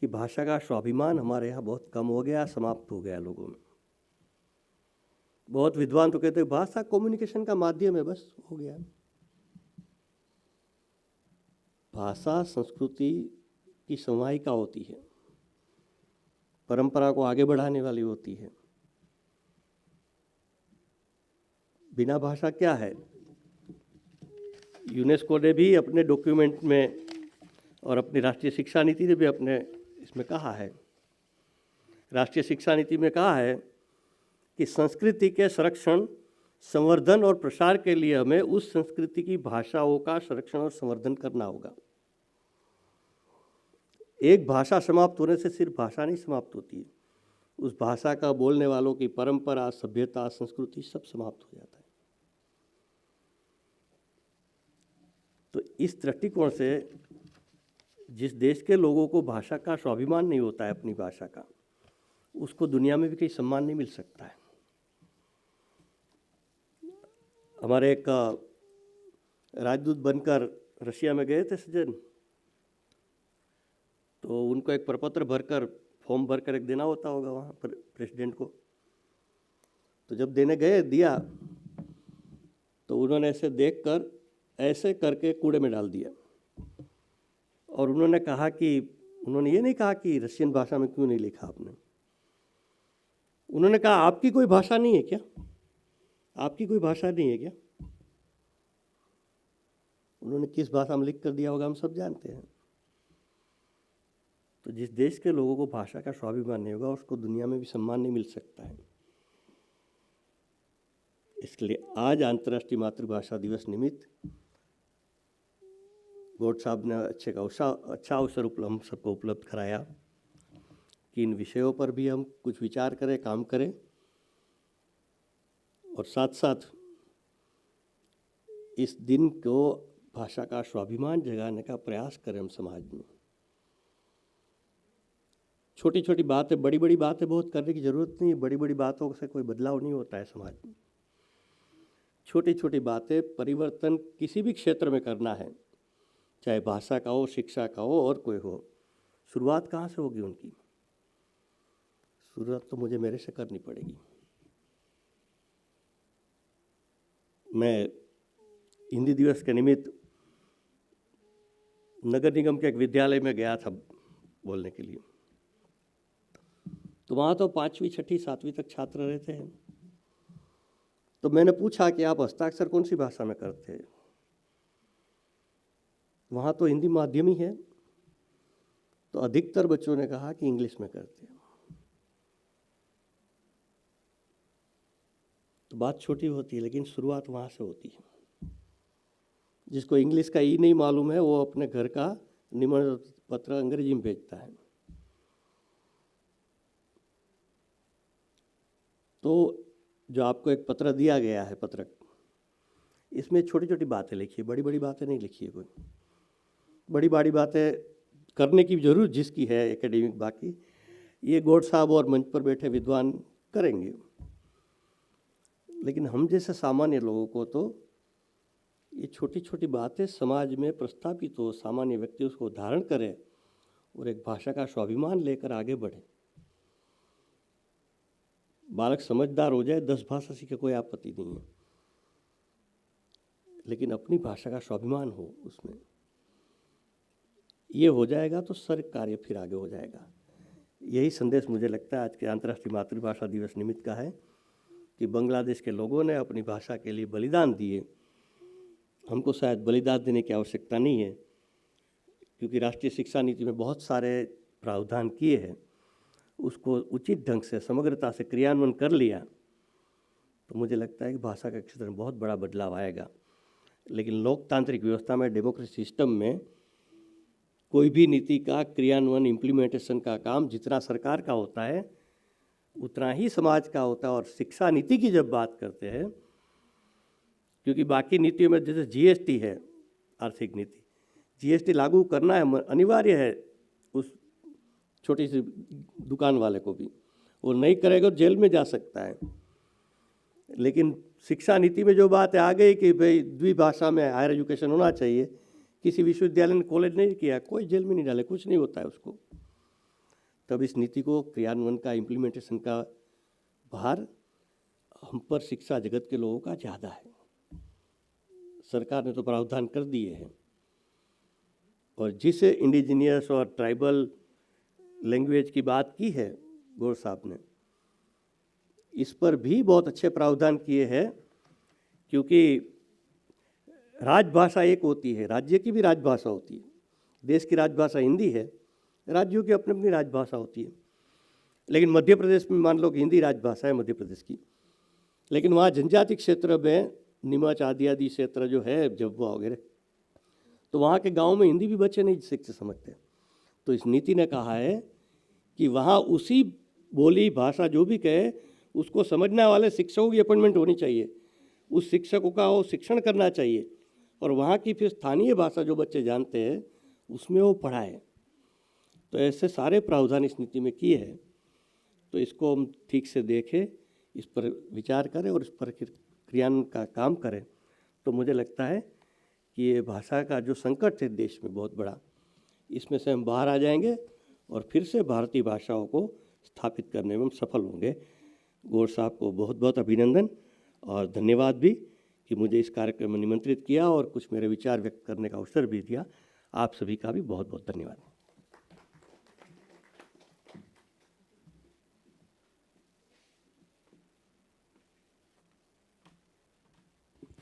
कि भाषा का स्वाभिमान हमारे यहाँ बहुत कम हो गया, समाप्त हो गया लोगों में। बहुत विद्वान तो कहते हैं भाषा कम्युनिकेशन का माध्यम है, बस हो गया। भाषा संस्कृति की संवाहिका होती है, परंपरा को आगे बढ़ाने वाली होती है। बिना भाषा क्या है? यूनेस्को ने भी अपने डॉक्यूमेंट में और अपनी राष्ट्रीय शिक्षा नीति ने भी अपने इसमें कहा है, राष्ट्रीय शिक्षा नीति में कहा है कि संस्कृति के संरक्षण, संवर्धन और प्रसार के लिए हमें उस संस्कृति की भाषाओं का संरक्षण और संवर्धन करना होगा। एक भाषा समाप्त होने से सिर्फ भाषा नहीं समाप्त होती है, उस भाषा का बोलने वालों की परंपरा, सभ्यता, संस्कृति सब समाप्त हो जाता है। तो इस दृष्टिकोण से जिस देश के लोगों को भाषा का स्वाभिमान नहीं होता है, अपनी भाषा का, उसको दुनिया में भी कहीं सम्मान नहीं मिल सकता है। हमारे एक राजदूत बनकर रशिया में गए थे सज्जन, तो उनको एक प्रपत्र भरकर, फॉर्म भरकर एक देना होता होगा वहाँ पर प्रेसिडेंट को। तो जब देने गए, दिया, तो उन्होंने ऐसे देखकर ऐसे करके कूड़े में डाल दिया। और उन्होंने कहा कि, उन्होंने ये नहीं कहा कि रशियन भाषा में क्यों नहीं लिखा आपने, उन्होंने कहा आपकी कोई भाषा नहीं है क्या? आपकी कोई भाषा नहीं है क्या? उन्होंने किस भाषा में लिख कर दिया होगा हम सब जानते हैं। तो जिस देश के लोगों को भाषा का स्वाभिमान नहीं होगा, उसको दुनिया में भी सम्मान नहीं मिल सकता है। इसलिए आज अंतर्राष्ट्रीय मातृभाषा दिवस निमित्त गौट साहब ने अच्छा अवसर हम सबको उपलब्ध कराया कि इन विषयों पर भी हम कुछ विचार करें, काम करें और साथ साथ इस दिन को भाषा का स्वाभिमान जगाने का प्रयास करें हम समाज में। छोटी छोटी बातें, बड़ी बड़ी बातें बहुत करने की ज़रूरत नहीं है। बड़ी बड़ी बातों से कोई बदलाव नहीं होता है समाज में। छोटी छोटी बातें, परिवर्तन किसी भी क्षेत्र में करना है, चाहे भाषा का हो, शिक्षा का हो और कोई हो, शुरुआत कहाँ से होगी उनकी? शुरुआत तो मुझे मेरे से करनी पड़ेगी। मैं हिंदी दिवस के निमित्त नगर निगम के एक विद्यालय में गया था बोलने के लिए। तो वहाँ तो 5वीं, 6ठी, 7वीं तक छात्र रहते हैं। तो मैंने पूछा कि आप हस्ताक्षर कौन सी भाषा में करते हैं? वहाँ तो हिंदी माध्यम ही है। तो अधिकतर बच्चों ने कहा कि इंग्लिश में करते हैं। तो बात छोटी होती है, लेकिन शुरुआत वहाँ से होती है। जिसको इंग्लिश का ई नहीं मालूम है, वो अपने घर का निमंत्रण पत्र अंग्रेजी में भेजता है। तो जो आपको एक पत्र दिया गया है, पत्रक, इसमें छोटी छोटी बातें लिखी है, बड़ी बड़ी बातें नहीं लिखी है। कोई बड़ी बड़ी बातें करने की जरूरत जिसकी है एकेडमिक, बाकी ये गौड़ साहब और मंच पर बैठे विद्वान करेंगे। लेकिन हम जैसे सामान्य लोगों को तो ये छोटी छोटी बातें समाज में प्रस्थापित हो, सामान्य व्यक्ति उसको धारण करे और एक भाषा का स्वाभिमान लेकर आगे बढ़े। बालक समझदार हो जाए, 10 भाषा सीखे, कोई आपत्ति नहीं है, लेकिन अपनी भाषा का स्वाभिमान हो उसमें, ये हो जाएगा तो सारे कार्य फिर आगे हो जाएगा। यही संदेश मुझे लगता है आज के अंतर्राष्ट्रीय मातृभाषा दिवस निमित्त का है कि बांग्लादेश के लोगों ने अपनी भाषा के लिए बलिदान दिए। हमको शायद बलिदान देने की आवश्यकता नहीं है, क्योंकि राष्ट्रीय शिक्षा नीति में बहुत सारे प्रावधान किए हैं, उसको उचित ढंग से, समग्रता से क्रियान्वयन कर लिया तो मुझे लगता है कि भाषा के क्षेत्र में बहुत बड़ा बदलाव आएगा। लेकिन लोकतांत्रिक व्यवस्था में, डेमोक्रेसी सिस्टम में कोई भी नीति का क्रियान्वयन, इम्प्लीमेंटेशन का काम जितना सरकार का होता है उतना ही समाज का होता है। और शिक्षा नीति की जब बात करते हैं, क्योंकि बाकी नीतियों में जैसे जीएसटी है, आर्थिक नीति, जीएसटी लागू करना है, अनिवार्य है उस छोटी सी दुकान वाले को भी, वो नहीं करेगा तो जेल में जा सकता है। लेकिन शिक्षा नीति में जो बात आ गई कि भाई द्विभाषा में हायर एजुकेशन होना चाहिए, किसी विश्वविद्यालय ने, कॉलेज नहीं किया, कोई जेल में नहीं डाले, कुछ नहीं होता है उसको। तब इस नीति को क्रियान्वयन का, इम्प्लीमेंटेशन का भार हम पर, शिक्षा जगत के लोगों का ज़्यादा है। सरकार ने तो प्रावधान कर दिए हैं, और जिस इंडिजिनियस और ट्राइबल लैंग्वेज की बात की है गौर साहब ने, इस पर भी बहुत अच्छे प्रावधान किए हैं। क्योंकि राजभाषा एक होती है, राज्य की भी राजभाषा होती है। देश की राजभाषा हिंदी है, राज्यों की अपनी अपनी राजभाषा होती है। लेकिन मध्य प्रदेश में मान लो कि हिंदी राजभाषा है मध्य प्रदेश की, लेकिन वहाँ जनजाति क्षेत्र में, नीमच आदि क्षेत्र जो है, जब्वा वगैरह, तो वहाँ के गाँव में हिंदी भी बच्चे नहीं सीख समझते। तो इस नीति ने कहा है कि वहाँ उसी बोली भाषा जो भी कहे उसको समझने वाले शिक्षकों की अपॉइंटमेंट होनी चाहिए, उस शिक्षकों का वो शिक्षण करना चाहिए, और वहाँ की फिर स्थानीय भाषा जो बच्चे जानते हैं उसमें वो पढ़ाए। तो ऐसे सारे प्रावधान इस नीति में किए हैं। तो इसको हम ठीक से देखें, इस पर विचार करें और इस पर क्रियान्वयन का काम करें, तो मुझे लगता है कि ये भाषा का जो संकट है देश में बहुत बड़ा, इसमें से हम बाहर आ जाएंगे और फिर से भारतीय भाषाओं को स्थापित करने में हम सफल होंगे। गौर साहब को बहुत बहुत अभिनंदन और धन्यवाद भी कि मुझे इस कार्यक्रम में निमंत्रित किया और कुछ मेरे विचार व्यक्त करने का अवसर भी दिया। आप सभी का भी बहुत बहुत धन्यवाद।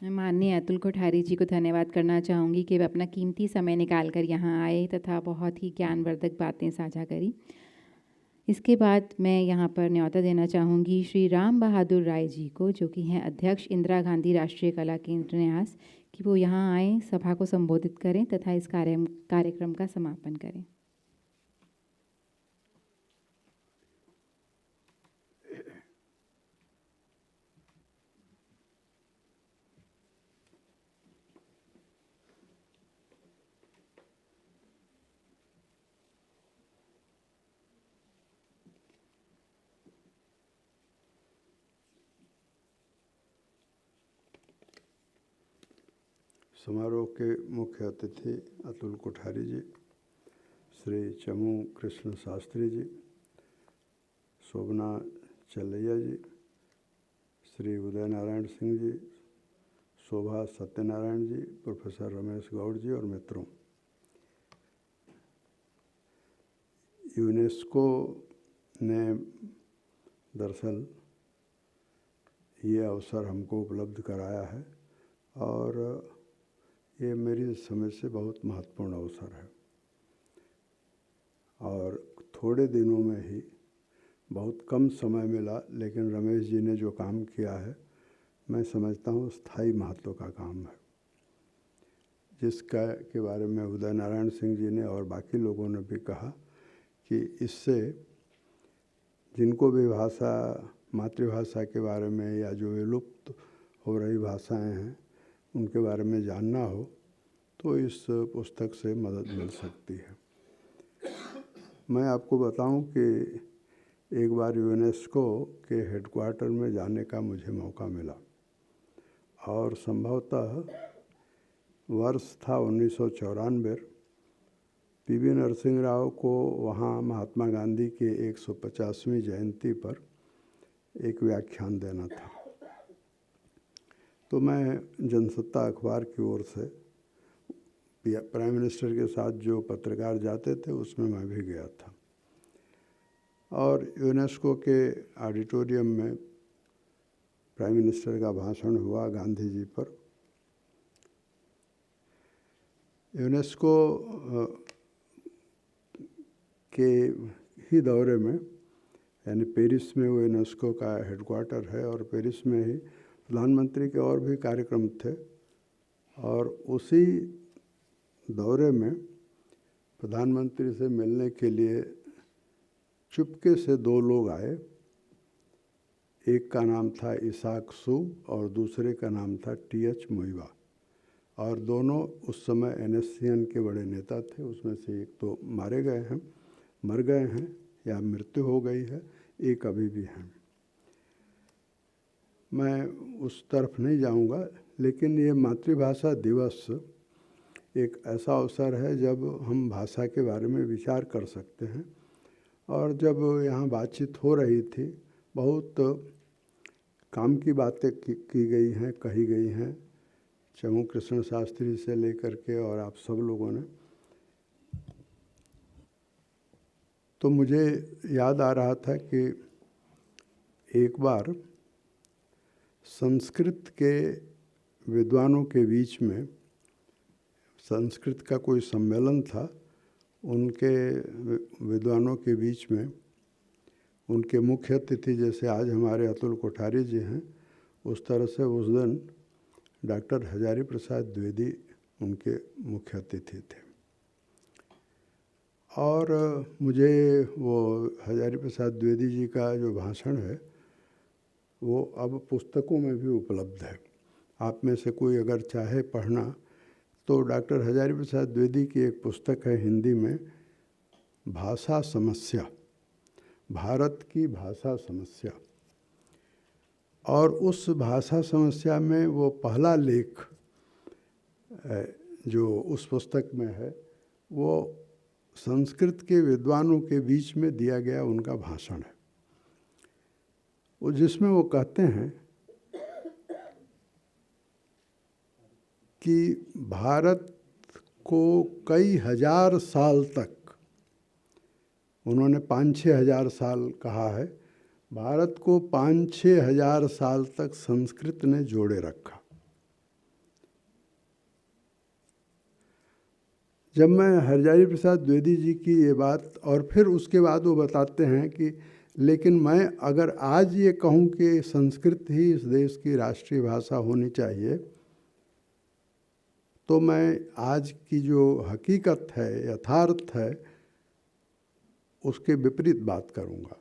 मैं माननीय अतुल कोठारी जी को धन्यवाद करना चाहूँगी कि वे अपना कीमती समय निकाल कर यहाँ आए तथा बहुत ही ज्ञानवर्धक बातें साझा करी। इसके बाद मैं यहाँ पर न्यौता देना चाहूँगी श्री राम बहादुर राय जी को, जो कि हैं अध्यक्ष इंदिरा गांधी राष्ट्रीय कला केंद्र न्यास, कि वो यहाँ आएँ, सभा को संबोधित करें तथा इस कार्यक्रम का समापन करें। समारोह के मुख्य अतिथि अतुल कोठारी जी, श्री चमू कृष्ण शास्त्री जी, शोभना चलैया जी, श्री उदय नारायण सिंह जी, शोभा सत्यनारायण जी, प्रोफेसर रमेश गौर जी और मित्रों, यूनेस्को ने दरअसल ये अवसर हमको उपलब्ध कराया है और ये मेरी समझ से बहुत महत्वपूर्ण अवसर है और थोड़े दिनों में ही, बहुत कम समय मिला, लेकिन रमेश जी ने जो काम किया है मैं समझता हूँ स्थायी महत्व का काम है, जिसका के बारे में उदय नारायण सिंह जी ने और बाकी लोगों ने भी कहा कि इससे जिनको भी भाषा, मातृभाषा के बारे में या जो विलुप्त हो रही भाषाएं हैं उनके बारे में जानना हो तो इस पुस्तक से मदद मिल सकती है। मैं आपको बताऊं कि एक बार यूनेस्को के हेडक्वार्टर में जाने का मुझे मौका मिला और संभवतः वर्ष था 1994। पीवी नरसिंह राव को वहाँ महात्मा गांधी के 150वीं जयंती पर एक व्याख्यान देना था, तो मैं जनसत्ता अखबार की ओर से प्राइम मिनिस्टर के साथ जो पत्रकार जाते थे उसमें मैं भी गया था और यूनेस्को के ऑडिटोरियम में प्राइम मिनिस्टर का भाषण हुआ गांधी जी पर। यूनेस्को के ही दौरे में, यानी पेरिस में वो यूनेस्को का हेडक्वार्टर है और पेरिस में ही प्रधानमंत्री के और भी कार्यक्रम थे और उसी दौरे में प्रधानमंत्री से मिलने के लिए चुपके से दो लोग आए। एक का नाम था इसाक सू और दूसरे का नाम था टीएच मुइवा और दोनों उस समय एनएससीएन के बड़े नेता थे। उसमें से एक तो मारे गए हैं, मर गए हैं या मृत्यु हो गई है, एक अभी भी हैं। मैं उस तरफ नहीं जाऊंगा, लेकिन ये मातृभाषा दिवस एक ऐसा अवसर है जब हम भाषा के बारे में विचार कर सकते हैं और जब यहाँ बातचीत हो रही थी, बहुत काम की बातें की गई हैं, कही गई हैं, चमू कृष्ण शास्त्री से लेकर के और आप सब लोगों ने। तो मुझे याद आ रहा था कि एक बार संस्कृत के विद्वानों के बीच में संस्कृत का कोई सम्मेलन था, उनके विद्वानों के बीच में उनके मुख्य अतिथि, जैसे आज हमारे अतुल कोठारी जी हैं, उस तरह से उस दिन डॉक्टर हजारी प्रसाद द्विवेदी उनके मुख्य अतिथि थे और मुझे वो हजारी प्रसाद द्विवेदी जी का जो भाषण है वो अब पुस्तकों में भी उपलब्ध है। आप में से कोई अगर चाहे पढ़ना तो डॉक्टर हजारी प्रसाद द्विवेदी की एक पुस्तक है हिंदी में, भाषा समस्या, भारत की भाषा समस्या, और उस भाषा समस्या में वो पहला लेख जो उस पुस्तक में है वो संस्कृत के विद्वानों के बीच में दिया गया उनका भाषण है, वो जिसमें वो कहते हैं कि भारत को कई हजार साल तक, उन्होंने 5-6 हजार साल कहा है, भारत को 5-6 हजार साल तक संस्कृत ने जोड़े रखा। जब मैं हरजाई प्रसाद द्विवेदी जी की ये बात, और फिर उसके बाद वो बताते हैं कि लेकिन मैं अगर आज ये कहूँ कि संस्कृत ही इस देश की राष्ट्रीय भाषा होनी चाहिए, तो मैं आज की जो हकीकत है, यथार्थ है, उसके विपरीत बात करूँगा।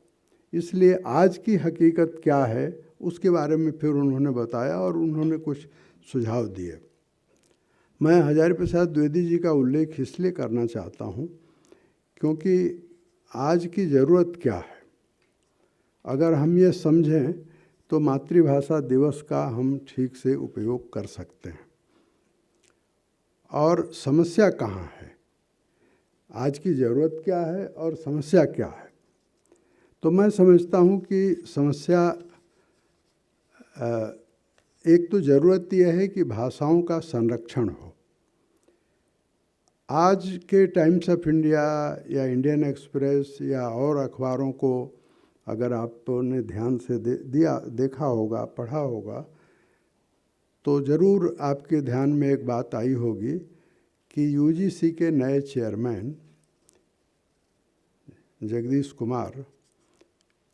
इसलिए आज की हकीकत क्या है उसके बारे में फिर उन्होंने बताया और उन्होंने कुछ सुझाव दिए। मैं हजारी प्रसाद द्विवेदी जी का उल्लेख इसलिए करना चाहता हूँ क्योंकि आज की ज़रूरत क्या है, अगर हम ये समझें तो मातृभाषा दिवस का हम ठीक से उपयोग कर सकते हैं। और समस्या कहाँ है, आज की ज़रूरत क्या है और समस्या क्या है? तो मैं समझता हूँ कि समस्या एक तो ज़रूरत यह है कि भाषाओं का संरक्षण हो। आज के टाइम्स ऑफ इंडिया या इंडियन एक्सप्रेस या और अखबारों को अगर आपने ध्यान से देखा होगा, पढ़ा होगा, तो ज़रूर आपके ध्यान में एक बात आई होगी कि यूजीसी के नए चेयरमैन जगदीश कुमार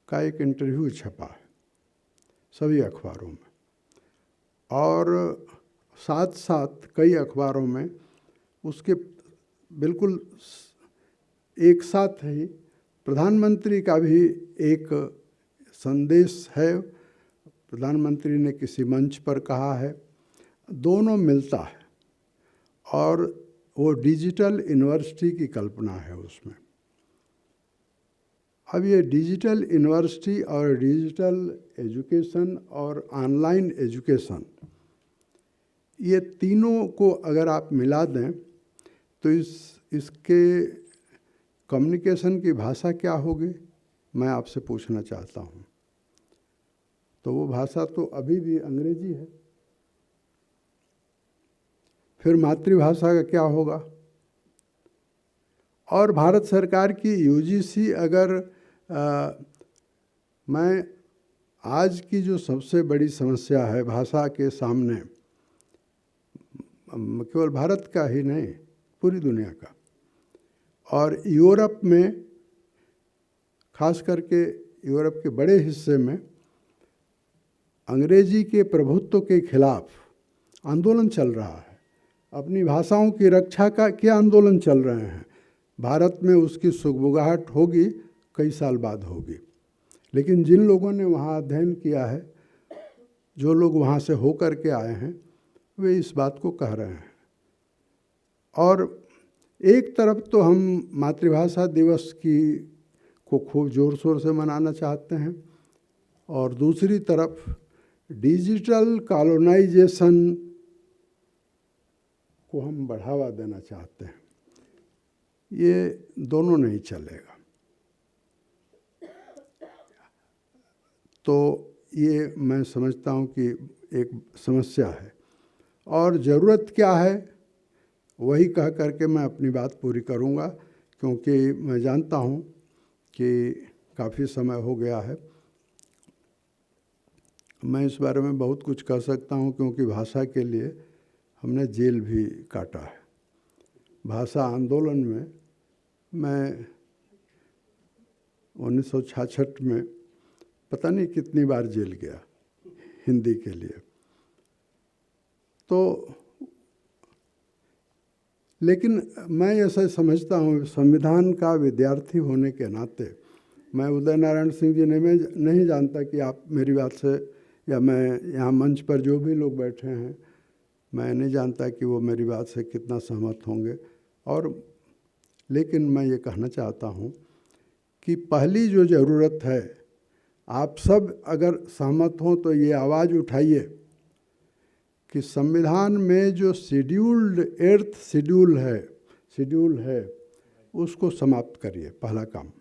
का एक इंटरव्यू छपा है सभी अखबारों में, और साथ साथ कई अखबारों में उसके बिल्कुल एक साथ ही प्रधानमंत्री का भी एक संदेश है, प्रधानमंत्री ने किसी मंच पर कहा है, दोनों मिलता है। और वो डिजिटल यूनिवर्सिटी की कल्पना है उसमें। अब ये डिजिटल यूनिवर्सिटी और डिजिटल एजुकेशन और ऑनलाइन एजुकेशन, ये तीनों को अगर आप मिला दें तो इसके कम्युनिकेशन की भाषा क्या होगी, मैं आपसे पूछना चाहता हूँ। तो वो भाषा तो अभी भी अंग्रेजी है। फिर मातृभाषा का क्या होगा? और भारत सरकार की यूजीसी अगर मैं आज की जो सबसे बड़ी समस्या है भाषा के सामने, केवल भारत का ही नहीं पूरी दुनिया का, और यूरोप में, खास करके यूरोप के बड़े हिस्से में अंग्रेजी के प्रभुत्व के खिलाफ आंदोलन चल रहा है। अपनी भाषाओं की रक्षा का क्या आंदोलन चल रहे हैं। भारत में उसकी सुगबुगाहट होगी, कई साल बाद होगी, लेकिन जिन लोगों ने वहाँ अध्ययन किया है, जो लोग वहाँ से होकर के आए हैं, वे इस बात को कह रहे हैं। और एक तरफ तो हम मातृभाषा दिवस को खूब ज़ोर शोर से मनाना चाहते हैं, और दूसरी तरफ डिजिटल कॉलोनाइजेशन को हम बढ़ावा देना चाहते हैं। ये दोनों नहीं चलेगा। तो ये मैं समझता हूँ कि एक समस्या है। और ज़रूरत क्या है वही कह करके मैं अपनी बात पूरी करूँगा, क्योंकि मैं जानता हूँ कि काफ़ी समय हो गया है। मैं इस बारे में बहुत कुछ कह सकता हूँ, क्योंकि भाषा के लिए हमने जेल भी काटा है। भाषा आंदोलन में मैं 1966 में पता नहीं कितनी बार जेल गया हिंदी के लिए। तो लेकिन मैं ऐसा समझता हूँ, संविधान का विद्यार्थी होने के नाते, मैं उदय नारायण सिंह जी नहीं जानता कि आप मेरी बात से, या मैं यहाँ मंच पर जो भी लोग बैठे हैं, मैं नहीं जानता कि वो मेरी बात से कितना सहमत होंगे। और लेकिन मैं ये कहना चाहता हूँ कि पहली जो ज़रूरत है, आप सब अगर सहमत हों तो ये आवाज़ उठाइए कि संविधान में जो एर्थ शेड्यूल है उसको समाप्त करिए। पहला काम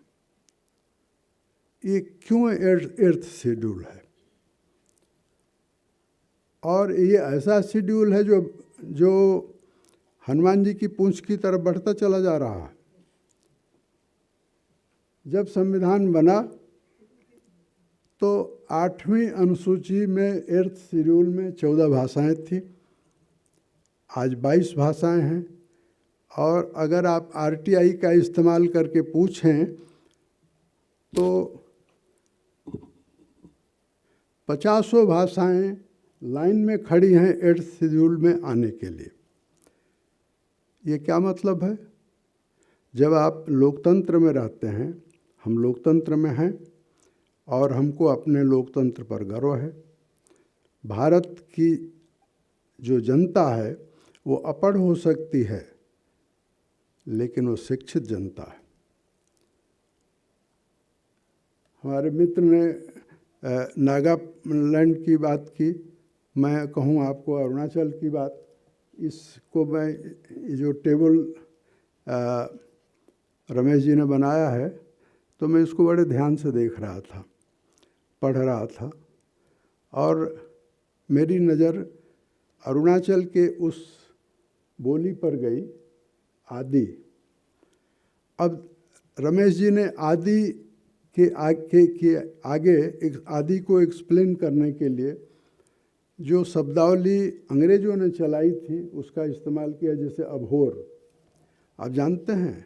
ये क्यों एर्थ शेड्यूल है, और ये ऐसा शेड्यूल है जो हनुमान जी की पूंछ की तरफ बढ़ता चला जा रहा है। जब संविधान बना तो 8वीं अनुसूची में एर्थ शेड्यूल में 14 भाषाएं थी, आज 22 भाषाएं हैं। और अगर आप आरटीआई का इस्तेमाल करके पूछें तो 50 भाषाएं लाइन में खड़ी हैं 8th शेड्यूल में आने के लिए। ये क्या मतलब है? जब आप लोकतंत्र में रहते हैं, हम लोकतंत्र में हैं और हमको अपने लोकतंत्र पर गर्व है। भारत की जो जनता है वो अपढ़ हो सकती है, लेकिन वो शिक्षित जनता है। हमारे मित्र ने नागालैंड की बात की, मैं कहूँ आपको अरुणाचल की बात। इसको मैं जो टेबल रमेश जी ने बनाया है, तो मैं इसको बड़े ध्यान से देख रहा था, पढ़ रहा था, और मेरी नज़र अरुणाचल के उस बोली पर गई, आदि। अब रमेश जी ने आदि के आगे एक आदि को एक्सप्लेन करने के लिए जो शब्दावली अंग्रेज़ों ने चलाई थी उसका इस्तेमाल किया, जैसे अभोर। आप जानते हैं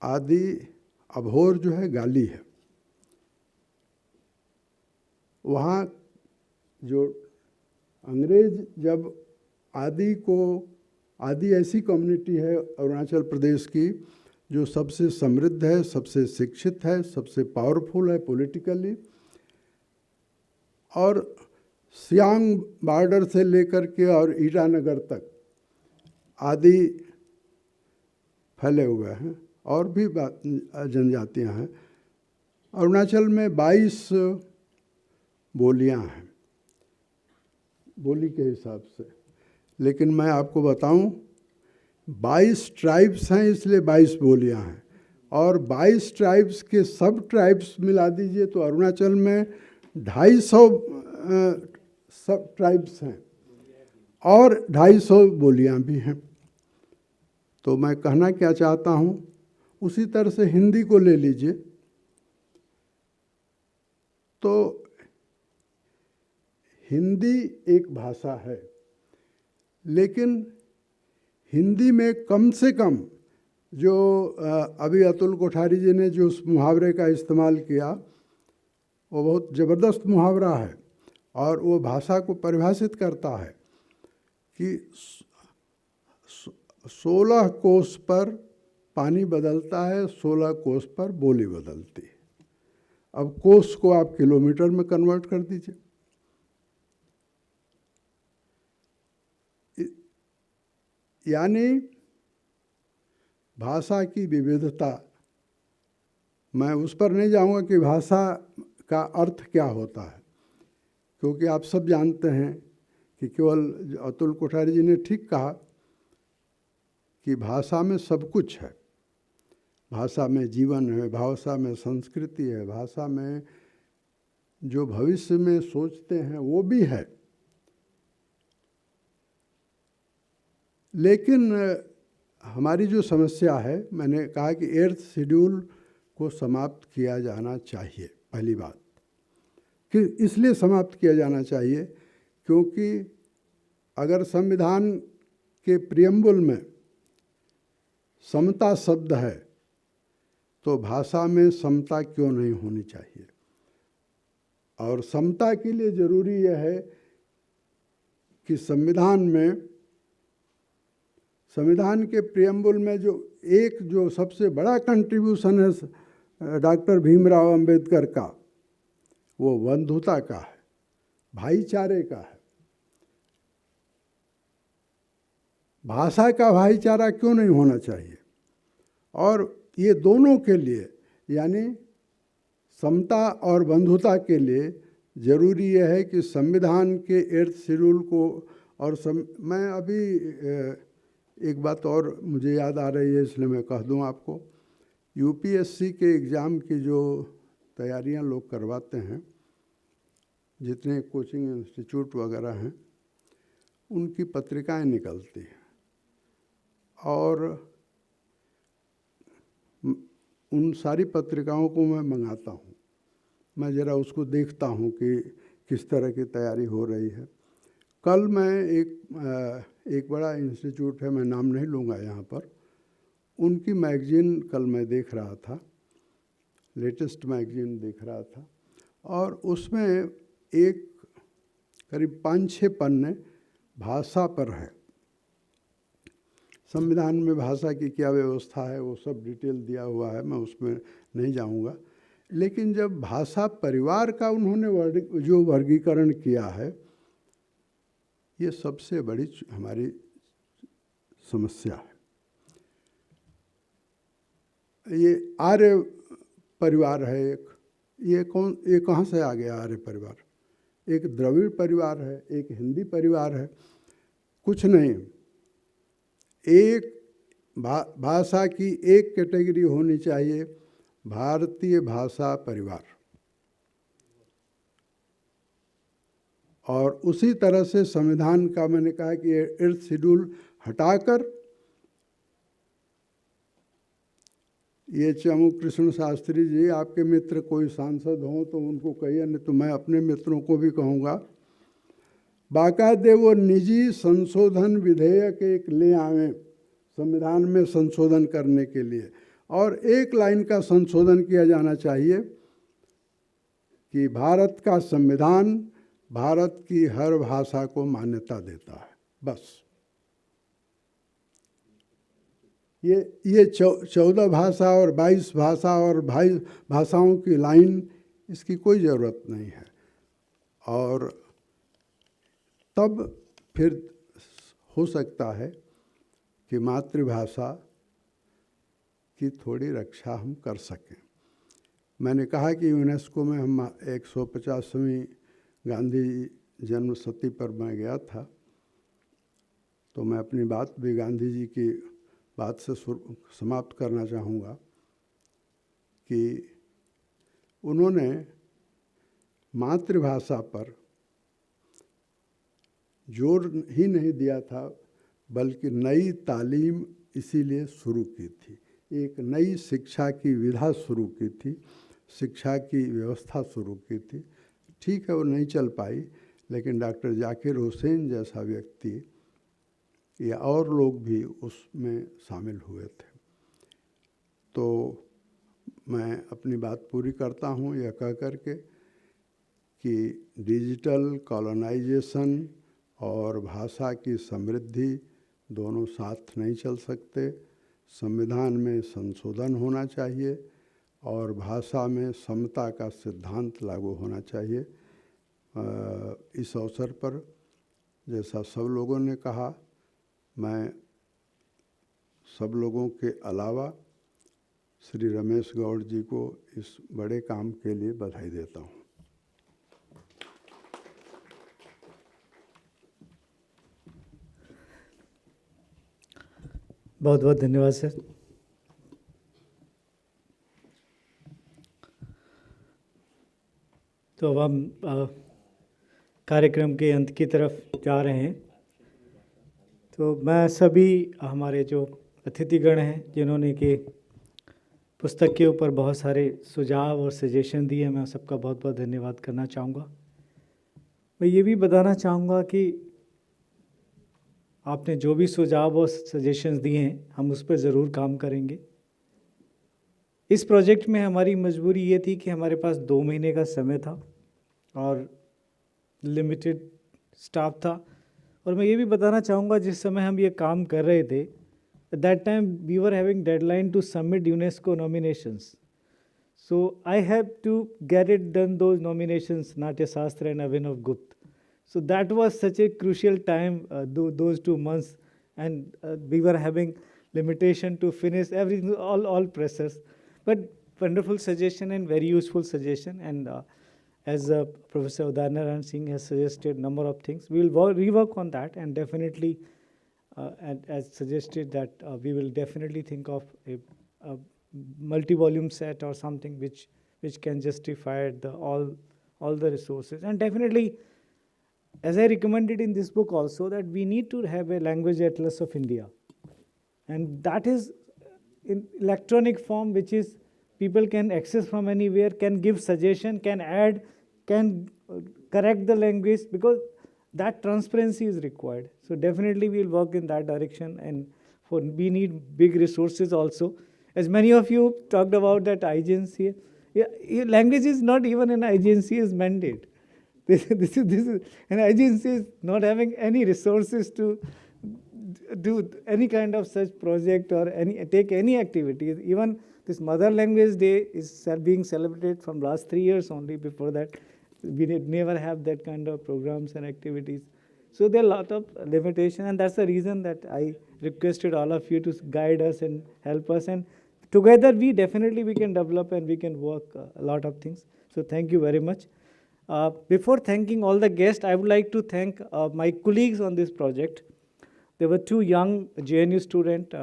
आदि अभोर जो है गाली है। वहाँ जो अंग्रेज जब आदि ऐसी कम्युनिटी है अरुणाचल प्रदेश की जो सबसे समृद्ध है, सबसे शिक्षित है, सबसे पावरफुल है पॉलिटिकली, और सियांग बॉर्डर से लेकर के और ईटानगर तक आदि फैले हुए हैं, और भी जनजातियां हैं। अरुणाचल में 22 बोलियां हैं बोली के हिसाब से, लेकिन मैं आपको बताऊं 22 ट्राइब्स हैं, इसलिए 22 बोलियां हैं, और 22 ट्राइब्स के सब ट्राइब्स मिला दीजिए तो अरुणाचल में 250 सब ट्राइब्स हैं और 250 बोलियां भी हैं। तो मैं कहना क्या चाहता हूँ, उसी तरह से हिंदी को ले लीजिए, तो हिंदी एक भाषा है, लेकिन हिंदी में कम से कम जो अभी अतुल कोठारी जी ने जो उस मुहावरे का इस्तेमाल किया, वो बहुत ज़बरदस्त मुहावरा है और वो भाषा को परिभाषित करता है कि 16 कोस पर पानी बदलता है, 16 कोस पर बोली बदलती है। अब कोस को आप किलोमीटर में कन्वर्ट कर दीजिए। यानी भाषा की विविधता, मैं उस पर नहीं जाऊंगा कि भाषा का अर्थ क्या होता है, क्योंकि आप सब जानते हैं कि केवल अतुल कोठारी जी ने ठीक कहा कि भाषा में सब कुछ है। भाषा में जीवन है, भाषा में संस्कृति है, भाषा में जो भविष्य में सोचते हैं वो भी है। लेकिन हमारी जो समस्या है, मैंने कहा कि 8th शेड्यूल को समाप्त किया जाना चाहिए। पहली बात कि इसलिए समाप्त किया जाना चाहिए क्योंकि अगर संविधान के प्रियम्बल में समता शब्द है तो भाषा में समता क्यों नहीं होनी चाहिए। और समता के लिए ज़रूरी यह है कि संविधान के प्रियम्बल में जो सबसे बड़ा कंट्रीब्यूशन है डॉक्टर भीमराव अंबेडकर का, वो बंधुता का है, भाईचारे का है। भाषा का भाईचारा क्यों नहीं होना चाहिए। और ये दोनों के लिए, यानी समता और बंधुता के लिए ज़रूरी यह है कि संविधान के 8th शेड्यूल को, और मैं अभी एक बात और मुझे याद आ रही है, इसलिए मैं कह दूं आपको, यूपीएससी के एग्ज़ाम की जो तैयारियां लोग करवाते हैं, जितने कोचिंग इंस्टीट्यूट वगैरह हैं, उनकी पत्रिकाएं निकलती हैं और उन सारी पत्रिकाओं को मैं मंगाता हूँ। मैं ज़रा उसको देखता हूँ कि किस तरह की तैयारी हो रही है। कल मैं एक बड़ा इंस्टीट्यूट है, मैं नाम नहीं लूँगा यहाँ पर, उनकी मैगज़ीन कल मैं देख रहा था, लेटेस्ट मैगज़ीन देख रहा था, और उसमें एक करीब 5-6 पन्ने भाषा पर है। संविधान में भाषा की क्या व्यवस्था है वो सब डिटेल दिया हुआ है, मैं उसमें नहीं जाऊंगा। लेकिन जब भाषा परिवार का उन्होंने जो वर्गीकरण किया है, ये सबसे बड़ी हमारी समस्या है। ये आर्य परिवार है एक, ये कहाँ से आ गया आर्य परिवार? एक द्रविड़ परिवार है, एक हिंदी परिवार है, कुछ नहीं। एक भाषा की एक कैटेगरी होनी चाहिए, भारतीय भाषा परिवार। और उसी तरह से संविधान का मैंने कहा कि 8th शेड्यूल हटाकर ये चमू कृष्ण शास्त्री जी, आपके मित्र कोई सांसद हों तो उनको कहिए, नहीं तो मैं अपने मित्रों को भी कहूँगा, बाकायदे वो निजी संशोधन विधेयक एक ले आवें संविधान में संशोधन करने के लिए। और एक लाइन का संशोधन किया जाना चाहिए कि भारत का संविधान भारत की हर भाषा को मान्यता देता है, बस। ये 14 भाषा और 22 भाषा और 22 भाषाओं की लाइन, इसकी कोई ज़रूरत नहीं है। और तब फिर हो सकता है कि मातृभाषा की थोड़ी रक्षा हम कर सकें। मैंने कहा कि यूनेस्को में हम 150वीं गांधी जन्म शती पर मैं गया था, तो मैं अपनी बात भी गांधी जी की बात से समाप्त करना चाहूँगा कि उन्होंने मातृभाषा पर जोर ही नहीं दिया था, बल्कि नई तालीम इसीलिए शुरू की थी, एक नई शिक्षा की विधा शुरू की थी, शिक्षा की व्यवस्था शुरू की थी। ठीक है, वो नहीं चल पाई, लेकिन डॉक्टर जाकिर हुसैन जैसा व्यक्ति या और लोग भी उसमें शामिल हुए थे। तो मैं अपनी बात पूरी करता हूँ यह कह कर के कि डिजिटल कॉलोनाइजेशन और भाषा की समृद्धि दोनों साथ नहीं चल सकते। संविधान में संशोधन होना चाहिए और भाषा में समता का सिद्धांत लागू होना चाहिए। इस अवसर पर जैसा सब लोगों ने कहा, मैं सब लोगों के अलावा श्री रमेश गौड़ जी को इस बड़े काम के लिए बधाई देता हूँ। बहुत बहुत धन्यवाद सर। तो अब हम कार्यक्रम के अंत की तरफ जा रहे हैं। तो मैं सभी हमारे जो अतिथिगण हैं जिन्होंने कि पुस्तक के ऊपर बहुत सारे सुझाव और सजेशन दिए, मैं सबका बहुत बहुत धन्यवाद करना चाहूँगा। मैं ये भी बताना चाहूँगा कि आपने जो भी सुझाव और सजेशंस दिए हैं, हम उस पर ज़रूर काम करेंगे। इस प्रोजेक्ट में हमारी मजबूरी ये थी कि हमारे पास 2 महीने का समय था और लिमिटेड स्टाफ था। और मैं ये भी बताना चाहूँगा, जिस समय हम ये काम कर रहे थे, at that time we were having deadline to submit UNESCO nominations. So I have to get it done, those nominations, Natya Shastra and Abhinav Govt. So that was such a crucial time, those 2 months, and we were having limitation to finish everything, all presses. But wonderful suggestion and very useful suggestion. And as Professor Udayanarayan Singh has suggested number of things, we will rework on that, and definitely, and as suggested that we will definitely think of a multi-volume set or something which can justify all the resources. And definitely, as I recommended in this book also, that we need to have a language atlas of India, and that is in electronic form, which is people can access from anywhere, can give suggestion, can add, can correct the language, because that transparency is required. So definitely we'll work in that direction, and we need big resources also. As many of you talked about that IGNCA, language is not even an IGNCA's mandate. This is, and IGNCA is not having any resources to do any kind of such project or take any activities. Even this Mother Language Day is being celebrated from last 3 years only. Before that, we did never have that kind of programs and activities. So there are a lot of limitations, and that's the reason that I requested all of you to guide us and help us. And together, we can develop and we can work a lot of things. So thank you very much. Before thanking all the guests, I would like to thank my colleagues on this project. There were 2 young JNU students,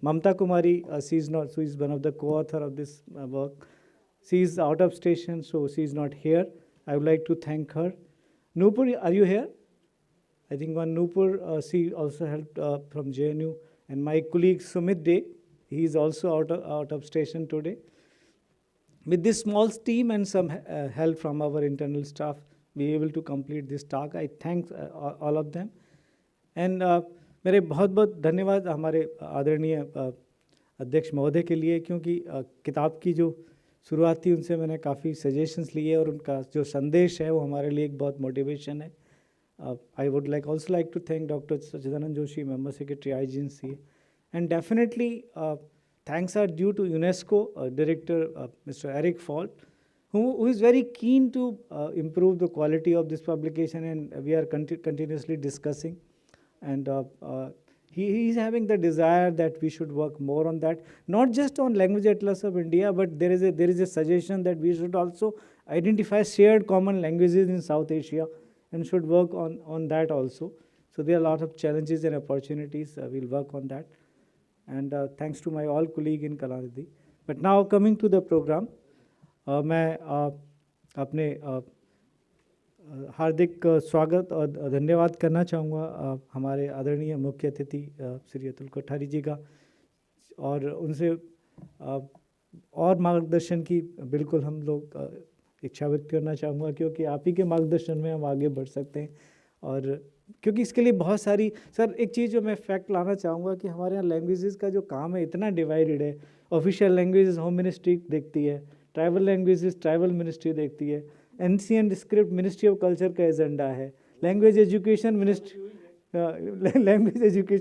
Mamta Kumari, she is one of the co-author of this work. She is out of station, so she is not here. I would like to thank her. Nupur, are you here? I think one Nupur, she also helped from JNU. And my colleague Sumit Dey, he is also out of station today. With this small team and some help from our internal staff, we were able to complete this talk. I thank all of them. And मेरे बहुत बहुत धन्यवाद हमारे आदरणीय अध्यक्ष महोदय के लिए, क्योंकि किताब की जो शुरुआत थी उनसे मैंने काफ़ी सजेशंस लिए और उनका जो संदेश है वो हमारे लिए एक बहुत मोटिवेशन है. I would also like to thank Dr. Sachidanand Joshi, Member Secretary IGNCA, and definitely thanks are due to UNESCO Director Mr. Eric Falt, who is very keen to improve the quality of this publication, and we are continuously discussing. And he is having the desire that we should work more on that, not just on Language Atlas of India, but there is a suggestion that we should also identify shared common languages in South Asia and should work on that also. So there are a lot of challenges and opportunities. We'll work on that. And thanks to my all colleague in Kalanidhi. But now coming to the program, मैं अपने हार्दिक स्वागत और धन्यवाद करना चाहूँगा हमारे आदरणीय मुख्य अतिथि श्री अतुल कोठारी जी का, और उनसे और मार्गदर्शन की बिल्कुल हम लोग इच्छा व्यक्त करना चाहूँगा, क्योंकि आप ही के मार्गदर्शन में हम आगे बढ़ सकते हैं. और क्योंकि इसके लिए बहुत सारी, सर एक चीज़ जो मैं फैक्ट लाना चाहूँगा कि हमारे यहाँ लैंग्वेजेस का जो काम है इतना डिवाइडेड है. ऑफिशियल लैंग्वेजेस होम मिनिस्ट्री देखती है, ट्राइबल लैंग्वेजेस ट्राइबल मिनिस्ट्री देखती है, NCN script ministry of culture का एजेंडा है, लैंग्वेज एजुकेशन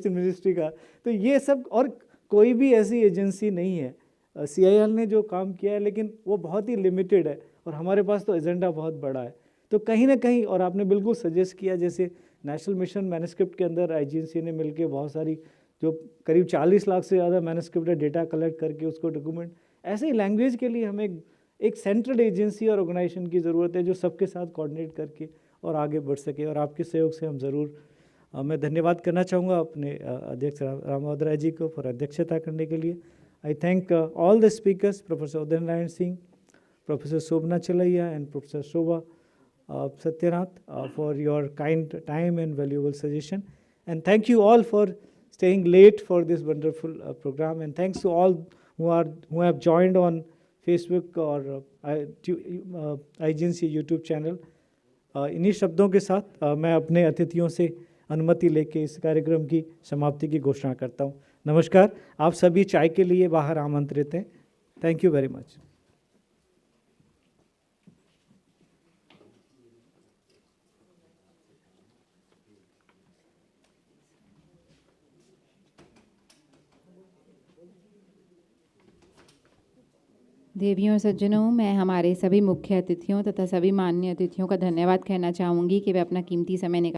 मिनिस्ट्री का. तो ये सब, और कोई भी ऐसी एजेंसी नहीं है. CIL ने जो काम किया है लेकिन वो बहुत ही लिमिटेड है, और हमारे पास तो एजेंडा बहुत बड़ा है. तो कहीं ना कहीं, और आपने बिल्कुल सजेस्ट किया, जैसे नेशनल मिशन मैनस्क्रिप्ट के अंदर IGNCA ने मिलकर बहुत सारी, जो करीब 40 लाख से ज़्यादा मैनस्क्रिप्ट डेटा कलेक्ट करके उसको डॉक्यूमेंट, ऐसे ही लैंग्वेज के लिए हमें एक सेंट्रल एजेंसी और ऑर्गेनाइजेशन की ज़रूरत है जो सबके साथ कोऑर्डिनेट करके और आगे बढ़ सके. और आपके सहयोग से हम ज़रूर, मैं धन्यवाद करना चाहूँगा अपने अध्यक्ष रामोदरा जी को फॉर अध्यक्षता करने के लिए. I thank all the speakers, professor Uday Narayan Singh, professor Shobhana Chalaiya and professor Shobha Satyanath for your kind time and valuable suggestion. And thank you all for staying late for this wonderful program. And thanks to all who have joined on Facebook or IGNCA YouTube channel. इन्हीं शब्दों के साथ मैं अपने अतिथियों से अनुमति लेके इस कार्यक्रम की समाप्ति की घोषणा करता हूँ. नमस्कार. आप सभी चाय के लिए बाहर आमंत्रित हैं. Thank you very much. देवियों और सज्जनों, मैं हमारे सभी मुख्य अतिथियों तथा सभी माननीय अतिथियों का धन्यवाद कहना चाहूँगी कि वे अपना कीमती समय निकाल